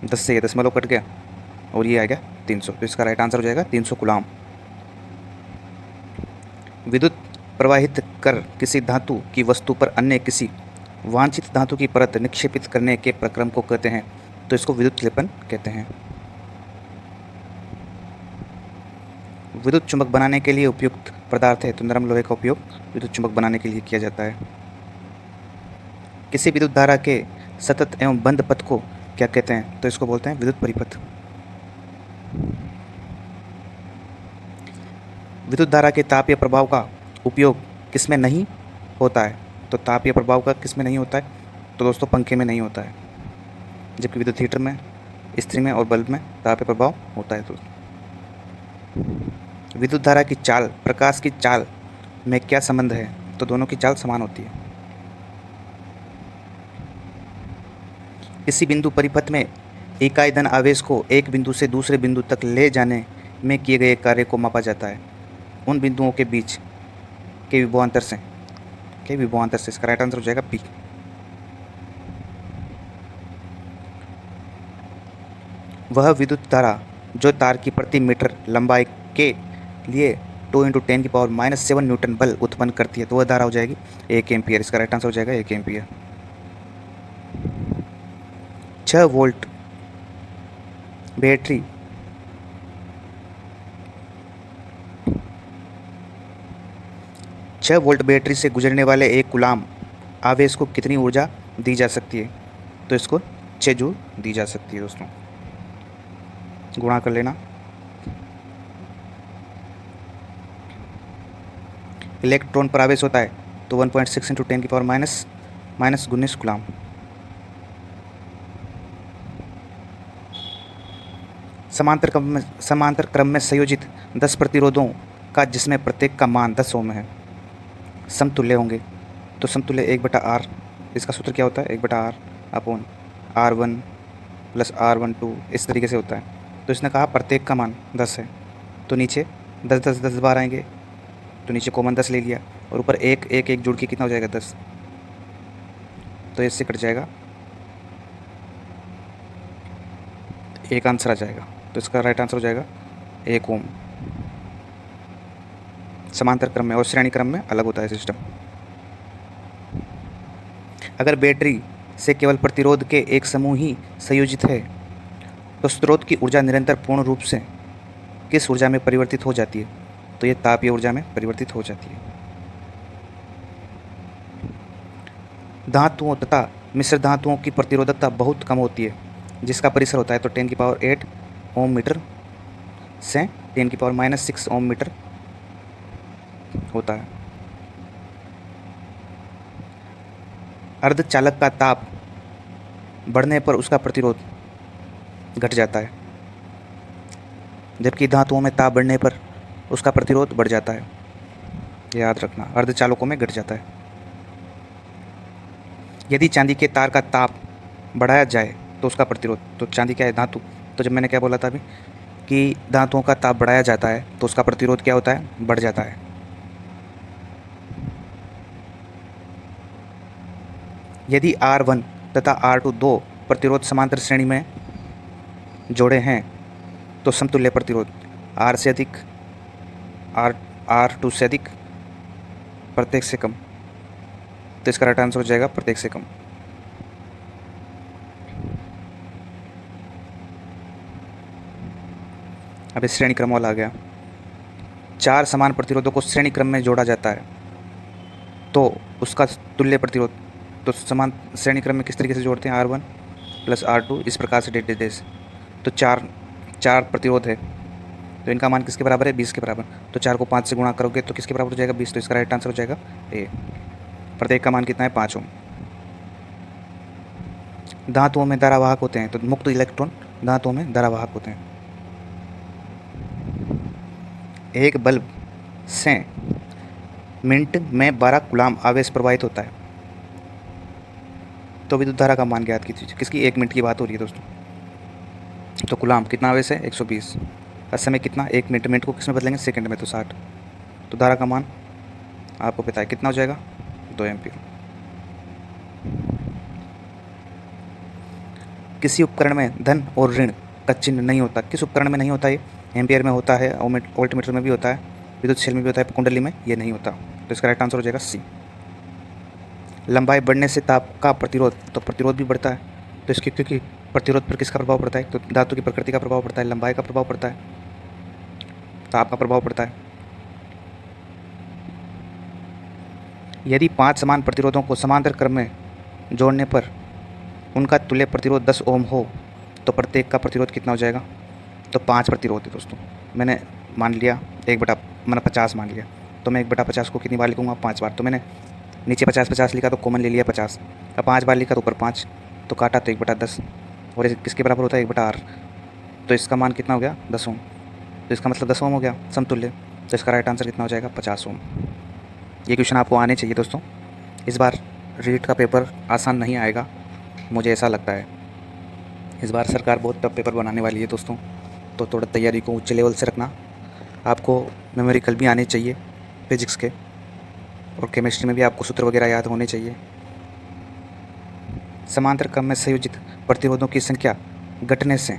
10 से ये दशमलव कट गया और ये आ गया 300, तो इसका राइट आंसर हो जाएगा 300 कूलाम। विद्युत प्रवाहित कर किसी धातु की वस्तु पर अन्य किसी वांछित धातु की परत निक्षेपित करने के प्रक्रम को कहते हैं, तो इसको विद्युत लेपन कहते हैं। विद्युत चुंबक बनाने के लिए उपयुक्त पदार्थ है, तो नरम लोहे का उपयोग विद्युत चुंबक बनाने के लिए किया जाता है। किसी विद्युत धारा के सतत एवं बंद पथ को क्या कहते हैं, तो इसको बोलते हैं विद्युत परिपथ। विद्युत धारा के तापीय प्रभाव का उपयोग किसमें नहीं होता है, तो तापीय प्रभाव का किसमें नहीं होता है, तो दोस्तों पंखे में नहीं होता है, जबकि विद्युत हीटर में, इस्त्री में और बल्ब में तापीय प्रभाव होता है। तो विद्युत धारा की चाल प्रकाश की चाल में क्या संबंध है, तो दोनों की चाल समान होती है। किसी बिंदु परिपथ में इकाई धन आवेश को एक बिंदु से दूसरे बिंदु तक ले जाने में किए गए कार्य को मापा जाता है। उन बिंदुओं के बीच के विभवांतर से इसका राइट आंसर हो जाएगा बी। वह विद्युत धारा जो तार की प्रति मीटर लंबाई के लिए 2 × 10⁻⁻7 न्यूटन बल उत्पन्न करती है, तो वह धारा हो जाएगी 1 एम्पियर। इसका राइट आंसर हो जाएगा 1 एम्पियर। 6 वोल्ट बैटरी से गुजरने वाले 1 कूलाम आवेश को कितनी ऊर्जा दी जा सकती है, तो इसको 6 जूल दी जा सकती है। दोस्तों गुणा कर लेना। इलेक्ट्रॉन पर आवेश होता है तो 1.6 × 10⁻⁻19 कूलाम। समांतर क्रम में संयोजित 10 प्रतिरोधों का जिसमें प्रत्येक का मान 10 ओम है समतुल्य होंगे, तो समतुल्य 1/R, इसका सूत्र क्या होता है 1/R अपॉन R1 + R12 इस तरीके से होता है। तो इसने कहा प्रत्येक का मान 10 है, तो नीचे 10 बार आएंगे, तो नीचे कॉमन 10 ले लिया और ऊपर 1 जुड़ के कितना हो जाएगा 10, तो इससे कट जाएगा, एक आंसर आ जाएगा, तो इसका राइट आंसर हो जाएगा 1 ओम। समांतर क्रम में और श्रेणी क्रम में अलग होता है सिस्टम। अगर बैटरी से केवल प्रतिरोध के एक समूह ही संयोजित है तो स्रोत की ऊर्जा निरंतर पूर्ण रूप से किस ऊर्जा में परिवर्तित हो जाती है, तो ये तापीय ऊर्जा में परिवर्तित हो जाती है। धातुओं तथा मिश्र धातुओं की प्रतिरोधकता बहुत कम होती है, जिसका परिसर होता है तो 10⁸ ओम मीटर से 10⁻⁻6 ओम मीटर होता है। अर्धचालक का ताप बढ़ने पर उसका प्रतिरोध घट जाता है, जबकि धातुओं में ताप बढ़ने पर उसका प्रतिरोध बढ़ जाता है। याद रखना, अर्धचालकों में घट जाता है। यदि चांदी के तार का ताप बढ़ाया जाए तो उसका प्रतिरोध, तो चांदी क्या है धातु, तो जब मैंने क्या बोला था अभी कि धातुओं का ताप बढ़ाया जाता है तो उसका प्रतिरोध क्या होता है, बढ़ जाता है। यदि R1 तथा R2 दो प्रतिरोध समांतर श्रेणी में जोड़े हैं तो समतुल्य प्रतिरोध R से अधिक R2 से अधिक, प्रत्येक से कम, तो इसका राइट आंसर हो जाएगा प्रत्येक से कम। अब इस श्रेणी क्रम वाला आ गया। 4 समान प्रतिरोधों को श्रेणी क्रम में जोड़ा जाता है तो उसका तुल्य प्रतिरोध, तो समान श्रेणी क्रम में किस तरीके से जोड़ते हैं, R1 + R2 इस प्रकार से डेस, तो 4 प्रतिरोध है तो इनका मान किसके बराबर है, 20 के बराबर, तो 4 को 5 से गुणा करोगे तो किसके बराबर हो जाएगा 20, तो इसका राइट आंसर हो जाएगा ए। प्रत्येक का मान कितना है 5 ओम। धातुओं में धारावाहक होते हैं, तो मुक्त इलेक्ट्रॉन धातुओं में धारावाहक होते हैं। एक बल्ब से मिनट में 12 कूलाम आवेश प्रवाहित होता है, तो विद्युत धारा का मान ज्ञात कीजिए। किसकी, 1 मिनट की बात हो रही है दोस्तों। तो कूलाम कितना आवेश है 120, और समय कितना 1 मिनट, मिनट को किस में बदलेंगे सेकंड में, तो 60, तो धारा का मान आपको पता है कितना हो जाएगा 2 एम्पीयर। किसी उपकरण में धन और ऋण का चिन्ह नहीं होता। किस उपकरण में नहीं होता ये? एम्पियर में होता है, वोल्टमीटर में भी होता है, विद्युत शेल में भी होता है, कुंडली में ये नहीं होता। तो इसका राइट आंसर हो जाएगा सी। लंबाई बढ़ने से ताप का प्रतिरोध, तो प्रतिरोध भी बढ़ता है। तो इसके क्योंकि प्रतिरोध पर किसका प्रभाव पड़ता है? तो धातु की प्रकृति का प्रभाव पड़ता है, लंबाई का प्रभाव पड़ता है, ताप का प्रभाव पड़ता है। यदि 5 समान प्रतिरोधों को समांतर क्रम में जोड़ने पर उनका तुल्य प्रतिरोध 10 ओम हो तो प्रत्येक का प्रतिरोध कितना हो जाएगा? तो 5 प्रतिरोध है दोस्तों। मैंने मान लिया 50 मान लिया, तो मैं 1/50 को कितनी बार लिखूँगा? 5 बार। तो मैंने नीचे 50 लिखा तो कॉमन ले लिया 50, अब 5 बार लिखा तो ऊपर 5, तो काटा तो 1/10, और ये किसके बराबर होता है? 1/r। तो इसका मान कितना हो गया? 10 ओम। तो इसका मतलब 10 ओम हो गया समतुल्य। तो इसका राइट आंसर कितना हो जाएगा? 50 ओम। ये क्वेश्चन आपको आने चाहिए दोस्तों। इस बार रीट का पेपर आसान नहीं आएगा, मुझे ऐसा लगता है। इस बार सरकार बहुत टफ पेपर बनाने वाली है दोस्तों, तो थोड़ा तैयारी को उच्च लेवल से रखना। आपको न्यूमेरिकल भी आने चाहिए फिजिक्स के, और केमिस्ट्री में भी आपको सूत्र वगैरह याद होने चाहिए। समांतर क्रम में संयोजित प्रतिरोधों की संख्या घटने से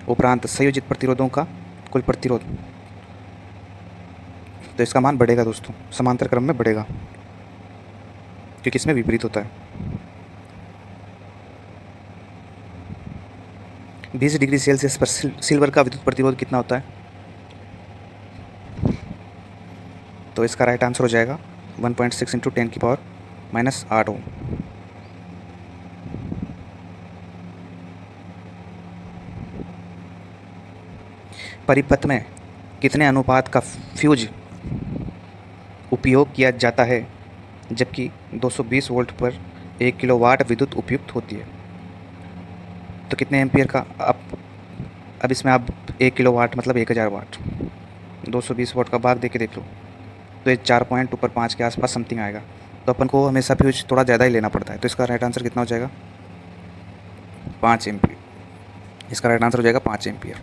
उपरांत संयोजित प्रतिरोधों का कुल प्रतिरोध, तो इसका मान बढ़ेगा दोस्तों, समांतर क्रम में बढ़ेगा, क्योंकि इसमें विपरीत होता है। 20 डिग्री सेल्सियस पर सिल्वर का विद्युत प्रतिरोध कितना होता है? तो इसका राइट आंसर हो जाएगा 1.6 × 10⁻⁻8 ओम। परिपथ में कितने अनुपात का फ्यूज उपयोग किया जाता है जबकि 220 वोल्ट पर 1 किलोवाट विद्युत उपयुक्त होती है? तो कितने एम्पियर का? अब इसमें आप 1 किलोवाट मतलब 1000 वाट, 220 वाट का भाग दे के देख लो, तो ये 4.2 के आसपास समथिंग आएगा। तो अपन को हमेशा फ्यूज थोड़ा ज़्यादा ही लेना पड़ता है। तो इसका राइट आंसर कितना हो जाएगा? 5 एम्पियर। इसका राइट आंसर हो जाएगा 5 एम्पियर।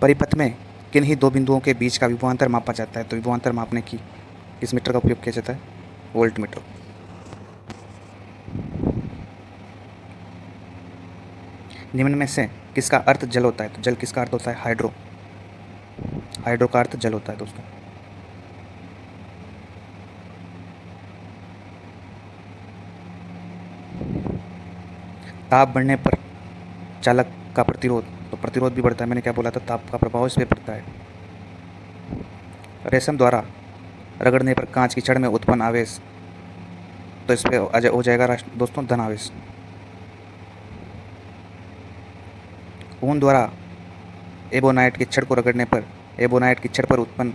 परिपथ में किन्हीं दो बिंदुओं के बीच का विभवांतर मापा जाता है? तो विभवांतर मापने की किस मीटर का उपयोग किया जाता है? Volt meter. निम्न में से किसका अर्थ जल होता है? तो जल किसका अर्थ होता है? हाइड्रो। हाइड्रो का अर्थ जल होता है दोस्तों। ताप बढ़ने पर चालक का प्रतिरोध, तो प्रतिरोध भी बढ़ता है। मैंने क्या बोला था? ताप का प्रभाव इस पर पड़ता है। रेशम द्वारा रगड़ने पर कांच की छड़ में उत्पन्न आवेश, तो इस पर हो जाएगा दोस्तों धन आवेश। ऊन द्वारा एबोनाइट की छड़ को रगड़ने पर एबोनाइट की छड़ पर उत्पन्न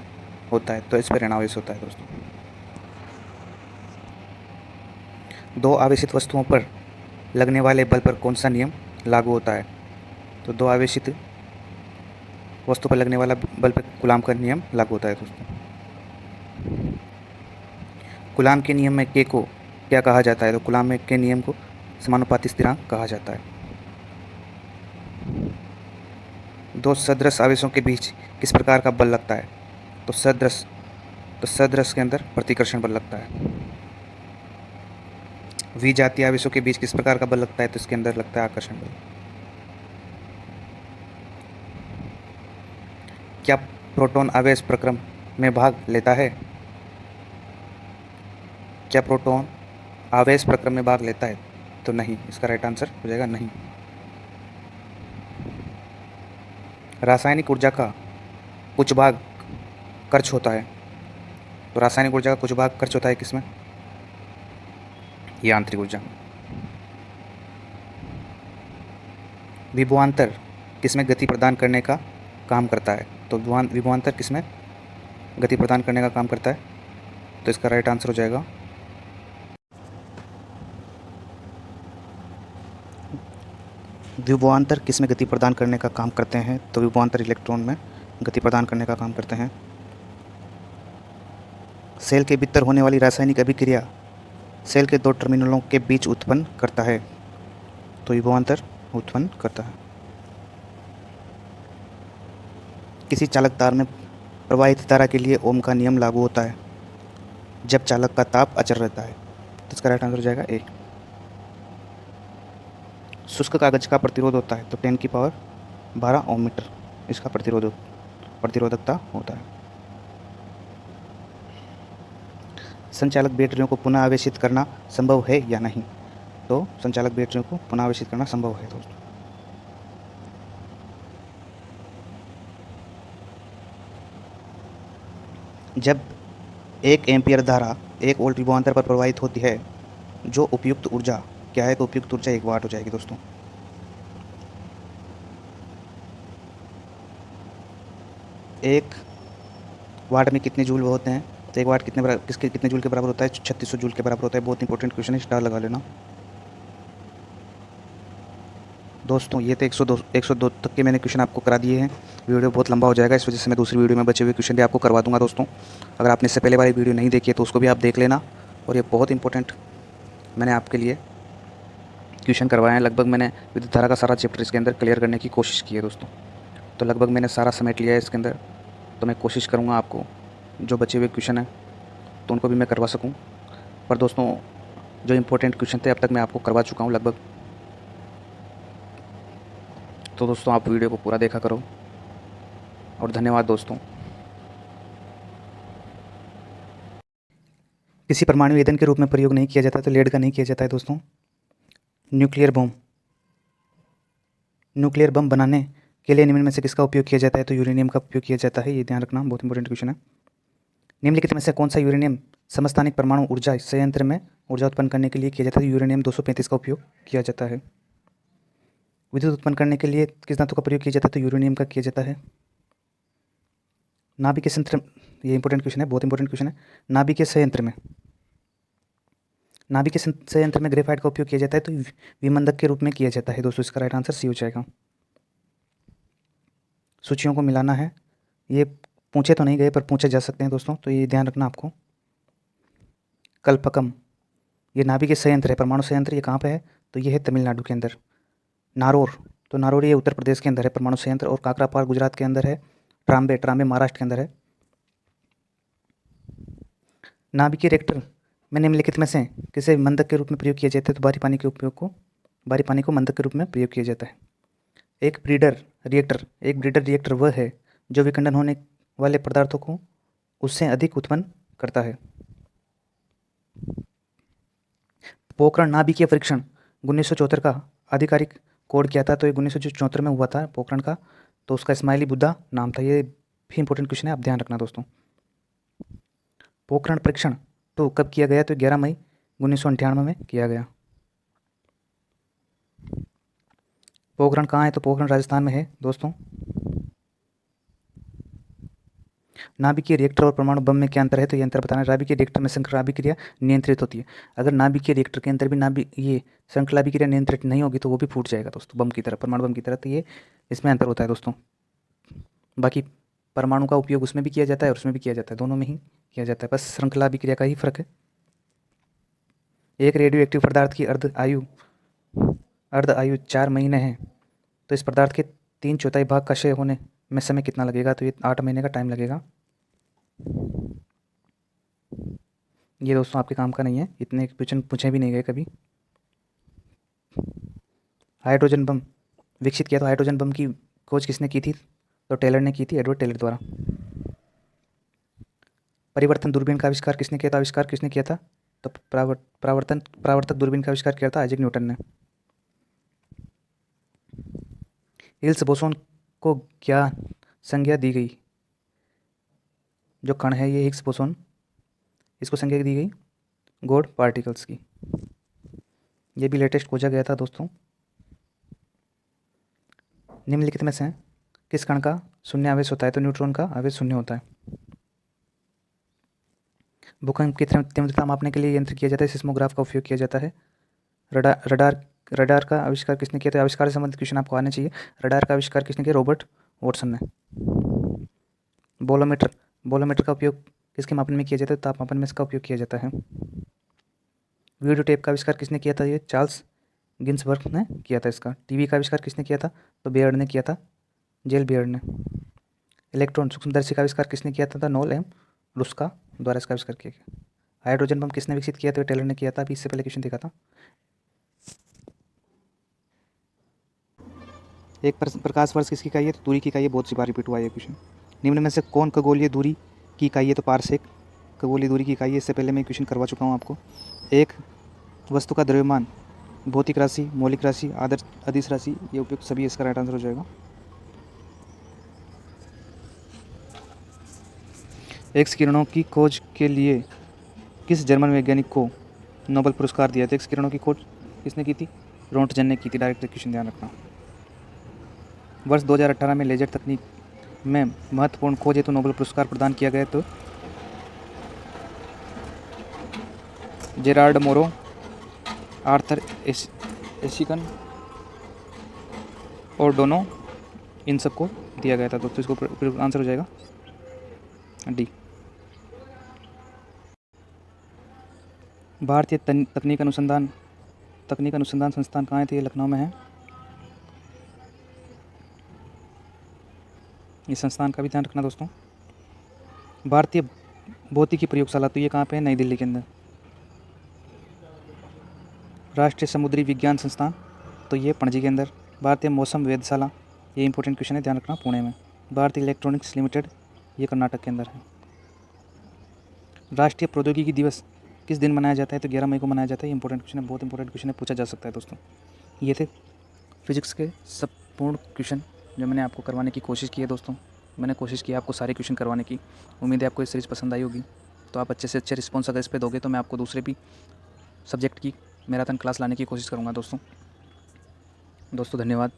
होता है, तो इस पर ऋणावेश होता है दोस्तों। दो आवेशित वस्तुओं पर लगने वाले बल पर कौन सा नियम लागू होता है? तो दो आवेशित वस्तु पर लगने वाला बल पर कूलाम का नियम लागू होता है दोस्तों। कूलाम के नियम में के को क्या कहा जाता है? तो कूलाम में के नियम को समानुपाती स्थिरांक कहा जाता है। दो सदृश आवेशों के बीच किस प्रकार का बल लगता है? तो सदृश के अंदर प्रतिकर्षण बल लगता है। विजातीय आवेशों के बीच किस प्रकार का बल लगता है? तो इसके अंदर लगता है आकर्षण बल। क्या प्रोटॉन आवेश प्रक्रम में भाग लेता है? क्या प्रोटॉन आवेश प्रक्रम में भाग लेता है? तो नहीं, इसका राइट आंसर हो जाएगा नहीं। रासायनिक ऊर्जा का कुछ भाग खर्च होता है, तो रासायनिक ऊर्जा का कुछ भाग खर्च होता है किसमें? ये आंतरिक ऊर्जा। विभवांतर किसमें गति प्रदान करने का काम करता है? तो विभवांतर किसमें गति प्रदान करने का काम करता है? तो इसका राइट आंसर हो जाएगा विभवांतर किसमें गति प्रदान करने का काम करते हैं? तो विभवांतर इलेक्ट्रॉन में गति प्रदान करने का काम करते हैं। सेल के भीतर होने वाली रासायनिक अभिक्रिया सेल के दो टर्मिनलों के बीच उत्पन्न करता है, तो विभवांतर उत्पन्न करता है। किसी चालक तार में प्रवाहित धारा के लिए ओम का नियम लागू होता है जब चालक का ताप अचर रहता है, इसका राइट आंसर हो जाएगा ए। शुष्क कागज का प्रतिरोध होता है तो 10⁻12 ओम मीटर इसका प्रतिरोधकता होता है। संचालक बैटरियों को पुनः आवेशित करना संभव है या नहीं? तो संचालक बैटरियों को पुनः आवेशित करना संभव है दोस्तों। जब 1 एम्पीयर धारा 1 वोल्ट विभवांतर पर प्रवाहित होती है, जो उपयुक्त ऊर्जा क्या है? तो उपयुक्त ऊर्जा 1 वाट हो जाएगी दोस्तों। एक वाट में कितने जूल होते हैं? तो 1 वाट कितने जूल के बराबर होता है? 3600 जूल के बराबर होता है। बहुत इंपॉर्टेंट क्वेश्चन है, स्टार लगा लेना दोस्तों। ये तो 102 तक के मैंने क्वेश्चन आपको करा दिए हैं। वीडियो बहुत लंबा हो जाएगा, इस वजह से मैं दूसरी वीडियो में बचे हुए क्वेश्चन भी आपको करवा दूंगा दोस्तों। अगर आपने इससे पहले वाली वीडियो नहीं देखी है तो उसको भी आप देख लेना। और ये बहुत इंपॉर्टेंट मैंने आपके लिए क्वेश्चन करवाए हैं। लगभग मैंने विद्युत धारा का सारा चैप्टर इसके अंदर क्लियर करने की कोशिश की है दोस्तों। तो लगभग मैंने सारा समेट लिया है इसके अंदर। तो मैं कोशिश करूँगा आपको जो बचे हुए क्वेश्चन हैं तो उनको भी मैं करवा सकूँ। पर दोस्तों जो इम्पोर्टेंट क्वेश्चन थे अब तक मैं आपको करवा चुका हूँ लगभग। तो दोस्तों आप वीडियो को पूरा देखा करो और धन्यवाद दोस्तों। किसी परमाणु ईंधन के रूप में प्रयोग नहीं किया जाता तो लेड का नहीं किया जाता है दोस्तों। न्यूक्लियर बम बनाने के लिए निम्न में से किसका उपयोग किया जाता है? तो यूरेनियम का उपयोग किया जाता है। ये ध्यान रखना, बहुत इंपॉर्टेंट क्वेश्चन है। निम्नलिखित में से कौन सा यूरेनियम समस्थानिक परमाणु ऊर्जा संयंत्र में ऊर्जा उत्पन्न करने के लिए किया जाता है? यूरेनियम 235 का उपयोग किया जाता है। विद्युत उत्पन्न करने के लिए किस धातु का प्रयोग किया जाता है? तो यूरेनियम का किया जाता है। नाभिकीय संयंत्र, ये इंपॉर्टेंट क्वेश्चन है, बहुत इंपॉर्टेंट क्वेश्चन है। नाभिकीय संयंत्र में ग्रेफाइट का उपयोग किया जाता है तो विमंदक के रूप में किया जाता है दोस्तों। इसका राइट आंसर सी हो जाएगा। सूचियों को मिलाना है, ये पूछे तो नहीं गए पर पूछे जा सकते हैं दोस्तों, तो ये ध्यान रखना आपको। कल्पकम ये नाभिकीय संयंत्र है, परमाणु संयंत्र, ये कहाँ पे है? तो ये है तमिलनाडु के अंदर। नारोर, तो नारोर ये उत्तर प्रदेश के अंदर है परमाणु संयंत्र। और काकरापार गुजरात के अंदर है। ट्राम्बे महाराष्ट्र के अंदर है। नाभिकीय रिएक्टर में निम्नलिखित में से किसे मंदक के रूप में प्रयोग किया जाता है? तो बारी पानी को मंदक के रूप में प्रयोग किया जाता है। एक ब्रीडर रिएक्टर वह है जो विखंडन होने वाले पदार्थों को उससे अधिक उत्पन्न करता है। पोखरण नाभिकीय परीक्षण 1974 का आधिकारिक कोड क्या था? तो ये 1974 में हुआ था पोखरण का, तो उसका स्माइली बुद्धा नाम था। ये भी इंपॉर्टेंट क्वेश्चन है, आप ध्यान रखना दोस्तों। पोखरण परीक्षण तो कब किया गया? तो 11 मई 1998 में किया गया। पोखरण कहाँ है? तो पोखरण राजस्थान में है दोस्तों। नाभिकीय रिएक्टर और परमाणु बम में क्या अंतर है? तो ये अंतर बताना है। नाभिकीय रिएक्टर में श्रृंखला अभिक्रिया नियंत्रित होती है। अगर नाभिकीय रिएक्टर के अंदर भी ये श्रृंखला अभिक्रिया नियंत्रित नहीं होगी तो वो भी फूट जाएगा दोस्तों, बम की तरह, परमाणु बम की तरह। तो ये इसमें अंतर होता है दोस्तों। बाकी परमाणु का उपयोग उसमें भी किया जाता है और उसमें भी किया जाता है, दोनों में ही किया जाता है, बस श्रृंखला अभिक्रिया का ही फर्क है। एक रेडियो एक्टिव पदार्थ की अर्ध आयु 4 महीने है तो इस पदार्थ के 3/4 भाग का क्षय होने में समय कितना लगेगा? तो ये 8 महीने का टाइम लगेगा। ये दोस्तों आपके काम का नहीं है, इतने क्वेश्चन पूछे भी नहीं गए कभी। हाइड्रोजन बम विकसित किया, तो हाइड्रोजन बम की खोज किसने की थी? तो टेलर ने की थी, एडवर्ड टेलर द्वारा। परिवर्तन दूरबीन का आविष्कार किसने किया था? आविष्कार किसने किया था? तो परावर्तक दूरबीन का आविष्कार किया था आइजैक न्यूटन ने। हिल्स बोसोन को क्या संज्ञा दी गई? जो कण है ये हिग्स बोसोन, इसको संज्ञा दी गई गॉड पार्टिकल्स की। ये भी लेटेस्ट खोजा गया था दोस्तों। निम्नलिखित में से किस कण का शून्य आवेश होता है? तो न्यूट्रॉन का आवेश शून्य होता है। भूकंप की तीव्रता मापने के लिए यंत्र किया जाता है, सिस्मोग्राफ का उपयोग किया जाता है। रडार का आविष्कार किसने किया? तो आविष्कार से संबंधित क्वेश्चन आपको आने चाहिए। रडार का आविष्कार किसने किया? रॉबर्ट वॉटसन ने। बोलोमीटर का उपयोग किसके मापन में किया जाता है? तापमापन में इसका उपयोग किया जाता है। वीडियो टेप का आविष्कार किसने किया था? ये चार्ल्स गिन्सबर्ग ने किया था इसका। टीवी का आविष्कार किसने किया था? तो बेयर्ड ने किया था, जेल बेयर्ड ने। इलेक्ट्रॉन सूक्ष्मदर्शी का आविष्कार किसने किया था? नोल एम रुस्का द्वारा इसका आविष्कार किया गया। हाइड्रोजन बम किसने विकसित किया? तो टेलर ने किया था। अभी इससे पहले क्वेश्चन देखा था। एक प्रकाश वर्ष किसकी इकाई है? तो दूरी की इकाई है। बहुत सी बार रिपीट हुआ है ये क्वेश्चन। निम्न में से कौन खगोलीय दूरी की इकाई है? तो पारसेक खगोलीय दूरी की इकाई है। इससे पहले मैं क्वेश्चन करवा चुका हूँ आपको। एक वस्तु का द्रव्यमान, भौतिक राशि, मौलिक राशि, आदर्श अदिश राशि, ये उपयुक्त सभी इसका राइट आंसर हो जाएगा। एक्स किरणों की खोज के लिए किस जर्मन वैज्ञानिक को नोबेल पुरस्कार दिया था? एक्स किरणों की खोज किसने की थी? रोंटगन ने की थी। डायरेक्ट क्वेश्चन ध्यान रखना। वर्ष 2018 में लेजर तकनीक में महत्वपूर्ण खोज हेतु नोबेल पुरस्कार प्रदान किया गया। तो जेरार्ड मोरो, आर्थर एशिकन और डोनो, इन सबको दिया गया था। दोस्तों इसको आंसर हो जाएगा डी। भारतीय तकनीक अनुसंधान संस्थान कहाँ है? तो ये लखनऊ में है। इस संस्थान का भी ध्यान रखना दोस्तों। भारतीय भौतिकी प्रयोगशाला, तो ये कहाँ पे है? नई दिल्ली के अंदर। राष्ट्रीय समुद्री विज्ञान संस्थान, तो ये पणजी के अंदर। भारतीय मौसम वेधशाला, ये इंपॉर्टेंट क्वेश्चन है, ध्यान रखना, पुणे में। भारतीय इलेक्ट्रॉनिक्स लिमिटेड, ये कर्नाटक के अंदर है। राष्ट्रीय प्रौद्योगिकी दिवस किस दिन मनाया जाता है? तो 11 मई को मनाया जाता है। ये इंपॉर्टेंट क्वेश्चन है, बहुत इंपॉर्टेंट क्वेश्चन है, पूछा जा सकता है दोस्तों। ये थे फिजिक्स के संपूर्ण क्वेश्चन जो मैंने आपको करवाने की कोशिश की है दोस्तों। मैंने कोशिश की आपको सारे क्वेश्चन करवाने की। उम्मीद है आपको ये सीरीज़ पसंद आई होगी। तो आप अच्छे से अच्छे रिस्पॉन्स अगर इस पर दोगे तो मैं आपको दूसरे भी सब्जेक्ट की मैराथन क्लास लाने की कोशिश करूँगा दोस्तों। धन्यवाद।